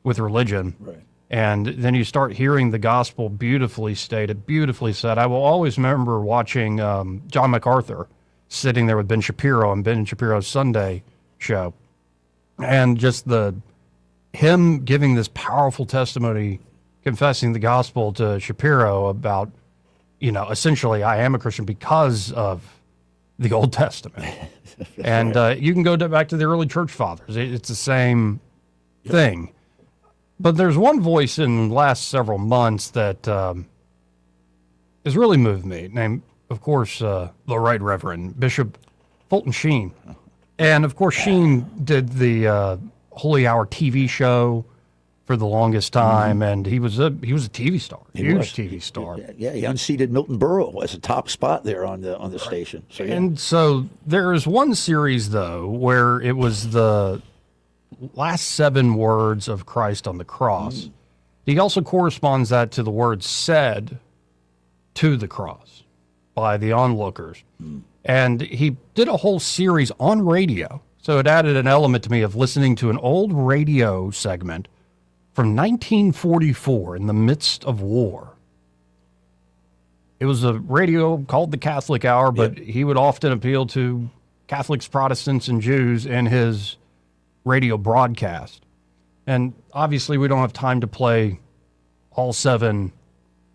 religion. Right. And then you start hearing the gospel beautifully stated, beautifully said. I will always remember watching John MacArthur sitting there with Ben Shapiro on Ben Shapiro's Sunday show. And just him giving this powerful testimony, confessing the gospel to Shapiro about, essentially I am a Christian because of the Old Testament. And you can go back to the early church fathers. It's the same thing. But there's one voice in the last several months that has really moved me, named, of course, the Right Reverend Bishop Fulton Sheen. And, of course, Sheen did the Holy Hour TV show for the longest time, and he was a TV star, huge TV star. Yeah, he unseated Milton Berle as a top spot there on the station. So, yeah. And so there is one series, though, where it was the last 7 words of Christ on the cross. He also corresponds that to the words said to the cross by the onlookers. And he did a whole series on radio. So it added an element to me of listening to an old radio segment from 1944 in the midst of war. It was a radio called the Catholic Hour, but he would often appeal to Catholics, Protestants, and Jews in his radio broadcast. And obviously we don't have time to play all 7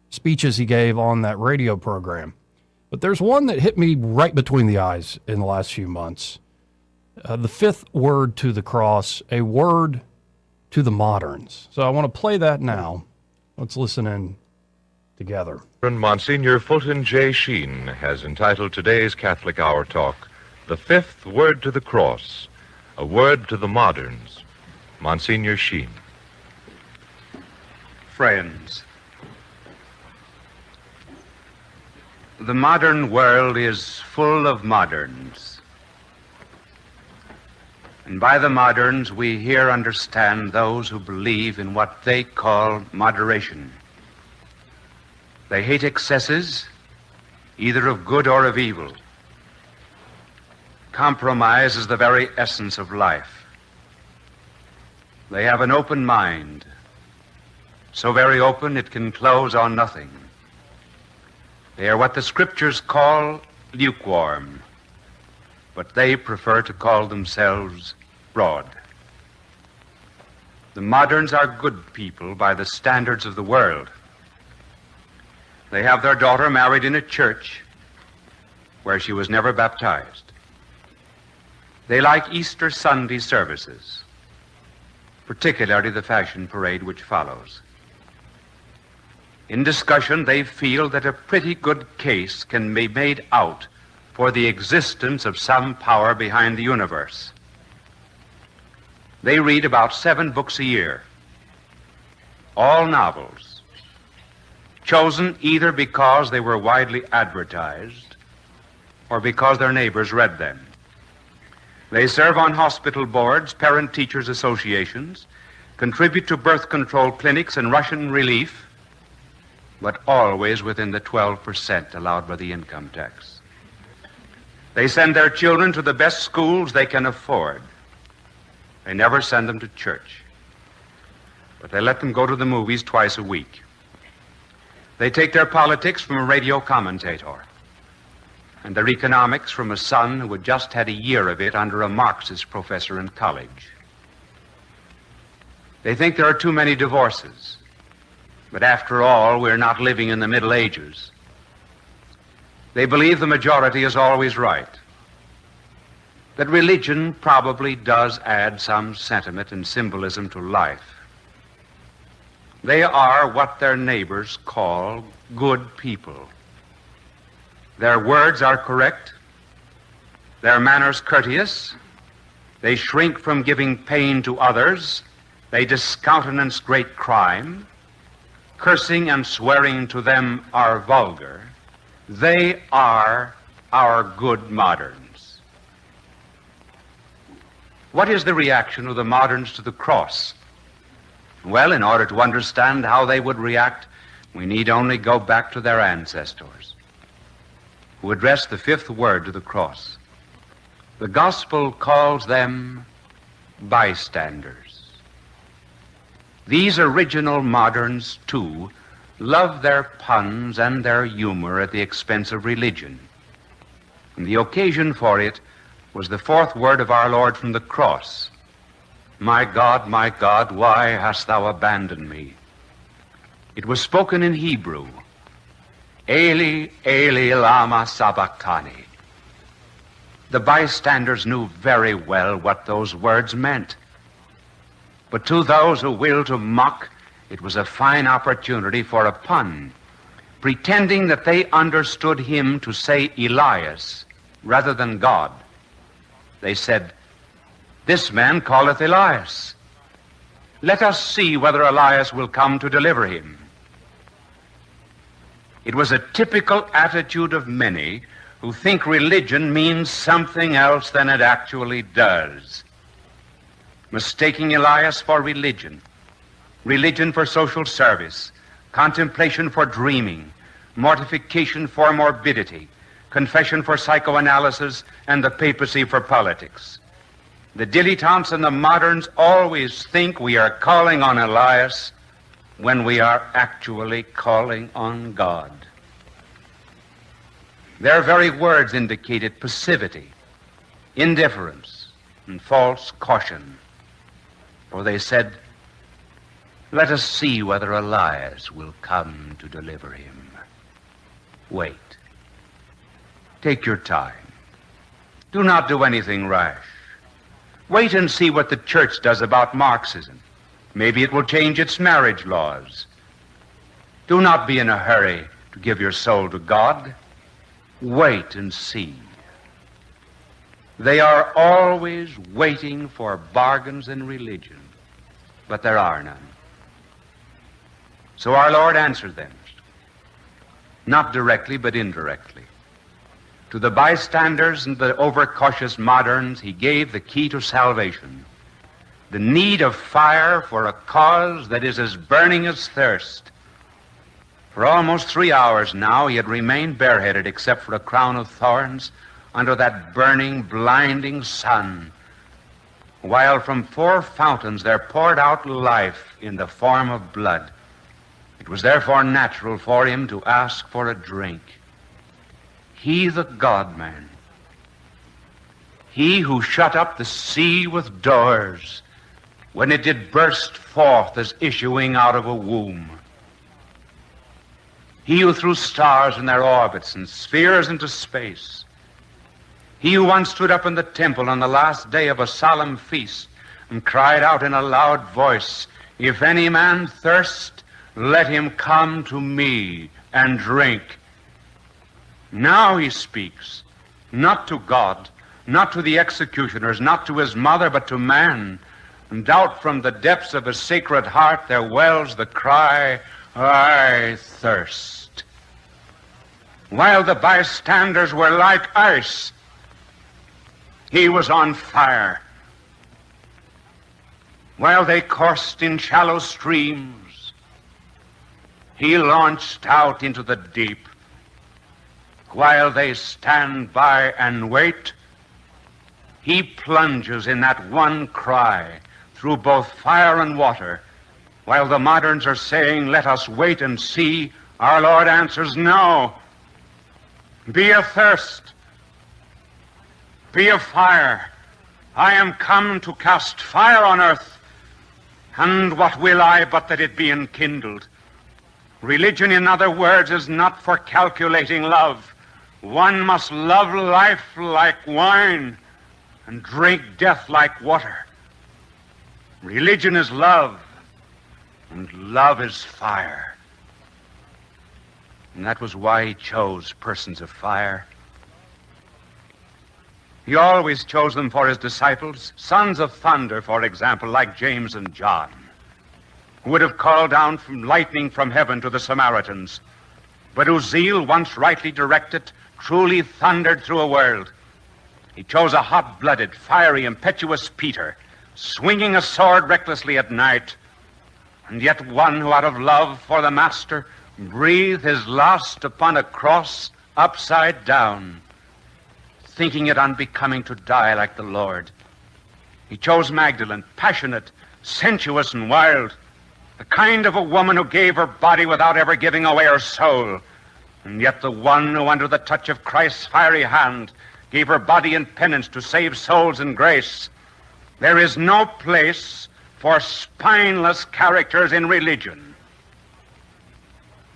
speeches he gave on that radio program. But there's one that hit me right between the eyes in the last few months. The 5th word to the cross, a word to the moderns. So I want to play that now. Let's listen in together. Monsignor Fulton J. Sheen has entitled today's Catholic Hour Talk, The 5th Word to the Cross, a word to the moderns. Monsignor Sheen. Friends, the modern world is full of moderns. And by the moderns, we here understand those who believe in what they call moderation. They hate excesses, either of good or of evil. Compromise is the very essence of life. They have an open mind, so very open it can close on nothing. They are what the scriptures call lukewarm, but they prefer to call themselves broad. The moderns are good people by the standards of the world. They have their daughter married in a church where she was never baptized. They like Easter Sunday services, particularly the fashion parade which follows. In discussion, they feel that a pretty good case can be made out for the existence of some power behind the universe. They read about 7 books a year, all novels, chosen either because they were widely advertised or because their neighbors read them. They serve on hospital boards, parent-teachers associations, contribute to birth control clinics and Russian relief, but always within the 12% allowed by the income tax. They send their children to the best schools they can afford. They never send them to church, but they let them go to the movies twice a week. They take their politics from a radio commentator and their economics from a son who had just had a year of it under a Marxist professor in college. They think there are too many divorces, but after all, we're not living in the Middle Ages. They believe the majority is always right, that religion probably does add some sentiment and symbolism to life. They are what their neighbors call good people. Their words are correct, their manners courteous, they shrink from giving pain to others, they discountenance great crime, cursing and swearing to them are vulgar. They are our good moderns. What is the reaction of the moderns to the cross? Well, in order to understand how they would react, we need only go back to their ancestors, who addressed the 5th word to the cross. The gospel calls them bystanders. These original moderns, too, love their puns and their humor at the expense of religion. And the occasion for it was the 4th word of our Lord from the cross. My God, why hast thou abandoned me? It was spoken in Hebrew. Eli, Eli, lama sabachthani. The bystanders knew very well what those words meant. But to those who will to mock, it was a fine opportunity for a pun, pretending that they understood him to say Elias rather than God. They said, this man calleth Elias. Let us see whether Elias will come to deliver him. It was a typical attitude of many who think religion means something else than it actually does, mistaking Elias for religion, religion for social service, contemplation for dreaming, mortification for morbidity, confession for psychoanalysis, and the papacy for politics. The dilettantes and the moderns always think we are calling on Elias when we are actually calling on God. Their very words indicated passivity, indifference, and false caution. For they said, let us see whether Elias will come to deliver him. Wait. Take your time. Do not do anything rash. Wait and see what the church does about Marxism. Maybe it will change its marriage laws. Do not be in a hurry to give your soul to God. Wait and see. They are always waiting for bargains in religion, but there are none. So our Lord answered them, not directly but indirectly. To the bystanders and the overcautious moderns, he gave the key to salvation, the need of fire for a cause that is as burning as thirst. For almost 3 hours now, he had remained bareheaded except for a crown of thorns under that burning, blinding sun, while from 4 fountains there poured out life in the form of blood. It was therefore natural for him to ask for a drink. He, the God-man, he who shut up the sea with doors when it did burst forth as issuing out of a womb. He who threw stars in their orbits and spheres into space, He who once stood up in the temple on the last day of a solemn feast and cried out in a loud voice, "If any man thirst, let him come to me and drink." Now he speaks, not to God, not to the executioners, not to his mother, but to man. And out from the depths of his sacred heart there wells the cry, "I thirst." While the bystanders were like ice, he was on fire. While they coursed in shallow streams, he launched out into the deep. While they stand by and wait, he plunges in that one cry through both fire and water. While the moderns are saying, "Let us wait and see," our Lord answers, "No. Be athirst. Be afire. I am come to cast fire on earth, and what will I but that it be enkindled?" Religion, in other words, is not for calculating love. One must love life like wine and drink death like water. Religion is love, and love is fire. And that was why he chose persons of fire. He always chose them for his disciples, sons of thunder, for example, like James and John, who would have called down from lightning from heaven to the Samaritans, but whose zeal, once rightly directed, truly thundered through a world. He chose a hot-blooded, fiery, impetuous Peter, swinging a sword recklessly at night, and yet one who, out of love for the Master, breathed his last upon a cross upside down, thinking it unbecoming to die like the Lord. He chose Magdalene, passionate, sensuous, and wild, the kind of a woman who gave her body without ever giving away her soul, and yet the one who, under the touch of Christ's fiery hand, gave her body in penance to save souls in grace. There is no place for spineless characters in religion.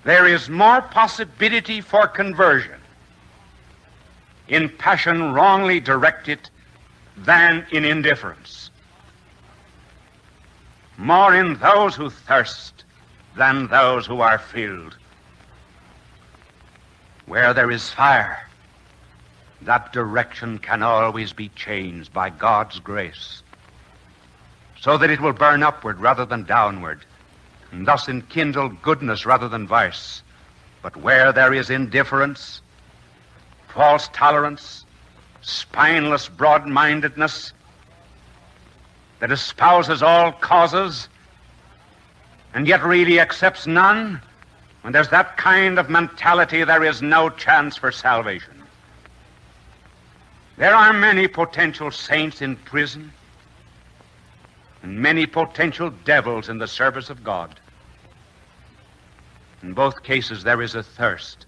There is more possibility for conversion in passion wrongly directed than in indifference. More in those who thirst than those who are filled. Where there is fire, that direction can always be changed by God's grace, so that it will burn upward rather than downward, and thus enkindle goodness rather than vice. But where there is indifference, false tolerance, spineless broad-mindedness that espouses all causes and yet really accepts none, when there's that kind of mentality, there is no chance for salvation. There are many potential saints in prison and many potential devils in the service of God. In both cases, there is a thirst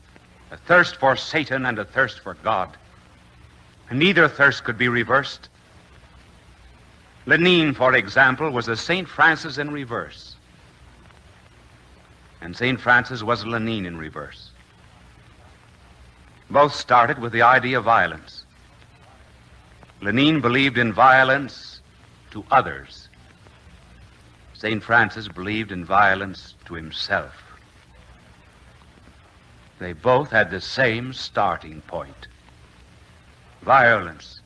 for Satan and a thirst for God. And neither thirst could be reversed. Lenin, for example, was a St. Francis in reverse. And St. Francis was Lenin in reverse. Both started with the idea of violence. Lenin believed in violence to others. St. Francis believed in violence to himself. They both had the same starting point. Violence.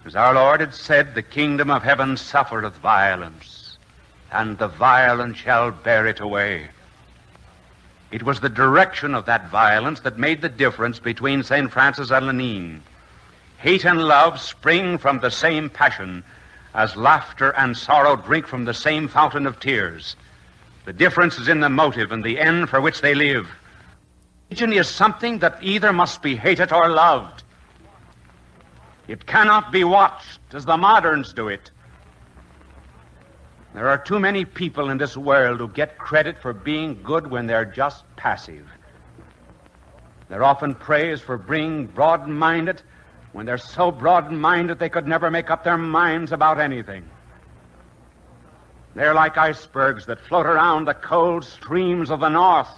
As our Lord had said, the kingdom of heaven suffereth violence, and the violent shall bear it away. It was the direction of that violence that made the difference between St. Francis and Lenin. Hate and love spring from the same passion, as laughter and sorrow drink from the same fountain of tears. The difference is in the motive and the end for which they live. Religion is something that either must be hated or loved. It cannot be watched as the moderns do it. There are too many people in this world who get credit for being good when they're just passive. They're often praised for being broad-minded when they're so broad-minded they could never make up their minds about anything. They're like icebergs that float around the cold streams of the north.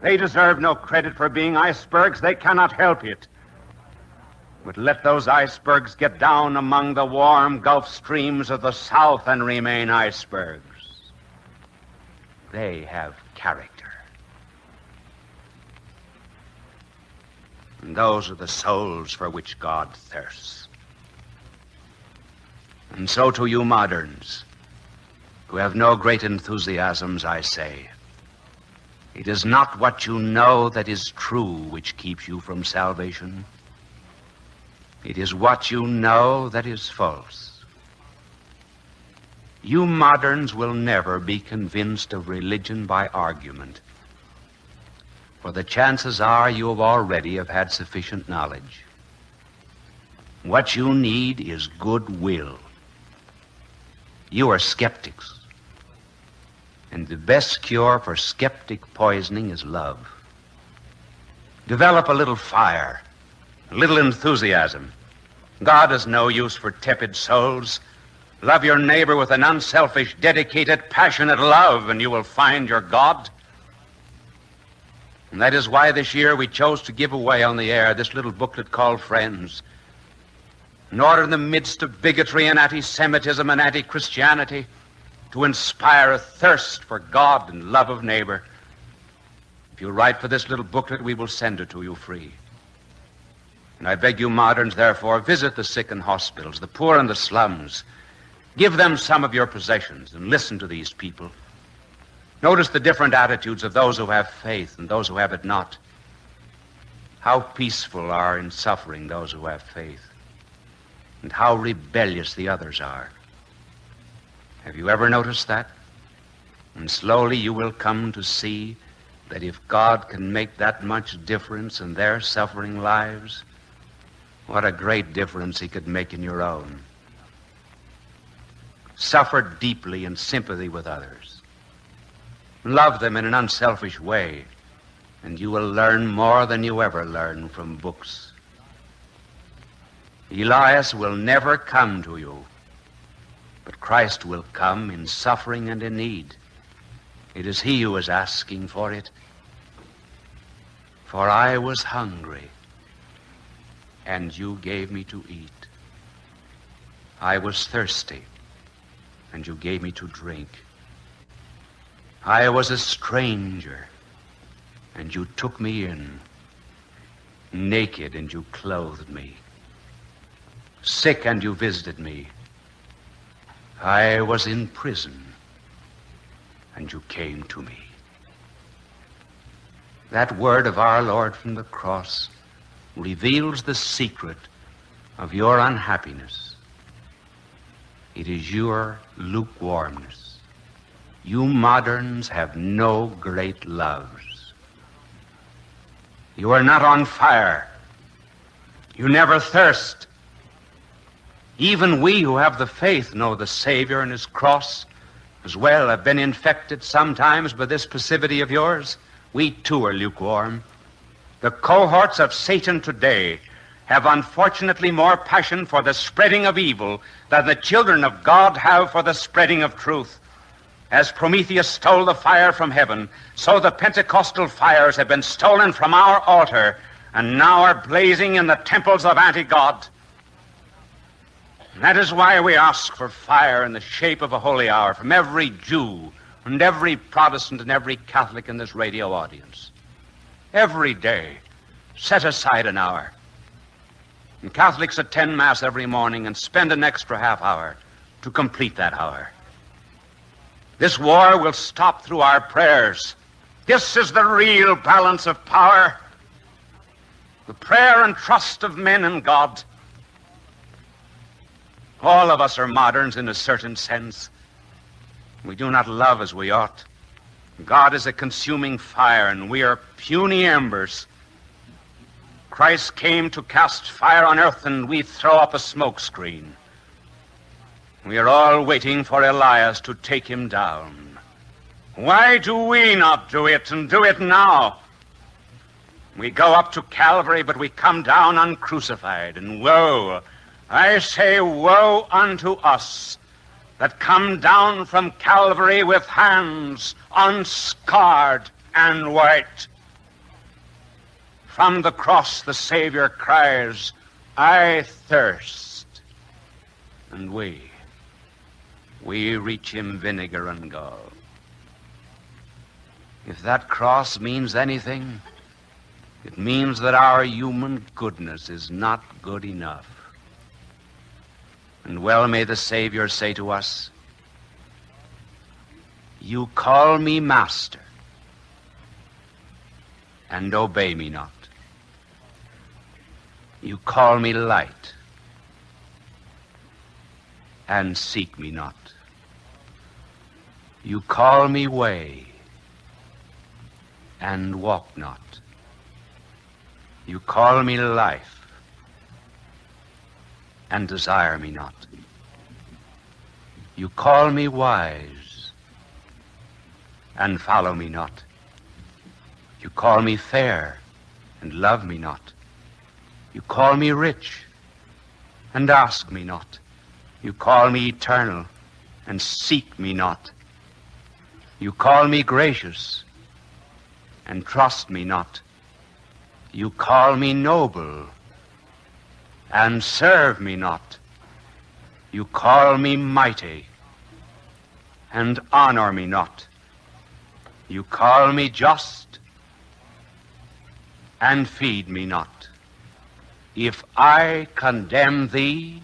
They deserve no credit for being icebergs. They cannot help it. But let those icebergs get down among the warm Gulf streams of the South and remain icebergs. They have character. And those are the souls for which God thirsts. And so to you moderns, who have no great enthusiasms, I say, it is not what you know that is true which keeps you from salvation. It is what you know that is false. You moderns will never be convinced of religion by argument, for the chances are you already have had sufficient knowledge. What you need is goodwill. You are skeptics, and the best cure for skeptic poisoning is love. Develop a little fire, a little enthusiasm. God is no use for tepid souls. Love your neighbor with an unselfish, dedicated, passionate love, and you will find your God. And that is why this year we chose to give away on the air this little booklet called Friends. In order, in the midst of bigotry and anti-Semitism and anti-Christianity, to inspire a thirst for God and love of neighbor. If you write for this little booklet, we will send it to you free. And I beg you moderns, therefore, visit the sick in hospitals, the poor in the slums. Give them some of your possessions and listen to these people. Notice the different attitudes of those who have faith and those who have it not. How peaceful are in suffering those who have faith, and how rebellious the others are. Have you ever noticed that? And slowly you will come to see that if God can make that much difference in their suffering lives, what a great difference he could make in your own. Suffer deeply in sympathy with others. Love them in an unselfish way, and you will learn more than you ever learn from books. Elias will never come to you, but Christ will come in suffering and in need. It is he who is asking for it. For I was hungry, and you gave me to eat. I was thirsty, and you gave me to drink. I was a stranger, and you took me in. Naked, and you clothed me. Sick, and you visited me. I was in prison, and you came to me. That word of our Lord from the cross reveals the secret of your unhappiness. It is your lukewarmness. You moderns have no great loves. You are not on fire. You never thirst. Even we who have the faith know the Savior and his cross as well, have been infected sometimes by this passivity of yours. We too are lukewarm. The cohorts of Satan today have unfortunately more passion for the spreading of evil than the children of God have for the spreading of truth. As Prometheus stole the fire from heaven, so the Pentecostal fires have been stolen from our altar and now are blazing in the temples of anti-God. And that is why we ask for fire in the shape of a holy hour from every Jew and every Protestant and every Catholic in this radio audience. Every day, set aside an hour. And Catholics attend Mass every morning and spend an extra half hour to complete that hour. This war will stop through our prayers. This is the real balance of power. The prayer and trust of men in God. All of us are moderns in a certain sense. We do not love as we ought. God is a consuming fire, and we are puny embers. Christ came to cast fire on earth, and we throw up a smoke screen. We are all waiting for Elias to take him down. Why do we not do it, and do it now? We go up to Calvary, but we come down uncrucified, and woe, I say woe unto us that come down from Calvary with hands unscarred and white. From the cross the Savior cries, I thirst, and we reach him vinegar and gall. If that cross means anything, it means that our human goodness is not good enough. And well may the Savior say to us, you call me master, and obey me not. You call me light, and seek me not. You call me way, and walk not. You call me life, and desire me not. You call me wise, and follow me not. You call me fair, and love me not. You call me rich, and ask me not. You call me eternal, and seek me not. You call me gracious, and trust me not. You call me noble, and serve me not. You call me mighty, and honor me not. You call me just, and feed me not. If I condemn thee,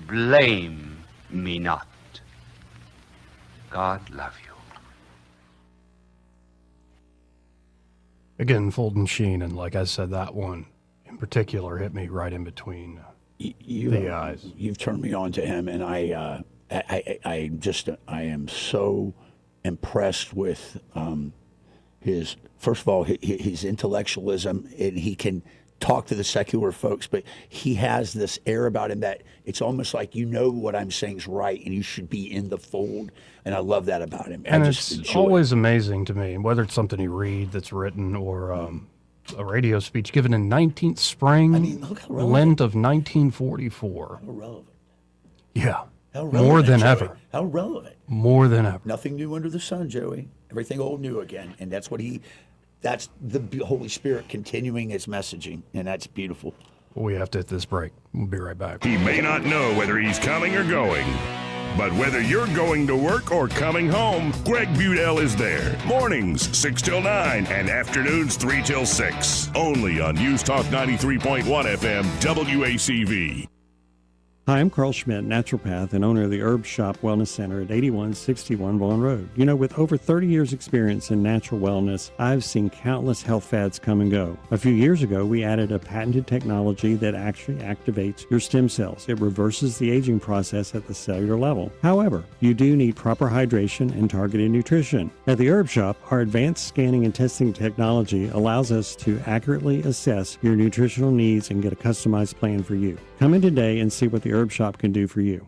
blame me not. God love you. Again, Fulton Sheen, and like I said, that one in particular hit me right in between the eyes. You've turned me on to him, and I am so impressed with his, first of all, his intellectualism, and he can talk to the secular folks, but he has this air about him that it's almost like, you know, what I'm saying is right, and you should be in the fold. And I love that about him. And it's always amazing to me, whether it's something you read that's written or a radio speech given in 19th spring, Lent of 1944. How relevant. Yeah. How relevant, more than Joey. ever. How relevant. More than ever. Nothing new under the sun, Joey. Everything old new again. And that's that's the Holy Spirit continuing his messaging, and that's beautiful. We have to hit this break. We'll be right back. He may not know whether he's coming or going, but whether you're going to work or coming home, Greg Budell is there. Mornings, 6 till 9, and afternoons, 3 till 6. Only on News Talk 93.1 FM, WACV. Hi, I'm Carl Schmidt, naturopath and owner of the Herb Shop Wellness Center at 8161 Vaughan Road. You know, with over 30 years experience in natural wellness, I've seen countless health fads come and go. A few years ago, we added a patented technology that actually activates your stem cells. It reverses the aging process at the cellular level. However, you do need proper hydration and targeted nutrition. At the Herb Shop, our advanced scanning and testing technology allows us to accurately assess your nutritional needs and get a customized plan for you. Come in today and see what the Herb Shop can do for you.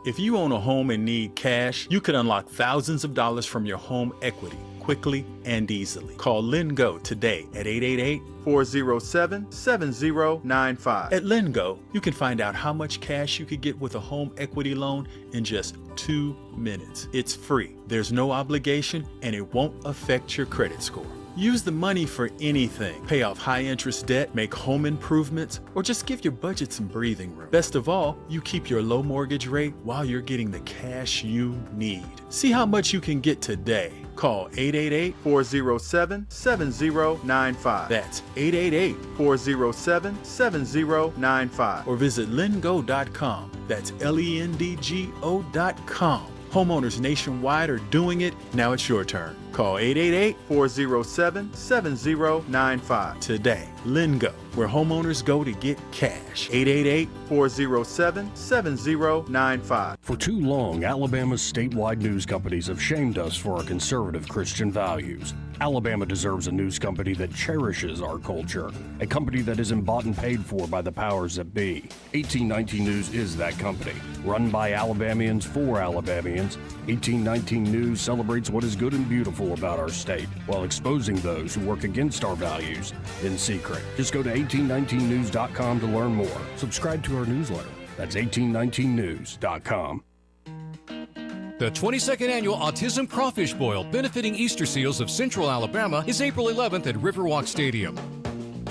If you own a home and need cash, you can unlock thousands of dollars from your home equity quickly and easily. Call LendGo today at 888-407-7095. At LendGo, you can find out how much cash you could get with a home equity loan in just 2 minutes. It's free, there's no obligation, and it won't affect your credit score. Use the money for anything. Pay off high-interest debt, make home improvements, or just give your budget some breathing room. Best of all, you keep your low mortgage rate while you're getting the cash you need. See how much you can get today. Call 888-407-7095. That's 888-407-7095. Or visit lendgo.com. That's LENDGO.com. Homeowners nationwide are doing it. Now it's your turn. Call 888-407-7095 today. LendGo, where homeowners go to get cash. 888-407-7095. For too long, Alabama's statewide news companies have shamed us for our conservative Christian values. Alabama deserves a news company that cherishes our culture, a company that isn't bought and paid for by the powers that be. 1819 News is that company. Run by Alabamians for Alabamians, 1819 News celebrates what is good and beautiful about our state, while exposing those who work against our values in secret. Just go to 1819news.com to learn more. Subscribe to our newsletter. That's 1819news.com. The 22nd Annual Autism Crawfish Boil benefiting Easter Seals of Central Alabama is April 11th at Riverwalk Stadium.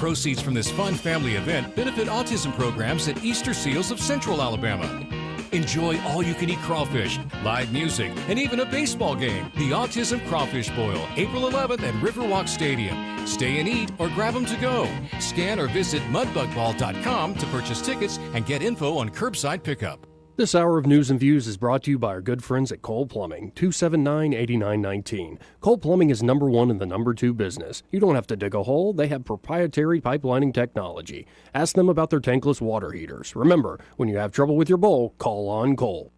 Proceeds from this fun family event benefit autism programs at Easter Seals of Central Alabama. Enjoy all-you-can-eat crawfish, live music, and even a baseball game. The Autism Crawfish Boil, April 11th at Riverwalk Stadium. Stay and eat or grab them to go. Scan or visit mudbugball.com to purchase tickets and get info on curbside pickup. This hour of News and Views is brought to you by our good friends at Cole Plumbing, 279-8919. Cole Plumbing is number one in the number two business. You don't have to dig a hole. They have proprietary pipelining technology. Ask them about their tankless water heaters. Remember, when you have trouble with your bowl, call on Cole.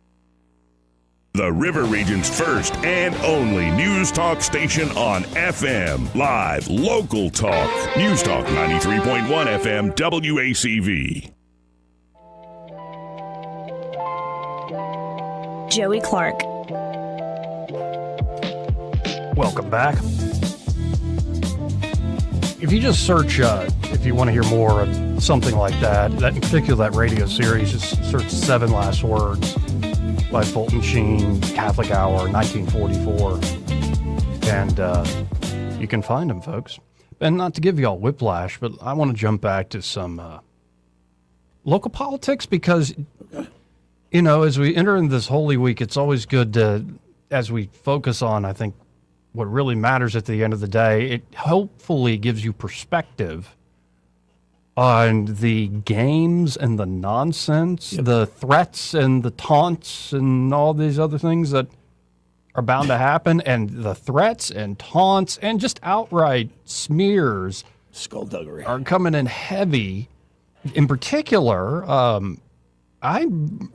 The River Region's first and only news talk station on FM. Live, local talk. News Talk 93.1 FM WACV. Joey Clark. Welcome back. If you just search, if you want to hear more of something like that in particular, that radio series, just search 7 Last Words by Fulton Sheen, Catholic Hour, 1944. And you can find them, folks. And not to give you all whiplash, but I want to jump back to some local politics because... You know, as we enter into this Holy Week, it's always good to, as we focus on, I think, what really matters at the end of the day, it hopefully gives you perspective on the games and the nonsense, the threats and the taunts and all these other things that are bound to happen, and the threats and taunts and just outright smears, skullduggery, are coming in heavy. In particular, I'm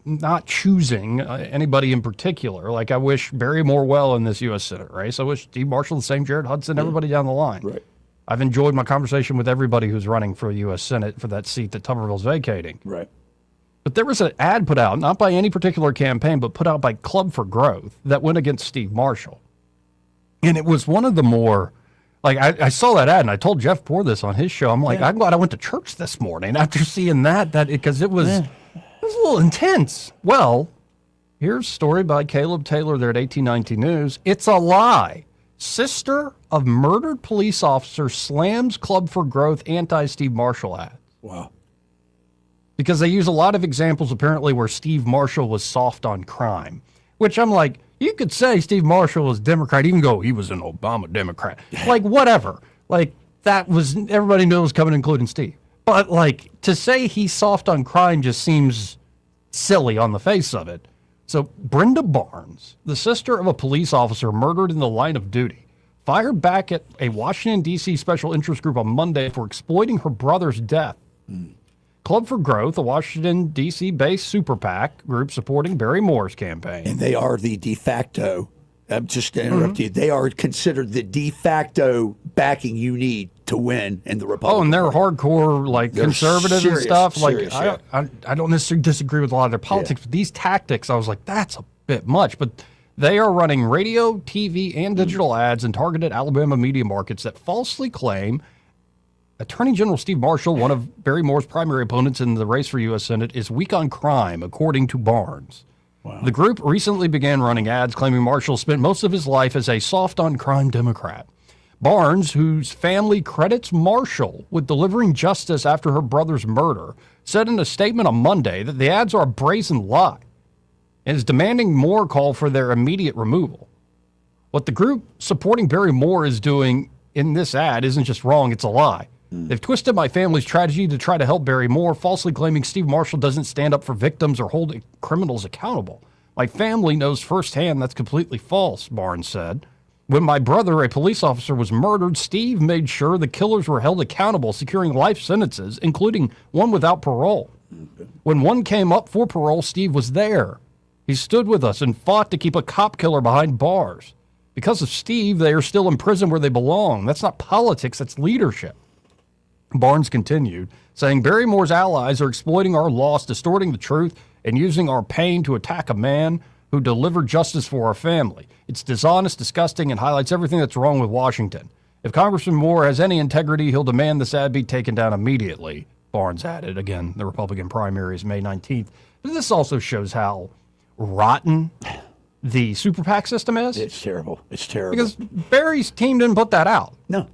not choosing anybody in particular. Like, I wish Barry Moore well in this U.S. Senate race. I wish Steve Marshall the same, Jared Hudson, everybody down the line. Right. I've enjoyed my conversation with everybody who's running for the U.S. Senate for that seat that Tuberville's vacating. Right. But there was an ad put out, not by any particular campaign, but put out by Club for Growth that went against Steve Marshall. And it was one of the more... Like, I saw that ad, and I told Jeff Poor this on his show. I'm like, I'm glad I went to church this morning after seeing that because it was... It was a little intense. Well, here's a story by Caleb Taylor there at 1819 News. It's a lie. Sister of murdered police officer slams Club for Growth anti-Steve Marshall ad. Wow. Because they use a lot of examples apparently where Steve Marshall was soft on crime, which I'm like, you could say Steve Marshall was Democrat, even go, he was an Obama Democrat. Like, whatever. Like, that was, everybody knew it was coming, including Steve. But, like, to say he's soft on crime just seems silly on the face of it. So, Brenda Barnes, the sister of a police officer murdered in the line of duty, fired back at a Washington, D.C. special interest group on Monday for exploiting her brother's death. Club for Growth, a Washington, D.C.-based super PAC group supporting Barry Moore's campaign. And they are the de facto, just to interrupt you, they are considered the de facto backing you need to win in the Republican Oh, and they're Party. hardcore, like, They're conservative serious, and stuff. serious, Like, I don't necessarily disagree with a lot of their politics, but these tactics, I was like, that's a bit much. But they are running radio, TV, and digital ads in targeted Alabama media markets that falsely claim Attorney General Steve Marshall, one of Barry Moore's primary opponents in the race for U.S. Senate, is weak on crime, according to Barnes. Wow. The group recently began running ads claiming Marshall spent most of his life as a soft-on-crime Democrat. Barnes, whose family credits Marshall with delivering justice after her brother's murder, said in a statement on Monday that the ads are a brazen lie and is demanding Moore call for their immediate removal. What the group supporting Barry Moore is doing in this ad isn't just wrong, it's a lie. They've twisted my family's tragedy to try to help Barry Moore, falsely claiming Steve Marshall doesn't stand up for victims or hold criminals accountable. My family knows firsthand that's completely false, Barnes said. When my brother, a police officer, was murdered, Steve made sure the killers were held accountable, securing life sentences, including one without parole. When one came up for parole, Steve was there. He stood with us and fought to keep a cop killer behind bars. Because of Steve, they are still in prison where they belong. That's not politics, that's leadership. Barnes continued, saying Barry Moore's allies are exploiting our loss, distorting the truth, and using our pain to attack a man who delivered justice for our family. It's dishonest, disgusting, and highlights everything that's wrong with Washington. If Congressman Moore has any integrity, he'll demand this ad be taken down immediately, Barnes added. Again, the Republican primary is May 19th. But this also shows how rotten the super PAC system is. It's terrible. It's terrible. Because Barry's team didn't put that out. No.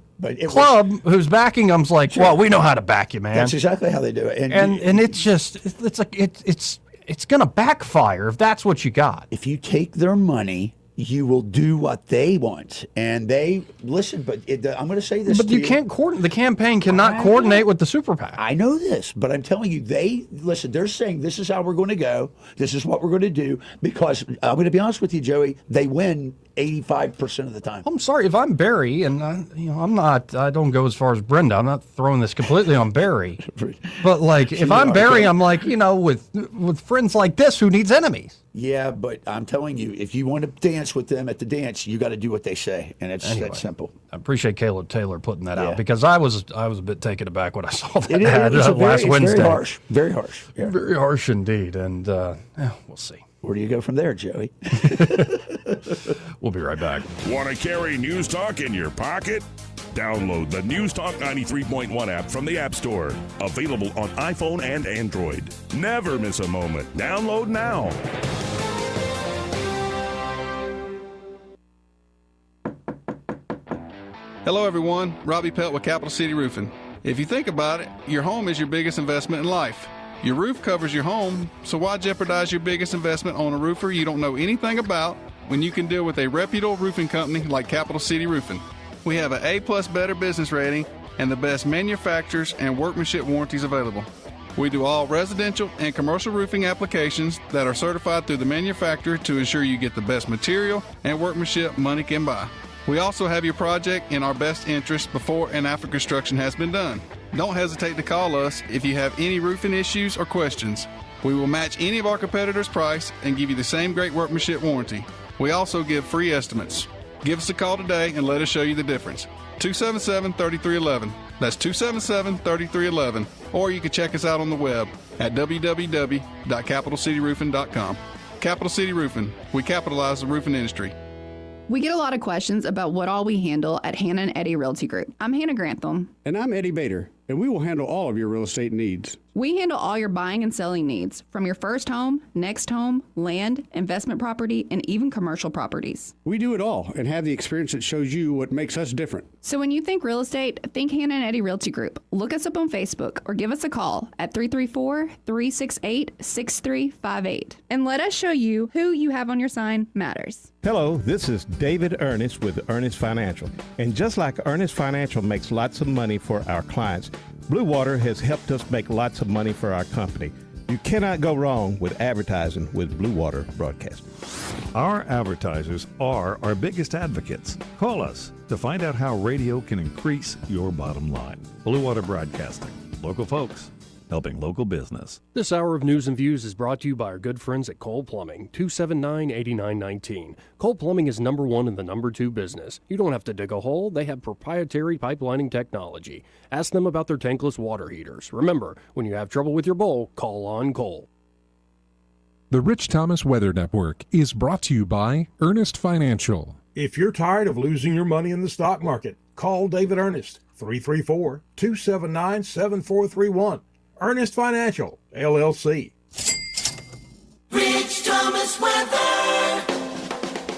club who's backing them's like, well, we know how to back you, man. That's exactly how they do it. And it's just, it's like, it's going to backfire if that's what you got. If you take their money, you will do what they want. And they, listen, but I'm going to say this But you can't coordinate. The campaign cannot coordinate with the super PAC. I know this, but I'm telling you, they're saying this is how we're going to go. This is what we're going to do. Because I'm going to be honest with you, Joey, they win 85% of the time. I'm sorry, if I'm Barry, and I don't go as far as Brenda. I'm not throwing this completely on Barry. But like, if I'm Barry, I'm like, with friends like this, who needs enemies? Yeah, but I'm telling you, if you want to dance with them at the dance, you got to do what they say, and it's that simple. I appreciate Caleb Taylor putting that out, because I was a bit taken aback when I saw that last Wednesday. Very harsh. Very harsh. Yeah. Very harsh indeed, and we'll see. Where do you go from there, Joey? We'll be right back. Want to carry News Talk in your pocket? Download the News Talk 93.1 app from the App Store. Available on iPhone and Android. Never miss a moment. Download now. Hello, everyone. Robbie Pelt with Capital City Roofing. If you think about it, your home is your biggest investment in life. Your roof covers your home, so why jeopardize your biggest investment on a roofer you don't know anything about when you can deal with a reputable roofing company like Capital City Roofing? We have an A+ Better business rating and the best manufacturers and workmanship warranties available. We do all residential and commercial roofing applications that are certified through the manufacturer to ensure you get the best material and workmanship money can buy. We also have your project in our best interest before and after construction has been done. Don't hesitate to call us if you have any roofing issues or questions. We will match any of our competitors' price and give you the same great workmanship warranty. We also give free estimates. Give us a call today and let us show you the difference. 277-3311. That's 277-3311. Or you can check us out on the web at www.capitalcityroofing.com. Capital City Roofing. We capitalize the roofing industry. We get a lot of questions about what all we handle at Hannah and Eddie Realty Group. I'm Hannah Grantham. And I'm Eddie Bader, and we will handle all of your real estate needs. We handle all your buying and selling needs, from your first home, next home, land, investment property, and even commercial properties. We do it all and have the experience that shows you what makes us different. So when you think real estate, think Hannah and Eddie Realty Group. Look us up on Facebook or give us a call at 334-368-6358. And let us show you who you have on your sign matters. Hello, this is David Ernest with Ernest Financial. And just like Ernest Financial makes lots of money for our clients, Blue Water has helped us make lots of money for our company. You cannot go wrong with advertising with Blue Water Broadcasting. Our advertisers are our biggest advocates. Call us to find out how radio can increase your bottom line. Blue Water Broadcasting. Local folks helping local business. This hour of News and Views is brought to you by our good friends at Cole Plumbing, 279-8919. Cole Plumbing is number one in the number two business. You don't have to dig a hole. They have proprietary pipelining technology. Ask them about their tankless water heaters. Remember, when you have trouble with your bowl, call on Cole. The Rich Thomas Weather Network is brought to you by Ernest Financial. If you're tired of losing your money in the stock market, call David Ernest, 334-279-7431. Ernest Financial, LLC. Rich Thomas weather.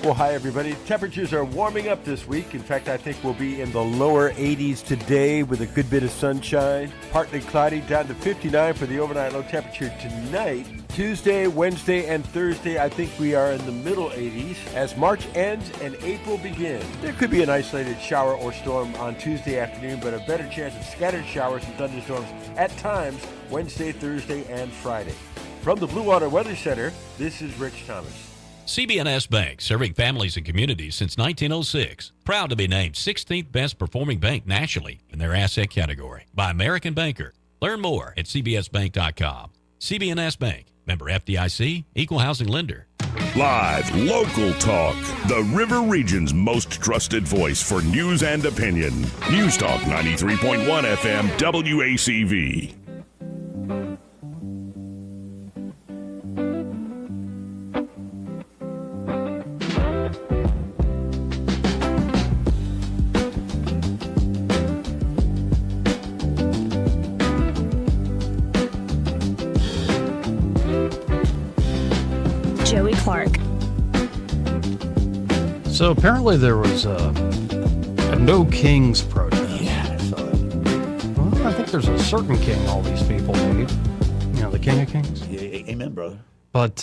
Well, hi, everybody. Temperatures are warming up this week. In fact, I think we'll be in the lower 80s today with a good bit of sunshine. Partly cloudy, down to 59 for the overnight low temperature tonight. Tuesday, Wednesday, and Thursday, I think we are in the middle 80s. As March ends and April begins, there could be an isolated shower or storm on Tuesday afternoon, but a better chance of scattered showers and thunderstorms at times Wednesday, Thursday, and Friday. From the Blue Water Weather Center, this is Rich Thomas. CB&S Bank, serving families and communities since 1906. Proud to be named 16th best performing bank nationally in their asset category by American Banker. Learn more at cbsbank.com. CB&S Bank, member FDIC, equal housing lender. Live, local talk. The River Region's most trusted voice for news and opinion. News Talk 93.1 FM WACV. Joey Clark. So apparently there was a No Kings protest. there's a certain king all these people need. You know, the King of Kings. Yeah, amen, brother. But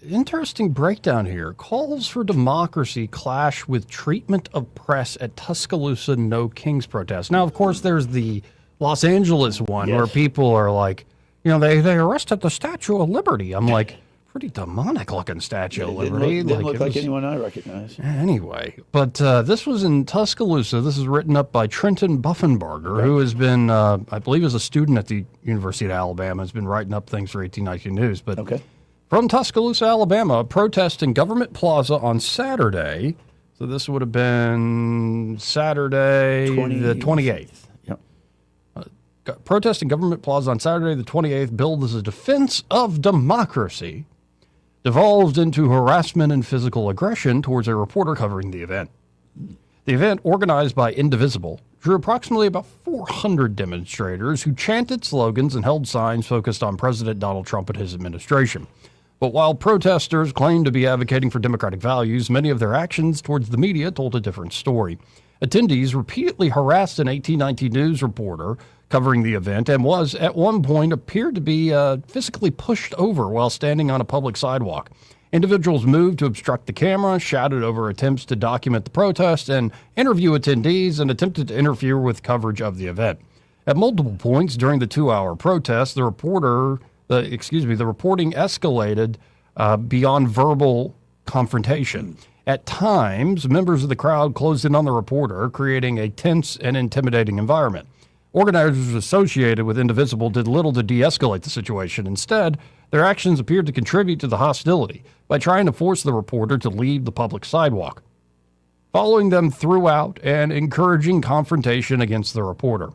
interesting breakdown here. Calls for democracy clash with treatment of press at Tuscaloosa No Kings protest. Now, of course, there's the Los Angeles one where people are like, you know, they arrested the Statue of Liberty. I'm like, pretty demonic looking Statue of Liberty. Didn't look like anyone I recognize. Anyway, but this was in Tuscaloosa. This is written up by Trenton Buffenbarger, who has been, I believe, is a student at the University of Alabama, has been writing up things for 1819 News. But from Tuscaloosa, Alabama, a protest in Government Plaza on Saturday. So this would have been Saturday the 28th. Protest in Government Plaza on Saturday the 28th, billed as a defense of democracy, devolved into harassment and physical aggression towards a reporter covering the event. The event, organized by Indivisible, drew approximately about 400 demonstrators who chanted slogans and held signs focused on President Donald Trump and his administration. But while protesters claimed to be advocating for democratic values, many of their actions towards the media told a different story. Attendees repeatedly harassed an 1819 News reporter covering the event and was, at one point, appeared to be physically pushed over while standing on a public sidewalk. Individuals moved to obstruct the camera, shouted over attempts to document the protest and interview attendees, and attempted to interfere with coverage of the event. At multiple points during the 2-hour protest, the reporting escalated beyond verbal confrontation. At times, members of the crowd closed in on the reporter, creating a tense and intimidating environment. Organizers associated with Indivisible did little to de-escalate the situation. Instead, their actions appeared to contribute to the hostility by trying to force the reporter to leave the public sidewalk, following them throughout and encouraging confrontation against the reporter.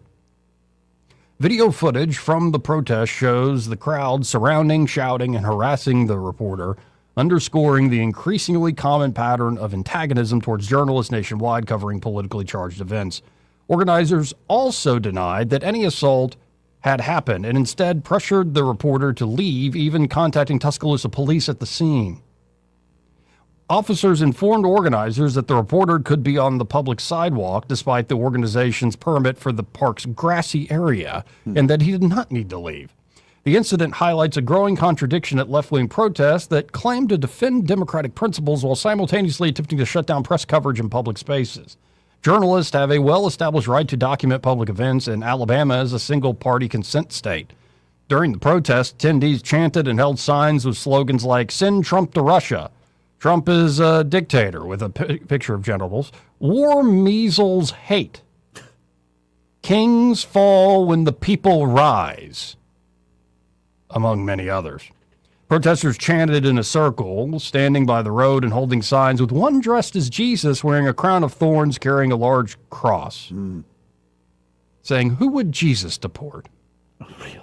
Video footage from the protest shows the crowd surrounding, shouting, and harassing the reporter, underscoring the increasingly common pattern of antagonism towards journalists nationwide covering politically charged events. Organizers also denied that any assault had happened and instead pressured the reporter to leave, even contacting Tuscaloosa police at the scene. Officers informed organizers that the reporter could be on the public sidewalk despite the organization's permit for the park's grassy area and that he did not need to leave. The incident highlights a growing contradiction at left-wing protests that claim to defend democratic principles while simultaneously attempting to shut down press coverage in public spaces. Journalists have a well-established right to document public events, and Alabama is a single-party consent state. During the protest, attendees chanted and held signs with slogans like, "Send Trump to Russia," "Trump is a dictator," with a picture of genitals, "War, measles, hate," "Kings fall when the people rise," among many others. Protesters chanted in a circle, standing by the road and holding signs, with one dressed as Jesus wearing a crown of thorns carrying a large cross, saying, "Who would Jesus deport?" Really?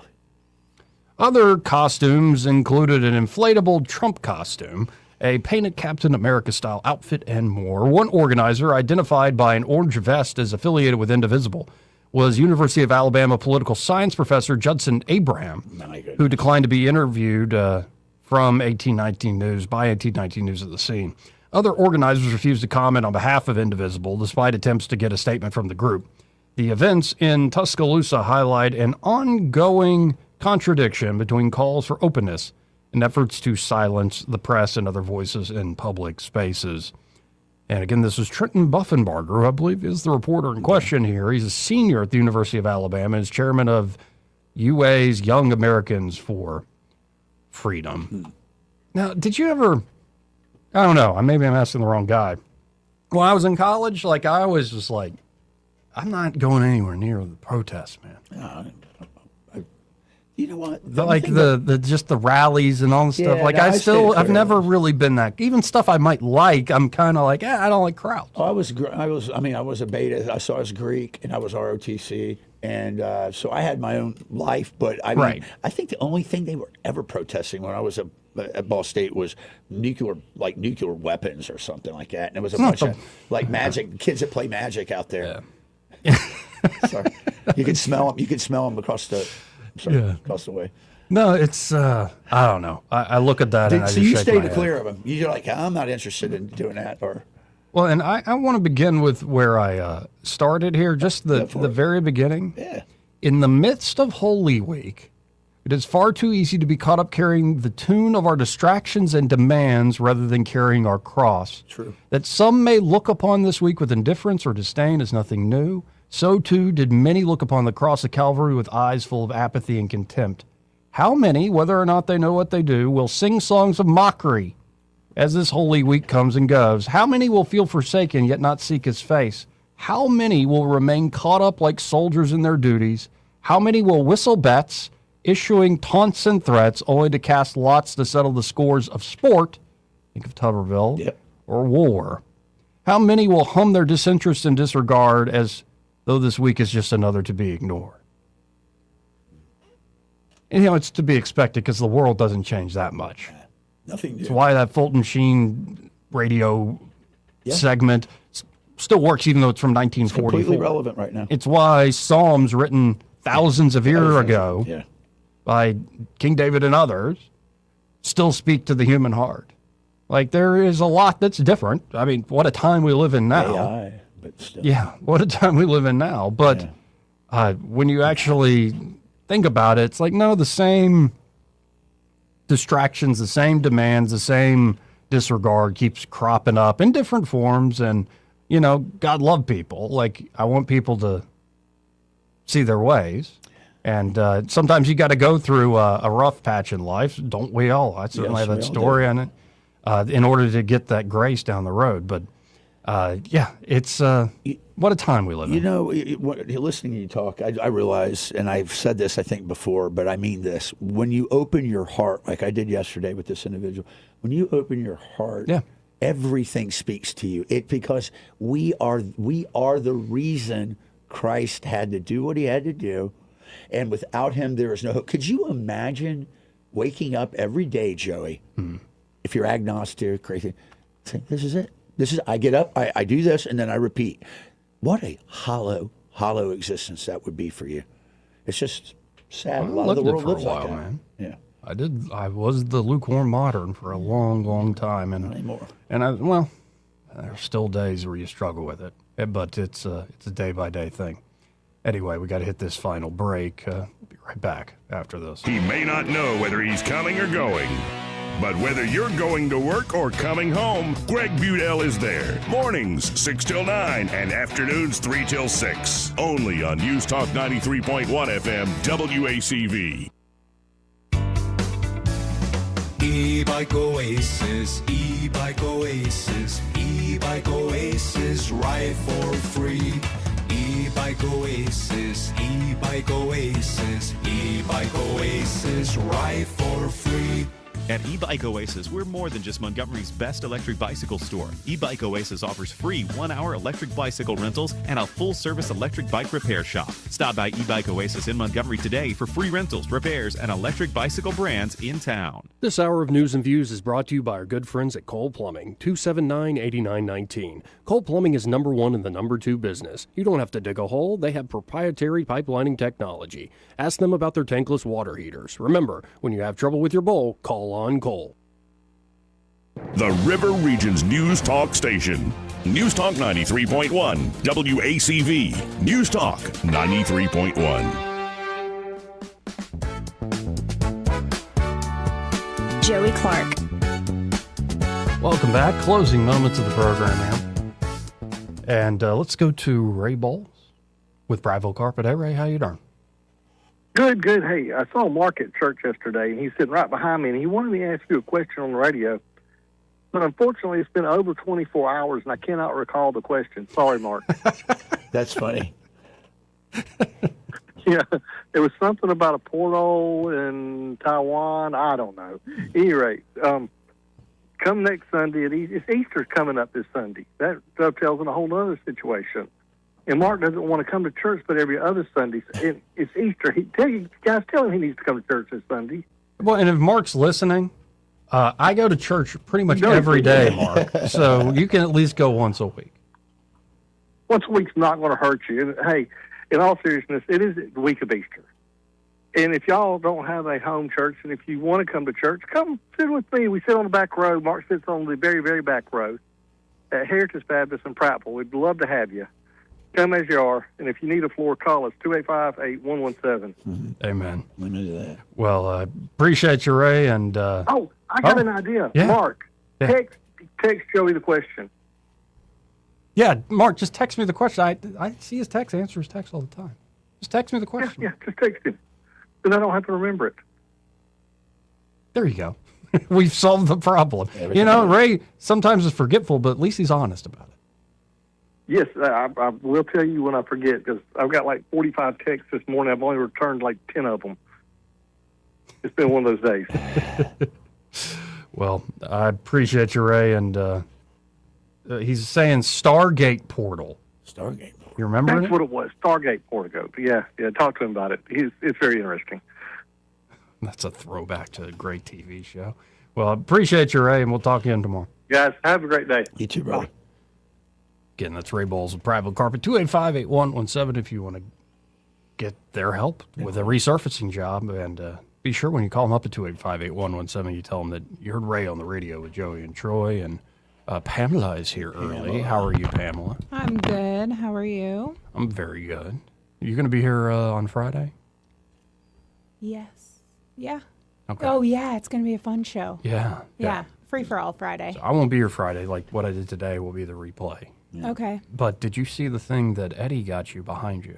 Other costumes included an inflatable Trump costume, a painted Captain America-style outfit, and more. One organizer, identified by an orange vest as affiliated with Indivisible, was University of Alabama political science professor Judson Abraham, who declined to be interviewed from 1819 News by 1819 News at the scene. Other organizers refused to comment on behalf of Indivisible, despite attempts to get a statement from the group. The events in Tuscaloosa highlight an ongoing contradiction between calls for openness and efforts to silence the press and other voices in public spaces. And again, this is Trenton Buffenbarger, who I believe is the reporter in question here. He's a senior at the University of Alabama and is chairman of UA's Young Americans for Freedom. Now, did you ever, I don't know, maybe I'm asking the wrong guy. When I was in college, like, I was just like, I'm not going anywhere near the protests, man. You know what? Like the just the rallies and all the stuff. Like, no, I've never really been that. Even stuff I might like, I'm kind of like, I don't like crowds. I was a beta. I was Greek and I was ROTC, and so I had my own life. But I mean, I think the only thing they were ever protesting when I was at Ball State was nuclear weapons or something like that. And it was a bunch of like magic kids that play magic out there. Yeah. Sorry, you could smell them. You could smell them across the. Across the way. No, it's I don't know. I look at that and I just shake my head. So you stayed clear of them. You're like, I'm not interested in doing that, or. Well, and I want to begin with where I started here, just the very beginning. Yeah. In the midst of Holy Week, it is far too easy to be caught up carrying the tune of our distractions and demands rather than carrying our cross. True. That some may look upon this week with indifference or disdain as nothing new, so too did many look upon the cross of Calvary with eyes full of apathy and contempt. How many, whether or not they know what they do, will sing songs of mockery as this Holy Week comes and goes? How many will feel forsaken yet not seek his face? How many will remain caught up like soldiers in their duties? How many will whistle bets, issuing taunts and threats, only to cast lots to settle the scores of sport, think of Tuberville, or war? How many will hum their disinterest and disregard as though this week is just another to be ignored? And, it's to be expected because the world doesn't change that much. Nothing new. It's why that Fulton Sheen radio segment still works, even though it's from 1944. It's completely relevant right now. It's why Psalms written thousands of years ago by King David and others still speak to the human heart. Like, there is a lot that's different. I mean, what a time we live in now. AI, but still. Yeah, what a time we live in now. But when you actually think about it, it's like, no, the same distractions, the same demands, the same disregard keeps cropping up in different forms. And, God love people. Like, I want people to see their ways. And sometimes you got to go through a rough patch in life. Don't we all? I certainly have that story on it in order to get that grace down the road. But, it's what a time we live in. Listening to you talk, I realize, and I've said this, I think, before, but I mean this. When you open your heart, like I did yesterday with this individual, when you open your heart, everything speaks to you. Because we are the reason Christ had to do what he had to do. And without him, there is no hope. Could you imagine waking up every day, Joey, if you're agnostic, crazy, say, this is it. I get up, I do this, and then I repeat. What a hollow existence that would be for you. It's just sad. A lot of the world lives like that. Man. Yeah. I was the lukewarm modern for a long, long time. And, not anymore. And there's still days where you struggle with it. But it's a day-by-day thing. Anyway, we got to hit this final break. We'll be right back after this. He may not know whether he's coming or going, but whether you're going to work or coming home, Greg Budell is there. Mornings, 6 till 9, and afternoons, 3 till 6. Only on News Talk 93.1 FM, WACV. E-Bike Oasis, E-Bike Oasis, E-Bike Oasis, ride for free. E-Bike Oasis, E-Bike Oasis, E-Bike Oasis, ride for free. At E-Bike Oasis, we're more than just Montgomery's best electric bicycle store. E-Bike Oasis offers free 1-hour electric bicycle rentals and a full-service electric bike repair shop. Stop by E-Bike Oasis in Montgomery today for free rentals, repairs, and electric bicycle brands in town. This hour of News and Views is brought to you by our good friends at Cole Plumbing, 279-8919. Cole Plumbing is number one in the number two business. You don't have to dig a hole. They have proprietary pipelining technology. Ask them about their tankless water heaters. Remember, when you have trouble with your bowl, call on Cole. The River Region's News Talk station. News Talk 93.1, WACV. News Talk 93.1. Joey Clark. Welcome back. Closing moments of the program here. And let's go to Ray Bowles with Bravo Carpet. Hey, Ray, how you doing? Good. Hey, I saw Mark at church yesterday, and he's sitting right behind me, and he wanted me to ask you a question on the radio. But unfortunately, it's been over 24 hours, and I cannot recall the question. Sorry, Mark. That's funny. Yeah, it was something about a portal in Taiwan. I don't know. At any rate, come next Sunday, it's Easter's coming up this Sunday. That dovetails in a whole other situation. And Mark doesn't want to come to church but every other Sunday. It's Easter. Tell him he needs to come to church this Sunday. Well, and if Mark's listening, I go to church pretty much every day, Mark. So you can at least go once a week. Once a week's not going to hurt you. And, hey, in all seriousness, it is the week of Easter. And if y'all don't have a home church, and if you want to come to church, come sit with me. We sit on the back row. Mark sits on the very, very back row at Heritage Baptist in Prattville. We'd love to have you. Come as you are, and if you need a floor, call us 285-8117. Amen. Let me do that. Well, appreciate you, Ray. And I got an idea. Yeah. Mark, Yeah. text Joey the question. Yeah, Mark, just text me the question. I see his text, answer his text all the time. Just text me the question. Yeah, just text him. Then I don't have to remember it. There you go. We've solved the problem. You know, Ray sometimes is forgetful, but at least he's honest about it. Yes, I will tell you when I forget, because I've got like 45 texts this morning. I've only returned like 10 of them. It's been one of those days. Well, I appreciate you, Ray. And he's saying Stargate Portal. Stargate Portal. You remember That's what it was, Stargate Portal. Yeah, talk to him about it. It's very interesting. That's a throwback to a great TV show. Well, I appreciate you, Ray, and we'll talk again tomorrow. Guys, have a great day. You too, brother. Again, that's Ray Bowles with Private Carpet, 285-8117 if you want to get their help with a resurfacing job. And be sure when you call them up at 285-8117, you tell them that you heard Ray on the radio with Joey and Troy. And Pamela is here early. How are you, Pamela? I'm good. How are you? I'm very good. You going to be here on Friday? Yes. Yeah. Okay. Oh, yeah. It's going to be a fun show. Yeah. Free for all Friday. So I won't be here Friday. Like what I did today will be the replay. Okay. But did you see the thing that Eddie got you behind you?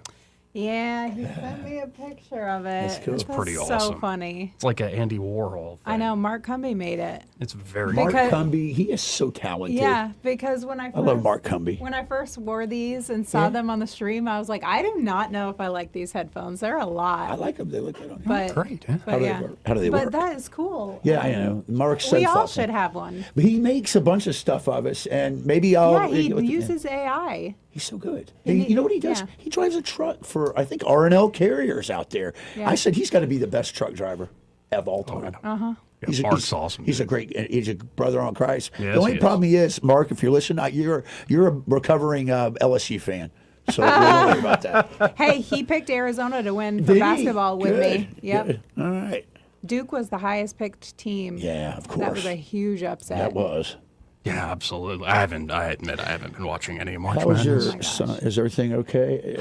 Yeah, he sent me a picture of it. That's cool. It's pretty so awesome. funny. It's like an Andy Warhol thing. I know. Mark Cumby made it. It's very Mark Cumby, he is so talented. Yeah, because when I love Mark Cumby. When I first wore these and saw them on the stream, I was like, I do not know if I like these headphones. They're a lot. I like them. They look good on you. But, great. Yeah. But How do yeah. they work? How do they but work? that is cool. Yeah, I know. Mark's so We all thoughtful. should have one. But he makes a bunch of stuff of us, and maybe I'll. Yeah, he uses AI. He's so good. And you know what he does? Yeah. He drives a truck for, I think, R&L Carriers out there. Yeah. I said he's got to be the best truck driver of all time. Uh-huh. Mark's awesome. He's a brother on Christ. Yes, the only he problem is, Mark, if you're listening, you're a recovering LSU fan. So don't worry about that. Hey, he picked Arizona to win for Did he? basketball with me. Good, Yep. good. All right. Duke was the highest picked team. Yeah, of course. That was a huge upset. That was. Yeah, absolutely. I admit I haven't been watching any March How was your Madness. son? Is everything okay?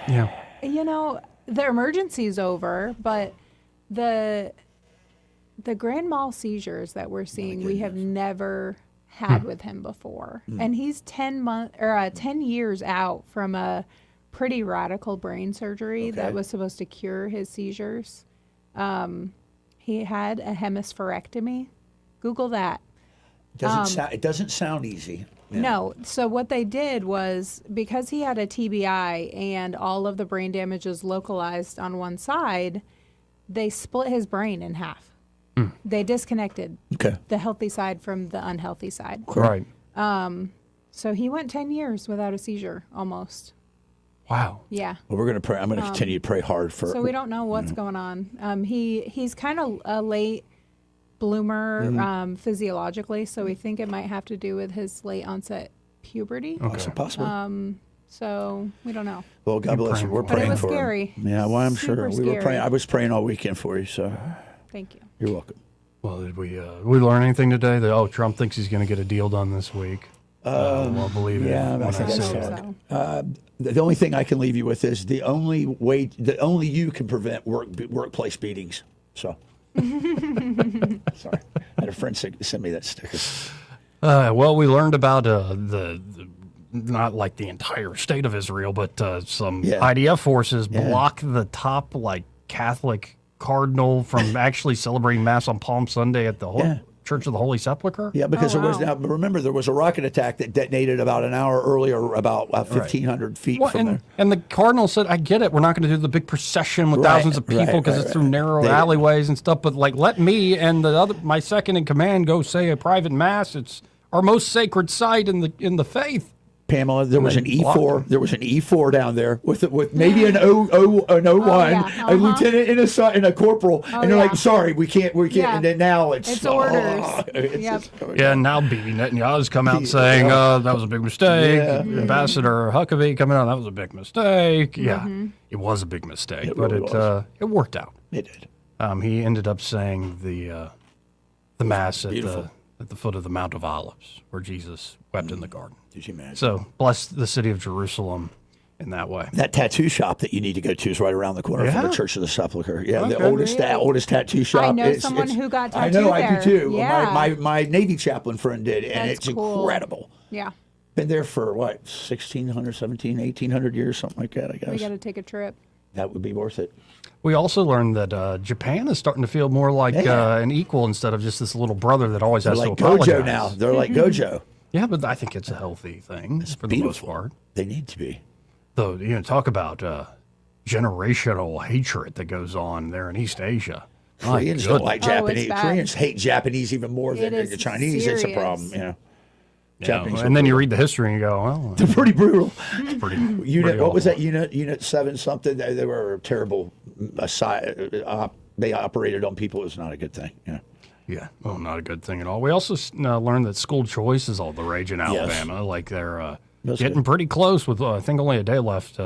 Yeah. You know, the emergency's over, but the grand mal seizures that we're seeing, we have never had with him before. And he's 10 years out from a pretty radical brain surgery that was supposed to cure his seizures. He had a hemispherectomy. Google that. It doesn't sound easy. Yeah. No. So what they did was, because he had a TBI and all of the brain damage is localized on one side, they split his brain in half. They disconnected the healthy side from the unhealthy side. Right. So he went 10 years without a seizure, almost. Wow. Yeah. Well, we're going to pray. I'm going to continue to pray hard for. So we don't know what's going on. He's kind of a late bloomer physiologically, so we think it might have to do with his late onset puberty. Okay. So possible. So we don't know. Well, God bless you. We're But praying it was for scary. him. Yeah, well, I'm sure. Super We were praying. scary. I was praying all weekend for you, so. Thank you. You're welcome. Well, did we learn anything today? Trump thinks he's going to get a deal done this week. We'll believe it. Yeah, when I think see so. it. The only thing I can leave you with is the only you can prevent workplace beatings. So. Sorry, I had a friend send me that sticker. Well, we learned about the not like the entire state of Israel, but some IDF forces block the top Catholic Cardinal from actually celebrating Mass on Palm Sunday at the Church of the Holy Sepulchre. Yeah, because remember there was a rocket attack that detonated about an hour earlier, about 1,500 feet from there. And the Cardinal said, "I get it. We're not going to do the big procession with thousands of people because it's through narrow alleyways and stuff. But let me and my second in command go say a private mass. It's our most sacred site in the faith." Pamela, there was an E4. There was an E4 down there with maybe an O1, a lieutenant and a corporal, and they're like, "Sorry, we can't." Yeah. And then now it's orders. And now Bibi Netanyahu's come out saying that was a big mistake. Yeah. Ambassador Huckabee coming out, that was a big mistake. Yeah, it was a big mistake, but it worked out. It did. He ended up saying the mass at the foot of the Mount of Olives, where Jesus wept in the garden. Did you imagine? So bless the city of Jerusalem in that way. That tattoo shop that you need to go to is right around the corner from the Church of the Sepulchre. Yeah, the Okay. oldest tattoo shop. I know someone who got I tattooed know, there. I do too. Yeah. My Navy chaplain friend did, and That's it's cool. incredible. Yeah. Been there for what, 1,600, 1,700, 1,800 years, something like that, I guess. We got to take a trip. That would be worth it. We also learned that Japan is starting to feel more like an equal instead of just this little brother that always They're has like to apologize. Gojo now. They're like Gojo. Yeah, but I think it's a healthy thing for the most part. They need to be. Though, talk about generational hatred that goes on there in East Asia. My Koreans don't goodness. like Japanese. Koreans hate Japanese even more than the Chinese. It's a problem. Yeah, Japanese and then you read the history and you go, well, they're pretty brutal. It's pretty. Unit, what was that unit? Unit 7 something. They were terrible. They operated on people. It was not a good thing. Yeah. Yeah, well, not a good thing at all. We also learned that school choice is all the rage in Alabama. Like they're getting pretty close with, I think, only a day left.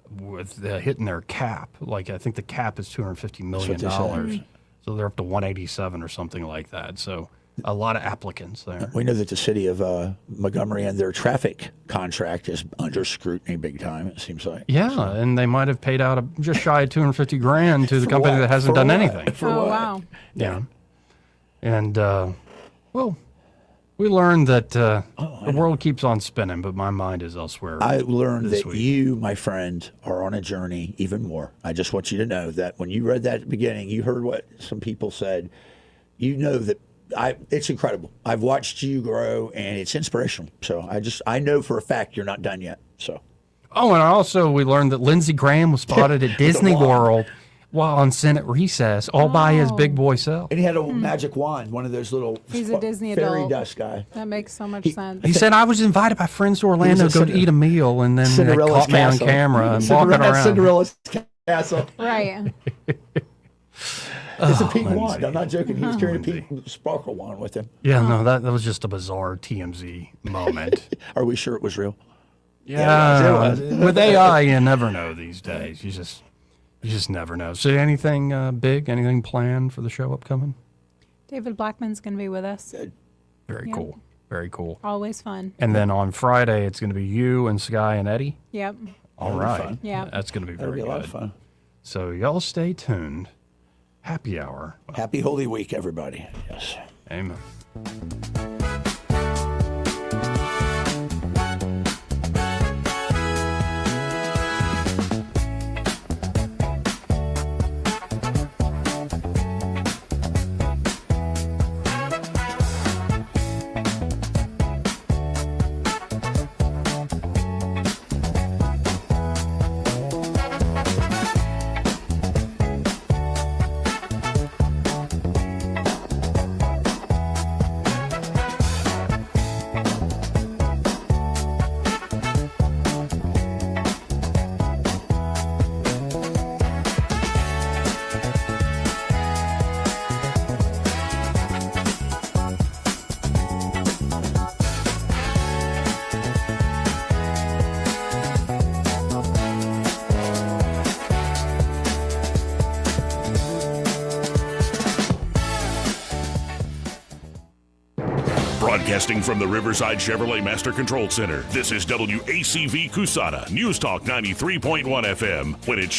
With hitting their cap. Like, I think the cap is $250 million. So they're up to 187 or something like that. So a lot of applicants there. We know that the city of Montgomery and their traffic contract is under scrutiny big time, it seems like. Yeah, and they might have paid out just shy of $250,000 to the company that hasn't done anything. Wow. Yeah. And, well, we learned that the world keeps on spinning, but my mind is elsewhere. I learned this that week. you, my friend, are on a journey even more. I just want you to know that when you read that at the beginning, you heard what some people said. You know that it's incredible. I've watched you grow, and it's inspirational. So I know for a fact you're not done yet. So. Oh, and also we learned that Lindsey Graham was spotted at Disney World while on Senate recess, all by his big boy self. And he had a magic wand, one of those little He's a Disney fairy adult. dust guy. That makes so much sense. He said, I was invited by friends to Orlando to go to eat a meal, and then they Cinderella's caught me on castle. camera and walking around. Cinderella's castle. Right. It's a pink wand. I'm not joking. He was carrying a pink sparkle wand with him. Yeah, no, that was just a bizarre TMZ moment. Are we sure it was real? Yeah, it was. with AI, you never know these days. You just never know. So anything big, anything planned for the show upcoming? David Blackman's going to be with us. Very cool. Very cool. Always fun. And then on Friday, it's going to be you and Sky and Eddie. Yep. All That'll be right. fun. Yeah. That's going to be That'll very be a lot good. of fun. So y'all stay tuned. Happy hour. Happy Holy Week, everybody. Yes. Amen. Broadcasting from the Riverside Chevrolet Master Control Center, this is WACV Cusana, News Talk 93.1 FM. When it's